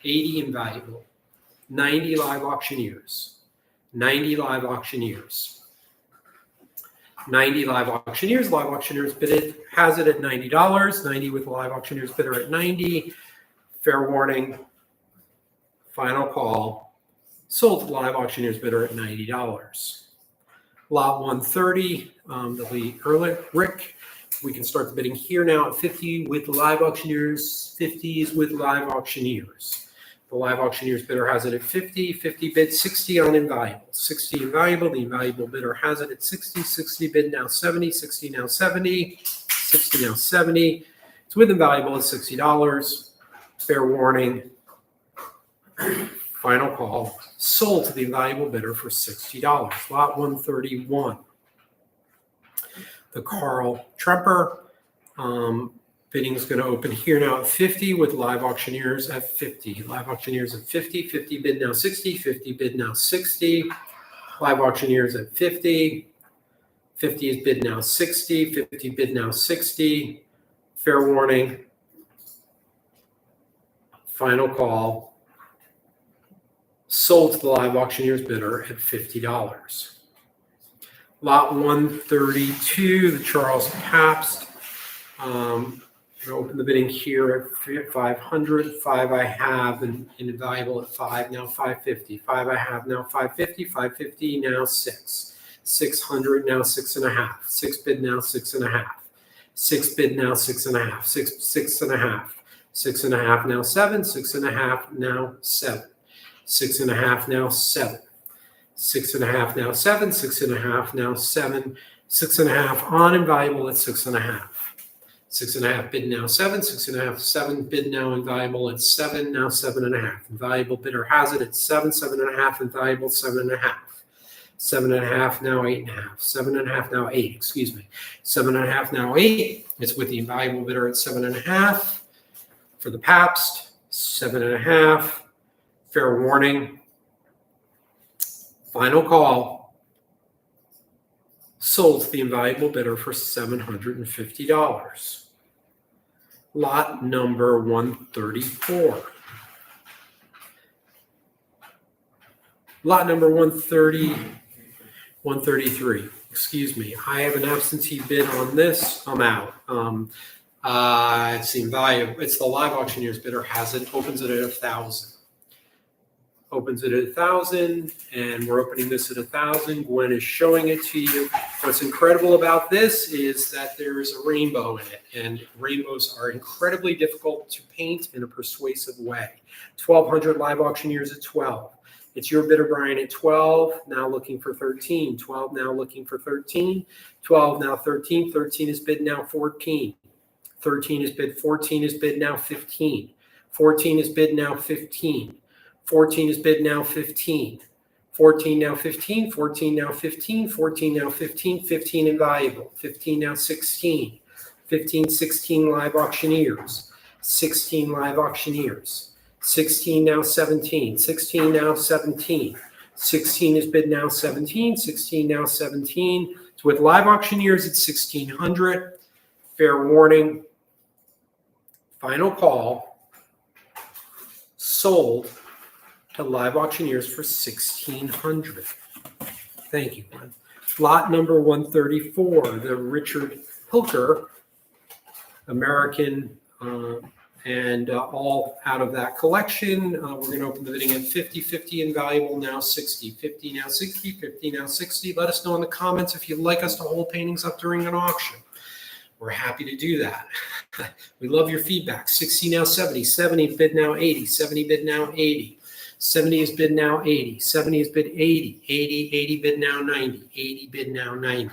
80 Invaluable. 90 Live Auctioneers. 90 Live Auctioneers. 90 Live Auctioneers. Live Auctioneers has it at $90. 90 with Live Auctioneers bidder at 90. Fair warning. Final call. Sold to Live Auctioneers bidder at $90. Lot 130, the Lee Rick. We can start the bidding here now at 50 with Live Auctioneers. 50 is with Live Auctioneers. The Live Auctioneers bidder has it at 50. 50 bid 60 on Invaluable. 60 Invaluable. The Invaluable bidder has it at 60. 60 bid now 70. 60 now 70. 60 now 70. It's with Invaluable at $60. Fair warning. Final call. Sold to the Invaluable bidder for $60. Lot 131. The Carl Tremper. Bidding is going to open here now at 50 with Live Auctioneers at 50. Live Auctioneers at 50. 50 bid now 60. 50 bid now 60. Live Auctioneers at 50. 50 is bid now 60. 50 bid now 60. Fair warning. Final call. Sold to the Live Auctioneers bidder at $50. Lot 132, the Charles Pabst. Going to open the bidding here at 500. 5 I have, and Invaluable at 5, now 550. 5 I have, now 550. 550, now 6. 600, now 6.5. 6 bid, now 6.5. 6 bid, now 6.5. 6.5. 6.5, now 7. 6.5, now 7. 6.5, now 7. 6.5, now 7. 6.5, now 7. 6.5 on Invaluable at 6.5. 6.5 bid now 7. 6.5, 7 bid now Invaluable at 7. Now 7.5. Invaluable bidder has it at 7. 7.5. Invaluable 7.5. 7.5 now 8.5. 7.5 now 8. Excuse me. 7.5 now 8. It's with the Invaluable bidder at 7.5. For the Pabst, 7.5. Fair warning. Final call. Sold to the Invaluable bidder for $750. Lot number 134. Lot number 133. Excuse me. I have an absentee bid on this. I'm out. It's the Invaluable. It's the Live Auctioneers bidder has it. Opens it at 1,000. Opens it at 1,000, and we're opening this at 1,000. Gwen is showing it to you. What's incredible about this is that there is a rainbow in it, and rainbows are incredibly difficult to paint in a persuasive way. 1,200 Live Auctioneers at 12. It's your bidder, Brian, at 12, now looking for 13. 12 now looking for 13. 12 now 13. 13 is bid now 14. 13 is bid. 14 is bid now 15. 14 is bid now 15. 14 is bid now 15. 14 now 15. 14 now 15. 14 now 15. 15 Invaluable. 15 now 16. 15, 16 Live Auctioneers. 16 Live Auctioneers. 16 now 17. 16 now 17. 16 is bid now 17. 16 now 17. It's with Live Auctioneers at 1,600. Fair warning. Final call. Sold to Live Auctioneers for 1,600. Thank you, Glenn. Lot number 134, the Richard Hilker American, and all out of that collection. We're going to open the bidding at 50, 50 invaluable, now 60, 50, now 60, 50, now 60. Let us know in the comments if you'd like us to hold paintings up during an auction. We're happy to do that. We love your feedback. 60 now 70, 70 bid now 80, 70 bid now 80. 70 is bid now 80, 70 is bid 80, 80, 80 bid now 90, 80 bid now 90,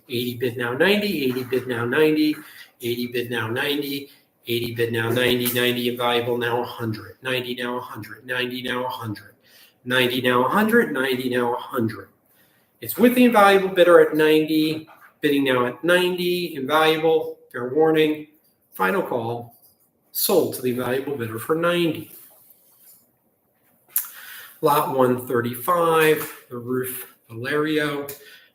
80 bid now 90, 80 bid now 90, 80 bid now 90, 80 bid now 90, 90 invaluable now 100, 90 now 100, 90 now 100, 90 now 100, 90 now 100. It's with the invaluable bidder at 90, bidding now at 90, invaluable, fair warning, final call, sold to the invaluable bidder for 90. Lot 135, the Ruth Valerio.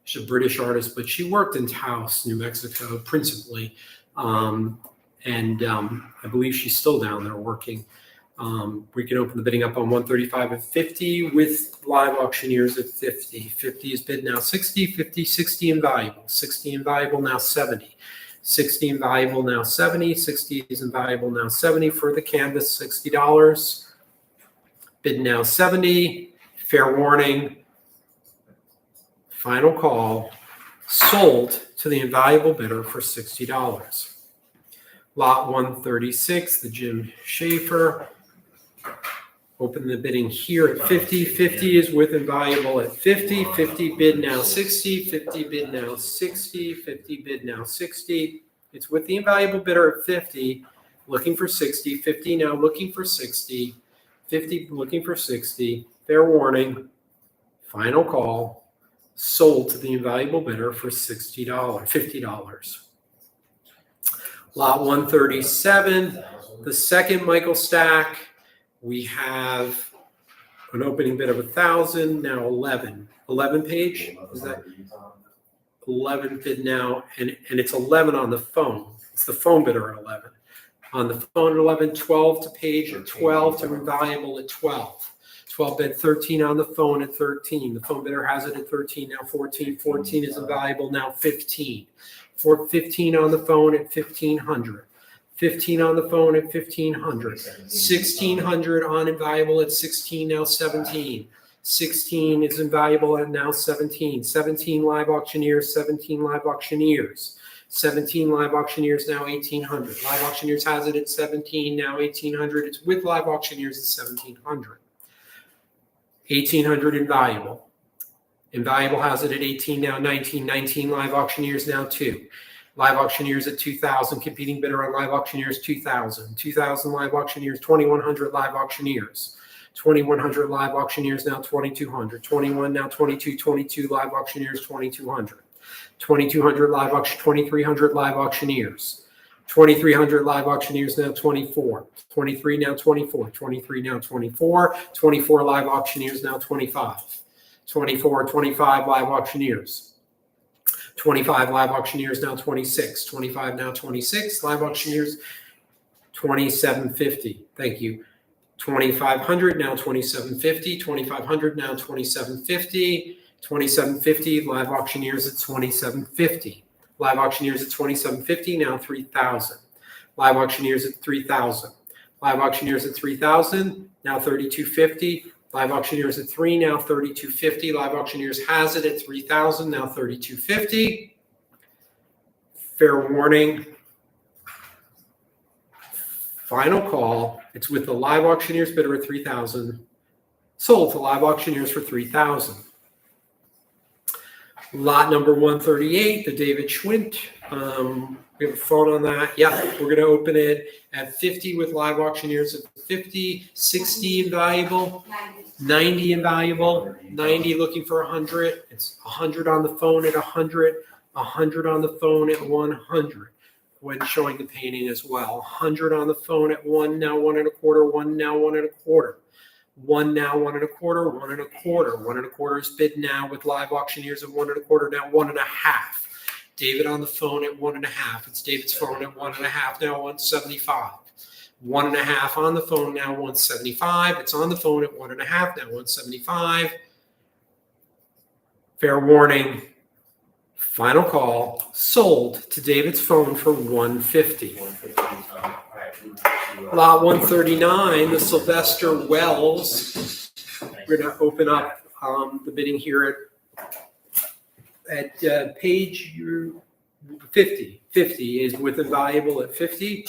She's a British artist, but she worked in Taos, New Mexico, principally. I believe she's still down there working. We can open the bidding up on 135 at 50 with live auctioneers at 50. 50 is bid now 60, 50, 60 invaluable. 60 invaluable now 70. 60 invaluable now 70. 60 is invaluable now 70 for the canvas, $60. Bid now 70, fair warning, final call, sold to the invaluable bidder for $60. Lot 136, the Jim Schaefer. Open the bidding here at 50. 50 is with invaluable at 50. 50 bid now 60. 50 bid now 60. 50 bid now 60. It's with the invaluable bidder at 50, looking for 60. 50 now looking for 60. 50 looking for 60. Fair warning, final call, sold to the invaluable bidder for $60, $50. Lot 137, the second Michael stack. We have an opening bid of 1,000, now 11. 11 page? Is that 11 bid now? And it's 11 on the phone. It's the phone bidder at 11. On the phone at 11, 12 to page at 12 to invaluable at 12. 12 bid, 13 on the phone at 13. The phone bidder has it at 13, now 14. 14 is invaluable, now 15. 15 on the phone at 1,500. 15 on the phone at 1,500. 1,600 on invaluable at 16, now 17. 16 is invaluable at now 17. 17 live auctioneers, 17 live auctioneers. 17 live auctioneers, now 1,800. Live auctioneers has it at 17, now 1,800. It's with live auctioneers at 1,700. 1,800 invaluable. Invaluable has it at 18, now 19. 19 live auctioneers, now 2. Live auctioneers at 2,000. Competing bidder on live auctioneers, 2,000. 2,000 live auctioneers, 2,100 live auctioneers. 2,100 live auctioneers, now 2,200. 21, now 22. 22 live auctioneers, 2,200. 2,200 live auction, 2,300 live auctioneers. 2,300 live auctioneers, now 24. 23 now 24. 23 now 24. 24 live auctioneers, now 25. 24, 25 live auctioneers. 25 live auctioneers, now 26. 25 now 26 live auctioneers, 2,750. Thank you. 2,500 now 2,750. 2,500 now 2,750. 2,750 live auctioneers at 2,750. Live auctioneers at 2,750, now 3,000. Live auctioneers at 3,000. Live auctioneers at 3,000, now 3,250. Live auctioneers at 3, now 3,250. Live auctioneers has it at 3,000, now 3,250. Fair warning, final call. It's with the live auctioneers bidder at 3,000, sold to live auctioneers for 3,000. Lot number 138, the David Schwint. We have a phone on that. Yeah, we're going to open it at 50 with live auctioneers at 50, 60 invaluable, 90 invaluable, 90 looking for 100. It's 100 on the phone at 100, 100 on the phone at 100 when showing the painting as well. 100 on the phone at 1, now 1 1/4, 1 now 1 1/4. 1 now 1 1/4, 1 1/4. 1 1/4 is bid now with live auctioneers at 1 1/4, now 1 1/2. David on the phone at 1 1/2. It's David's phone at 1 1/2, now 175. 1 1/2 on the phone, now 175. It's on the phone at 1 1/2, now 175. Fair warning, Final call, sold to David's phone for $150. Lot 139, the Sylvester Wells. We're going to open up the bidding here at page 50. 50 is with and valuable at 50.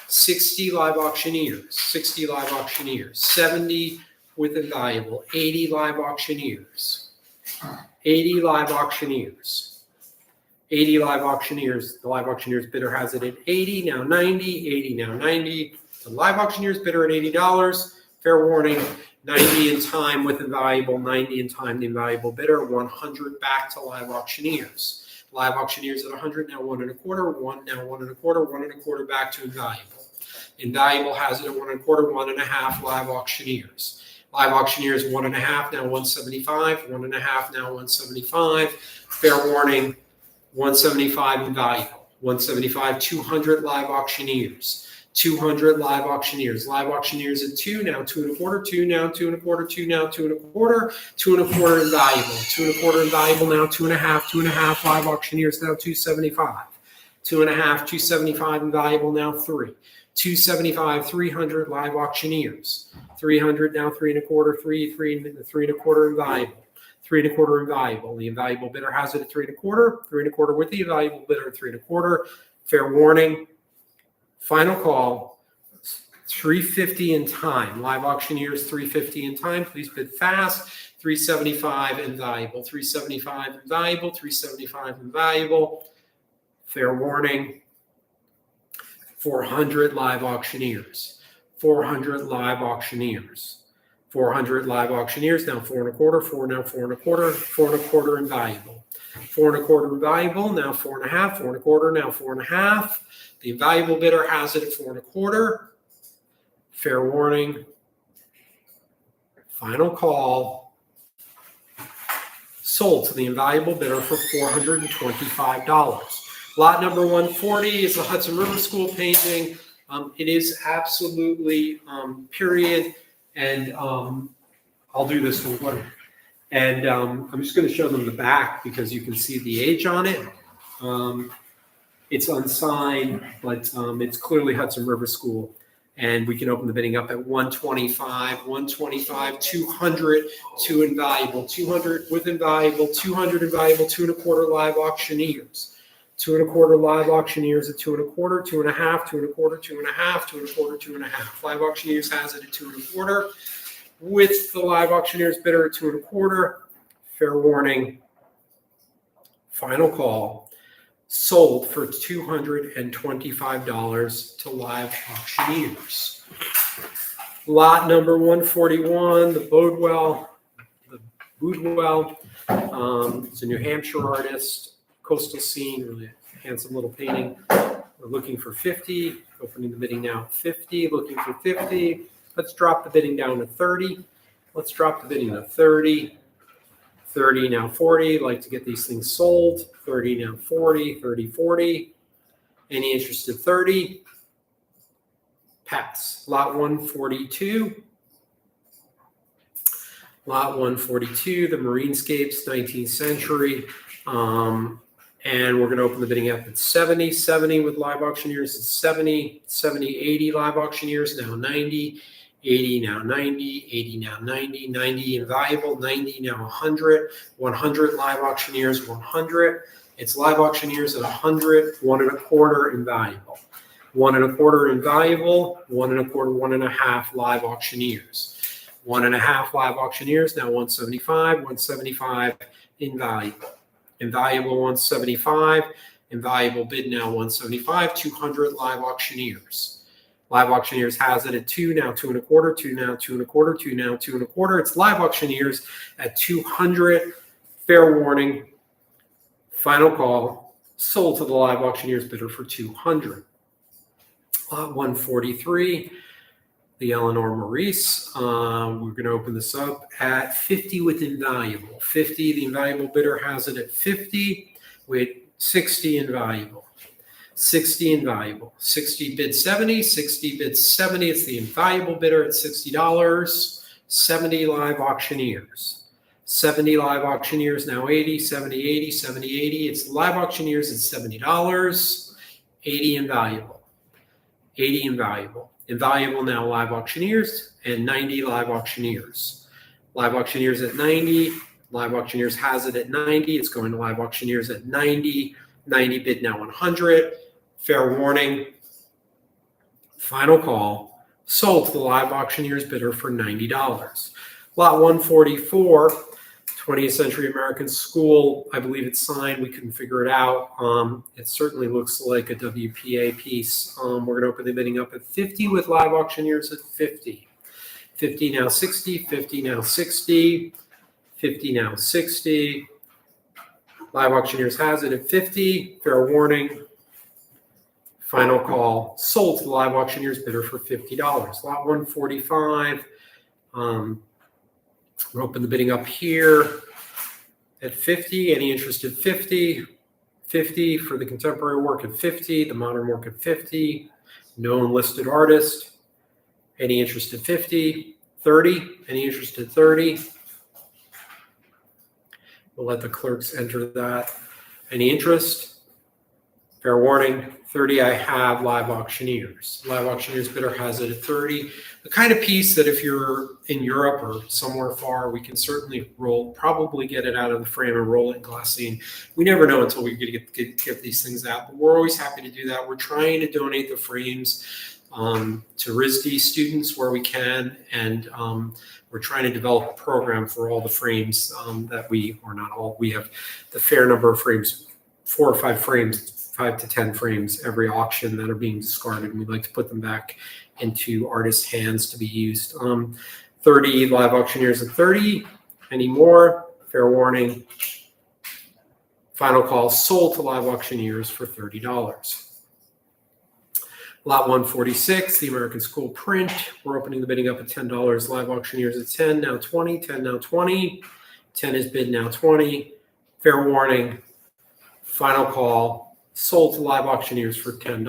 60 live auctioneers. 60 live auctioneers. 70 with and valuable. 80 live auctioneers. 80 live auctioneers. 80 live auctioneers. The live auctioneers bidder has it at 80, now 90, 80, now 90. The live auctioneers bidder at $80. Fair warning, 90 in time with invaluable, 90 in time the invaluable bidder, 100 back to live auctioneers. Live auctioneers at 100, now 1 1/4, 1, now 1 1/4, 1 1/4 back to invaluable. Invaluable has it at 1 1/4, 1 1/2 live auctioneers. Live auctioneers 1 1/2, now 175, 1 1/2, now 175. Fair warning, 175 invaluable. 175, 200 live auctioneers. 200 live auctioneers. Live auctioneers at 2, now 2 1/4, 2, now 2 1/4, 2, now 2 1/4, 2 1/4 invaluable. 2 1/4 invaluable, now 2 1/2, 2 1/2 live auctioneers, now 275. 2 1/2, 275 invaluable, now 3. 275, 300 live auctioneers. 300, now 3 1/4, 3 1/4 invaluable. 3 1/4 invaluable. The invaluable bidder has it at 3 1/4. 3 1/4 with the invaluable bidder at 3 1/4. Fair warning. Final call. 350 in time. Live auctioneers 350 in time. Please bid fast. 375 invaluable. 375 invaluable. 375 invaluable. Fair warning. 400 live auctioneers. 400 live auctioneers. 400 live auctioneers, now 4 1/4, 4, now 4 1/4, 4 1/4 invaluable. 4 1/4 invaluable, now 4 1/2, 4 1/4, now 4 1/2. The invaluable bidder has it at 4 1/4. Fair warning. Final call. Sold to the invaluable bidder for $425. Lot number 140 is the Hudson River School painting. It is absolutely period. And I'll do this one. And I'm just going to show them the back because you can see the age on it. It's unsigned, but it's clearly Hudson River School. And we can open the bidding up at 125, 125, 200, 2 invaluable, 200 with invaluable, 200 invaluable, 2 1/4 live auctioneers. 2 1/4 live auctioneers at 2 1/4, 2 1/2, 2 1/4, 2 1/2, 2 1/4, 2 1/2. Live auctioneers has it at 2 1/4 with the live auctioneers bidder at 2 1/4. Fair warning. Final call. Sold for $225 to live auctioneers. Lot number 141, the Bodwell. It's a New Hampshire artist. Coastal scene, really handsome little painting. We're looking for 50, opening the bidding now at 50, looking for 50. Let's drop the bidding down to 30. Let's drop the bidding to 30. 30, now 40. Like to get these things sold. 30, now 40, 30, 40. Any interested 30? Pass. Lot 142. Lot 142, the Marinescapes, 19th century. And we're going to open the bidding up at 70. 70 with live auctioneers at 70. 70, 80 live auctioneers, now 90. 80, now 90. 80, now 90. 90 invaluable. 90, now 100. 100 live auctioneers, 100. It's live auctioneers at 100. 1 1/4 invaluable. 1 1/4 invaluable. 1 1/4, 1 1/2 live auctioneers. 1 1/2 live auctioneers, now 175. 175 invaluable. Invaluable 175, invaluable bid now 175, 200 live auctioneers. Live auctioneers has it at 2, now 2 1/4, 2, now 2 1/4, 2, now 2 1/4. It's live auctioneers at 200. Fair warning. Final call. Sold to the live auctioneers bidder for 200. Lot 143. The Eleanor Maurice. We're going to open this up at 50 with invaluable. 50, the invaluable bidder has it at 50 with 60 invaluable. 60 invaluable. 60 bid 70, 60 bid 70. It's the invaluable bidder at $60. 70 live auctioneers. 70 live auctioneers, now 80, 70, 80, 70, 80. It's live auctioneers at $70, 80 invaluable, 80 invaluable. Invaluable now live auctioneers and 90 live auctioneers. Live auctioneers at 90, live auctioneers has it at 90. It's going to live auctioneers at 90, 90 bid now 100. Fair warning, final call, sold to the live auctioneers bidder for $90. Lot 144, 20th Century American School. I believe it's signed. We couldn't figure it out. It certainly looks like a WPA piece. We're going to open the bidding up at 50 with live auctioneers at 50. 50 now 60, 50 now 60, 50 now 60. Live auctioneers has it at 50. Fair warning. Final call. Sold to the live auctioneers bidder for $50. Lot 145. We're open the bidding up here at 50. Any interest at 50? 50 for the contemporary work at 50. The modern work at 50. Known listed artist. Any interest at 50? 30. Any interest at 30? We'll let the clerks enter that. Any interest? Fair warning. 30 I have live auctioneers. Live auctioneers bidder has it at 30. The kind of piece that if you're in Europe or somewhere far, we can certainly probably get it out of the frame and roll it in glassine. We never know until we get these things out, but we're always happy to do that. We're trying to donate the frames to RISD students where we can, and we're trying to develop a program for all the frames that or not all, we have the fair number of frames, 4 or 5 frames, 5 to 10 frames every auction that are being discarded, and we'd like to put them back into artists' hands to be used. 30 live auctioneers at 30. Any more? Fair warning. Final call, sold to live auctioneers for $30. Lot 146, the American School print. We're opening the bidding up at $10. Live auctioneers at 10, now 20, 10 now 20. 10 is bid now 20. Fair warning. Final call. Sold to live auctioneers for $10.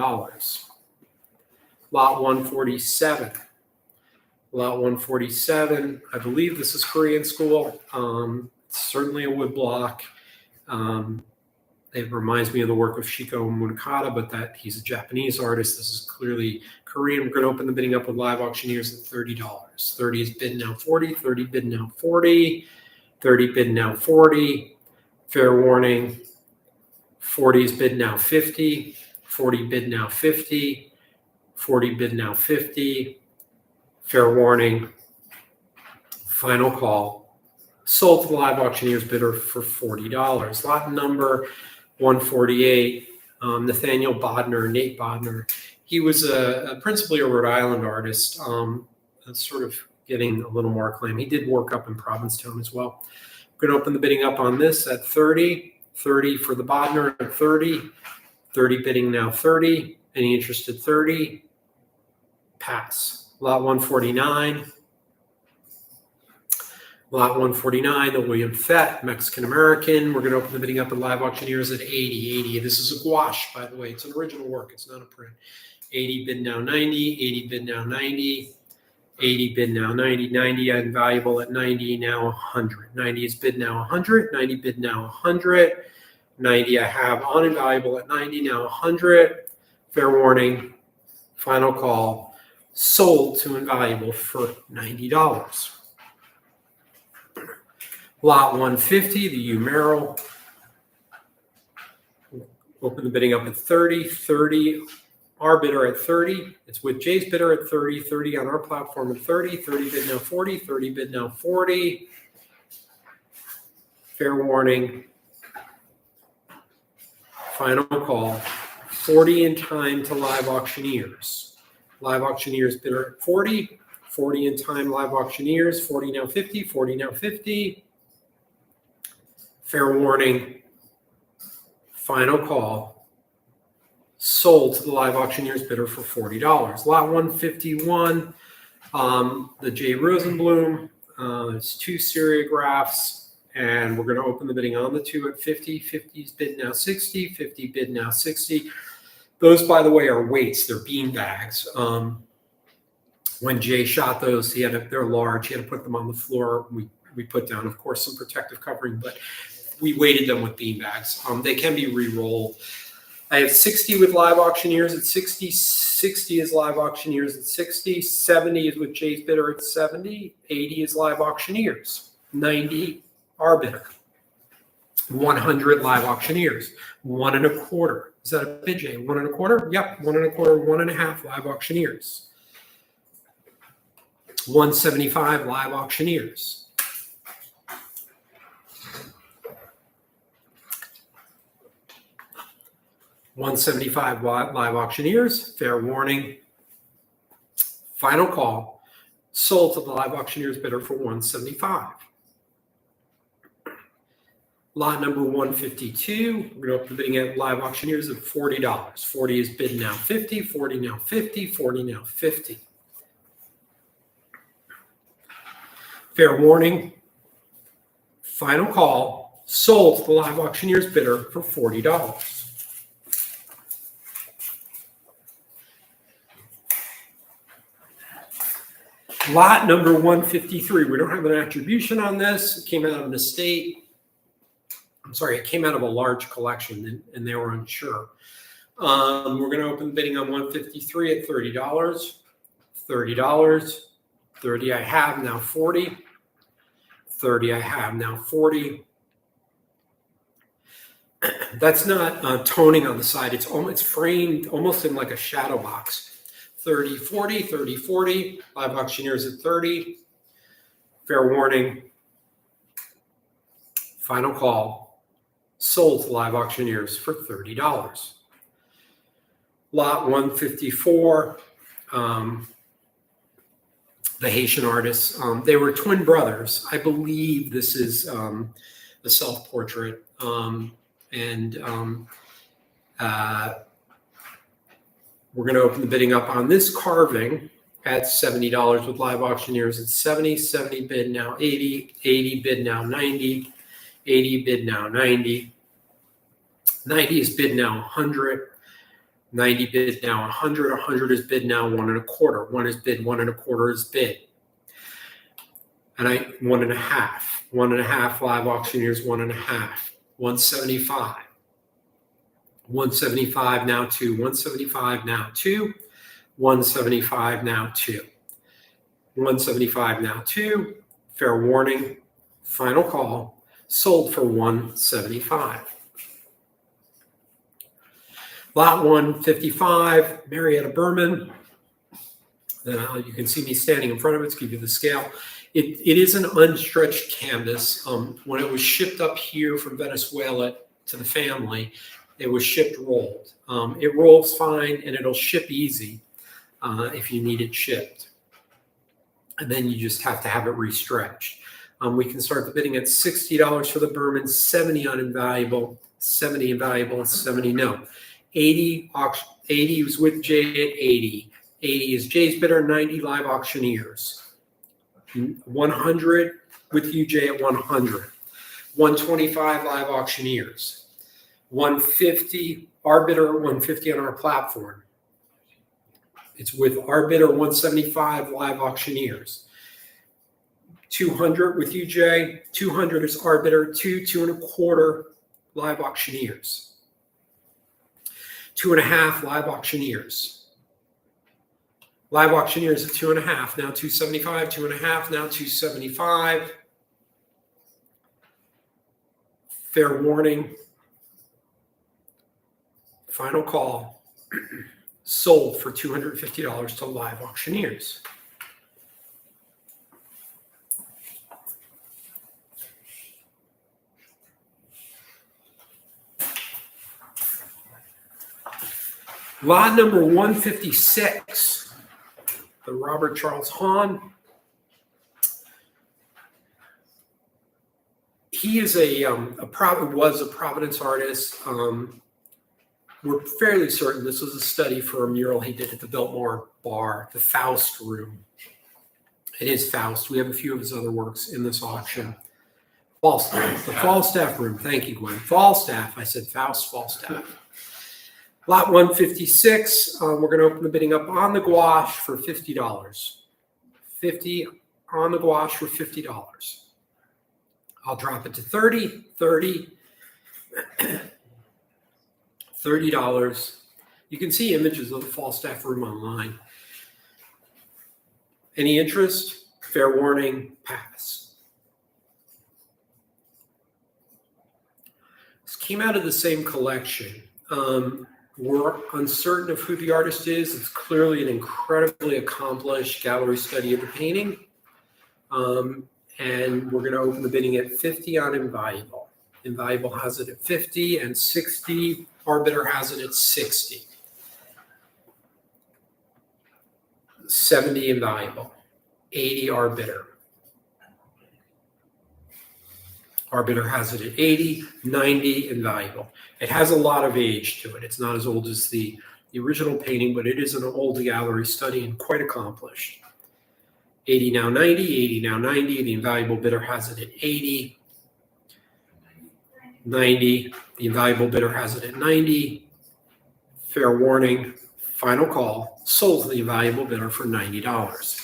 Lot 147. Lot 147, I believe this is Korean School. It's certainly a woodblock. It reminds me of the work of Shiko Munakata, but that he's a Japanese artist. This is clearly Korean. We're going to open the bidding up with live auctioneers at $30. 30 is bid now 40, 30 bid now 40, 30 bid now 40. Fair warning. 40 is bid now 50, 40 bid now 50, 40 bid now 50. Fair warning. Final call. Sold to the live auctioneers bidder for $40. Lot number 148, Nathaniel Bodner, Nate Bodner. He was principally a Rhode Island artist, sort of getting a little more acclaim. He did work up in Provincetown as well. We're going to open the bidding up on this at 30. 30 for the Bodner at 30. 30 bidding now 30. Any interested 30? Pass. Lot 149. Lot 149, the William Fett, Mexican-American. We're going to open the bidding up at live auctioneers at 80. 80. This is a gouache, by the way. It's an original work. It's not a print. 80 bid now 90. 80 bid now 90. 80 bid now 90. 90 invaluable at 90, now 100. 90 is bid now 100. 90 bid now 100. 90 I have on invaluable at 90, now 100. Fair warning. Final call. Sold to invaluable for $90. Lot 150, the U Merrill. Open the bidding up at 30. 30, our bidder at 30. It's with Jay's bidder at 30. 30 on our platform at 30. 30 bid now 40. 30 bid now 40. Fair warning. Final call. 40 in time to live auctioneers. Live auctioneers bidder at 40. 40 in time live auctioneers. 40 now 50. 40 now 50. Fair warning. Final call. Sold to the live auctioneers bidder for $40. Lot 151, the J. Rosenblum. It's 2 serigraphs, and we're going to open the bidding on the 2 at 50. 50's bid now 60. 50 bid now 60. Those, by the way, are weights. They're bean bags. When Jay shot those, they're large. He had to put them on the floor. We we put down, of course, some protective covering, but we weighted them with bean bags. They can be re-rolled. I have 60 with Live Auctioneers at 60, 60 is Live Auctioneers at 60, 70 is with Jay's Bidder at 70, 80 is Live Auctioneers, 90 our bidder, 100 Live Auctioneers, 1 1/4. Is that a bid, Jay? 1 1/4? Yep, 1 1/4, 1 1/2 Live Auctioneers. 175 Live Auctioneers. $175 Live Auctioneers. Fair warning. Final call. Sold to the Live Auctioneers bidder for $175. Lot number 152. We're going to open the bidding at Live Auctioneers at $40. 40 is bid now 50. 40 now 50. 40 now 50. Fair warning. Final call. Sold to the Live Auctioneers bidder for $40. Lot number 153. We don't have an attribution on this. It came out of an estate. I'm sorry, it came out of a large collection, and they were unsure. We're going to open bidding on 153 at $30. $30. 30 I have, now 40. 30 I have, now 40. That's not toning on the side. It's framed almost in like a shadow box. 30, 40, 30, 40. Live Auctioneers at 30. Fair warning. Final call. Sold to Live Auctioneers for $30. Lot 154. The Haitian artists. They were twin brothers. I believe this is a self-portrait. We're going to open the bidding up on this carving at $70 with Live Auctioneers at 70. 70 bid now 80. 80 bid now 90. 80 bid now 90. 90 is bid now 100. 90 bid now 100. 100 is bid now 1 1/4. 1 is bid, 1 1/4 is bid. And 1 1/2. 1 1/2 Live Auctioneers, 1 1/2. 175. 175 now 2. 175 now 2. 175 now 2. 175 now 2. Fair warning. Final call. Sold for $175. Lot 155, Marietta Berman. You can see me standing in front of it to give you the scale. It is an unstretched canvas. When it was shipped up here from Venezuela to the family, it was shipped rolled. It rolls fine and it'll ship easy if you need it shipped. And then you just have to have it restretched. We can start the bidding at $60 for the Berman, 70 on invaluable, 70 invaluable, and 70 no. 80 was with Jay at 80. 80 is Jay's bidder, 90 Live Auctioneers. 100 with you, Jay, at 100. 125 Live Auctioneers. 150, our bidder, 150 on our platform. It's with our bidder, 175 Live Auctioneers. 200 with you, Jay. 200 is our bidder, 2 1/4 Live Auctioneers. 2 1/2 Live Auctioneers. Live Auctioneers at 2 1/2, now 275, 2 1/2, now 275. Fair warning. Final call. Sold for $250 to Live Auctioneers. Lot number 156, the Robert Charles Hahn. He is was a Providence artist. We're fairly certain this was a study for a mural he did at the Biltmore Bar, the Faust Room. It is Faust. We have a few of his other works in this auction. Falstaff, the Falstaff Room. Thank you, Gwen. Falstaff. I said Faust, Falstaff. Lot 156, we're going to open the bidding up on the gouache for $50. 50 on the gouache for $50. I'll drop it to 30, 30, $30. You can see images of the Falstaff room online. Any interest? Fair warning, pass. This came out of the same collection. We're uncertain of who the artist is. It's clearly an incredibly accomplished gallery study of the painting. And we're going to open the bidding at 50 on Invaluable. Invaluable has it at 50 and 60. Arbiter has it at 60. 70 Invaluable. 80 Arbiter. Arbiter has it at 80, 90 Invaluable. It has a lot of age to it. It's not as old as the original painting, but it is an old gallery study and quite accomplished. 80 now 90, 80 now 90. The Invaluable bidder has it at 80. 90. The Invaluable bidder has it at 90. Fair warning, final call. Sold to the Invaluable bidder for $90.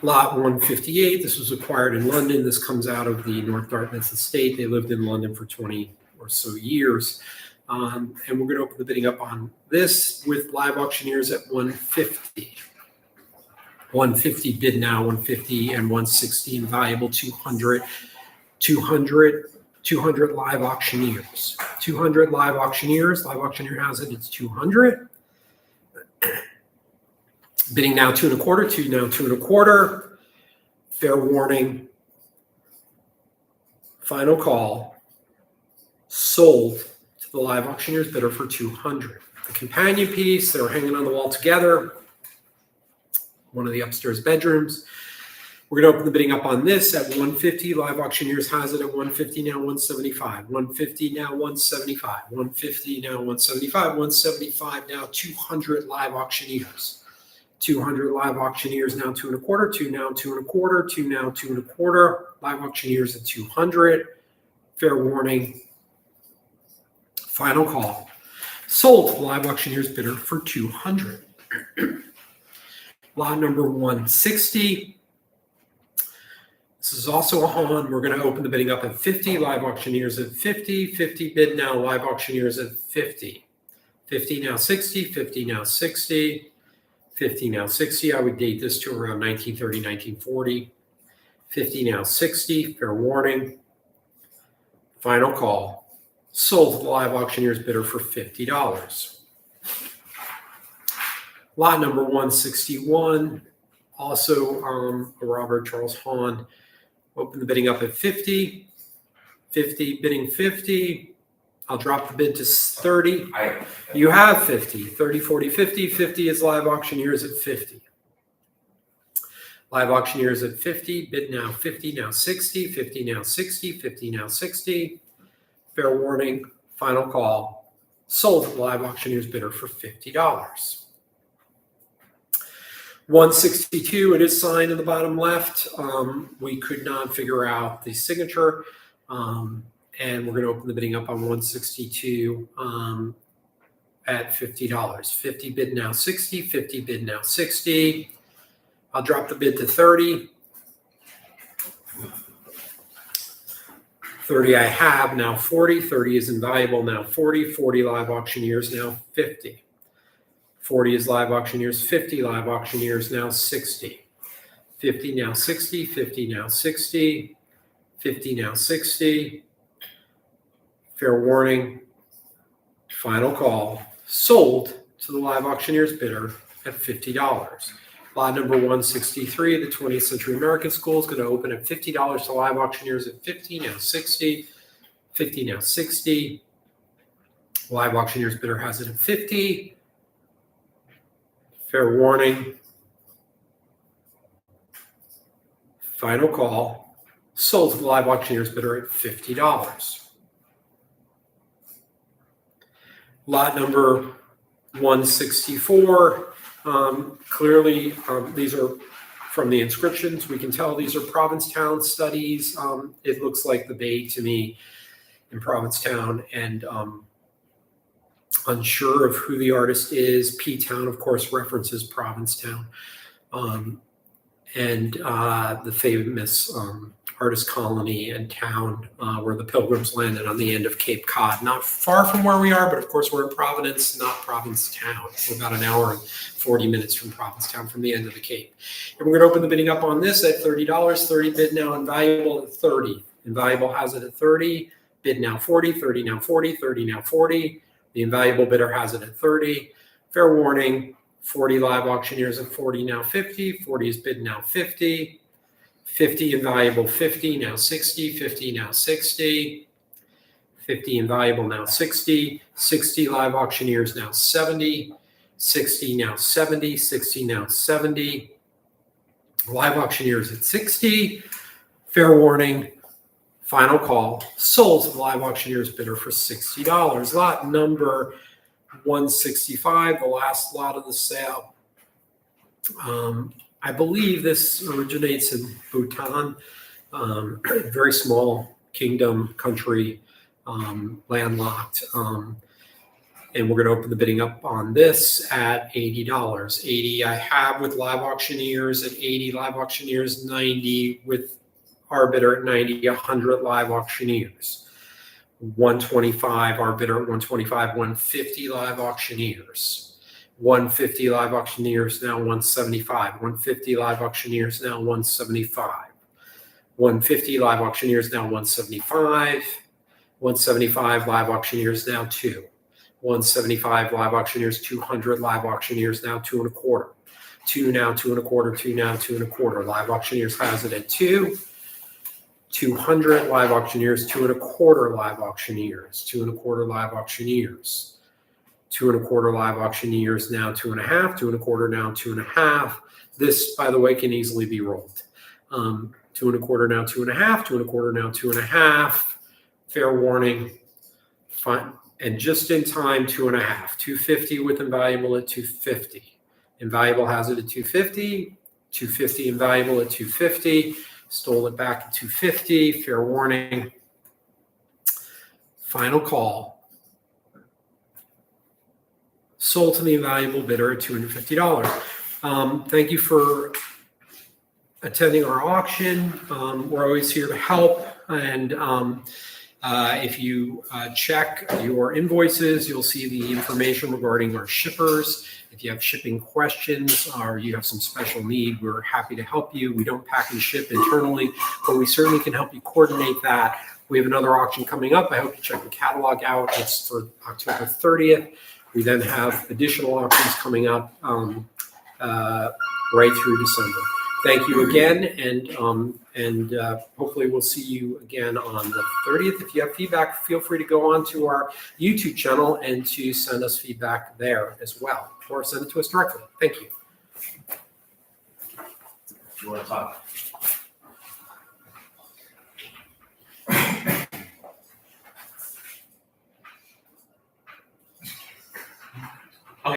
Lot 158, this was acquired in London. This comes out of the North Dartmouth estate. They lived in London for 20 or so years. And we're going to open the bidding up on this with live auctioneers at 150. 150 bid now, 150 and 160 Invaluable, 200 live auctioneers. 200 live auctioneers. Live auctioneer has it, it's 200. Bidding now 2 1/4, 2 now 2 1/4. Fair warning. Final call. Sold to the live auctioneer's bidder for 200. The companion piece, they were hanging on the wall together. One of the upstairs bedrooms. We're going to open the bidding up on this at 150. Live auctioneers has it at 150 now 175. 150 now 175. 150 now 175. 175 now 200 live auctioneers. 200 live auctioneers now 2 1/4, 2 now 2 1/4, 2 now 2 1/4. Live auctioneers at 200. Fair warning. Final call. Sold to live auctioneers bidder for 200. Lot number 160. This is also a Hahn. We're going to open the bidding up at 50. Live auctioneers at 50. 50 bid now. Live auctioneers at 50. 50 now 60. 50 now 60. 50 now 60. I would date this to around 1930, 1940. 50 now 60. Fair warning. Final call. Sold to the live auctioneers bidder for $50. Lot number 161. Also a Robert Charles Hahn. Open the bidding up at 50. 50 bidding 50. I'll drop the bid to 30. You have 50. 30, 40, 50. 50 is live auctioneers at 50. Live auctioneers at 50. Bid now 50, now 60. 50 now 60. 50 now 60. Fair warning. Final call. Sold to the live auctioneers bidder for $50. 162, it is signed in the bottom left. We could not figure out the signature. And we're going to open the bidding up on 162 at $50. 50 bid now 60. 50 bid now 60. I'll drop the bid to 30. 30 I have, now 40. 30 is Invaluable, now 40. 40 live auctioneers, now 50. 40 is live auctioneers, 50 live auctioneers, now 60. 50 now 60. 50 now 60. 50 now 60. Fair warning. Final call. Sold to the live auctioneer's bidder at $50. Lot number 163, the 20th Century American School is going to open at $50 to live auctioneers at 50, now 60. 50 now 60. Live auctioneer's bidder has it at 50. Fair warning. Final call. Sold to the live auctioneer's bidder at $50. Lot number 164. Clearly, these are from the inscriptions. We can tell these are Provincetown studies. It looks like the bay to me in Provincetown, and unsure of who the artist is. P-Town, of course, references Provincetown. and the famous artist colony and town where the Pilgrims landed on the end of Cape Cod. Not far from where we are, but of course we're in Providence, not Provincetown. We're about an hour and 40 minutes from Provincetown, from the end of the Cape. And we're going to open the bidding up on this at $30. 30 bid now, invaluable at 30. Invaluable has it at 30. Bid now 40, 30 now 40, 30 now 40. The invaluable bidder has it at 30. Fair warning, 40 live auctioneers at 40, now 50. 40 is bid now 50. 50 invaluable, 50, now 60. 50 now 60. 50 invaluable, now 60. 60 live auctioneers, now 70. 60 now 70. 60 now 70. Live auctioneers at 60. Fair warning, final call, sold to the live auctioneers bidder for $60. Lot number 165, the last lot of the sale. I believe this originates in Bhutan, very small kingdom, country, landlocked. And we're going to open the bidding up on this at $80. 80 I have with live auctioneers at 80, live auctioneers 90 with our bidder at 90, 100 live auctioneers. 125, our bidder at 125, 150 live auctioneers. 150 live auctioneers, now 175. 150 live auctioneers, now 175. 150 live auctioneers, now 175. 175 live auctioneers, now 2. 175 live auctioneers, 200 live auctioneers, now 2 1/4. 2 now 2 1/4, 2 now 2 1/4. Live auctioneers has it at 2. 200 live auctioneers, 2 1/4 live auctioneers, 2 1/4 live auctioneers. 2 1/4 live auctioneers, now 2 1/2, 2 1/4 now 2 1/2. This, by the way, can easily be rolled. 2 1/4 now 2 1/2, 2 1/4 now 2 1/2. Fair warning, fine. And just in time, 2 1/2. 250 with invaluable at 250. Invaluable has it at 250. 250 invaluable at 250. Stole it back at 250. Fair warning. Final call. Sold to the invaluable bidder at $250. Thank you for attending our auction. We're always here to help. And if you check your invoices, you'll see the information regarding our shippers. If you have shipping questions or you have some special need, we're happy to help you. We don't pack and ship internally, but we certainly can help you coordinate that. We have another auction coming up. I hope you check the catalog out. It's for October 30th. We then have additional auctions coming up right through December. Thank you again, and hopefully we'll see you again on the 30th. If you have feedback, feel free to go on to our YouTube channel and to send us feedback there as well, or send it to us directly. Thank you. You want to talk?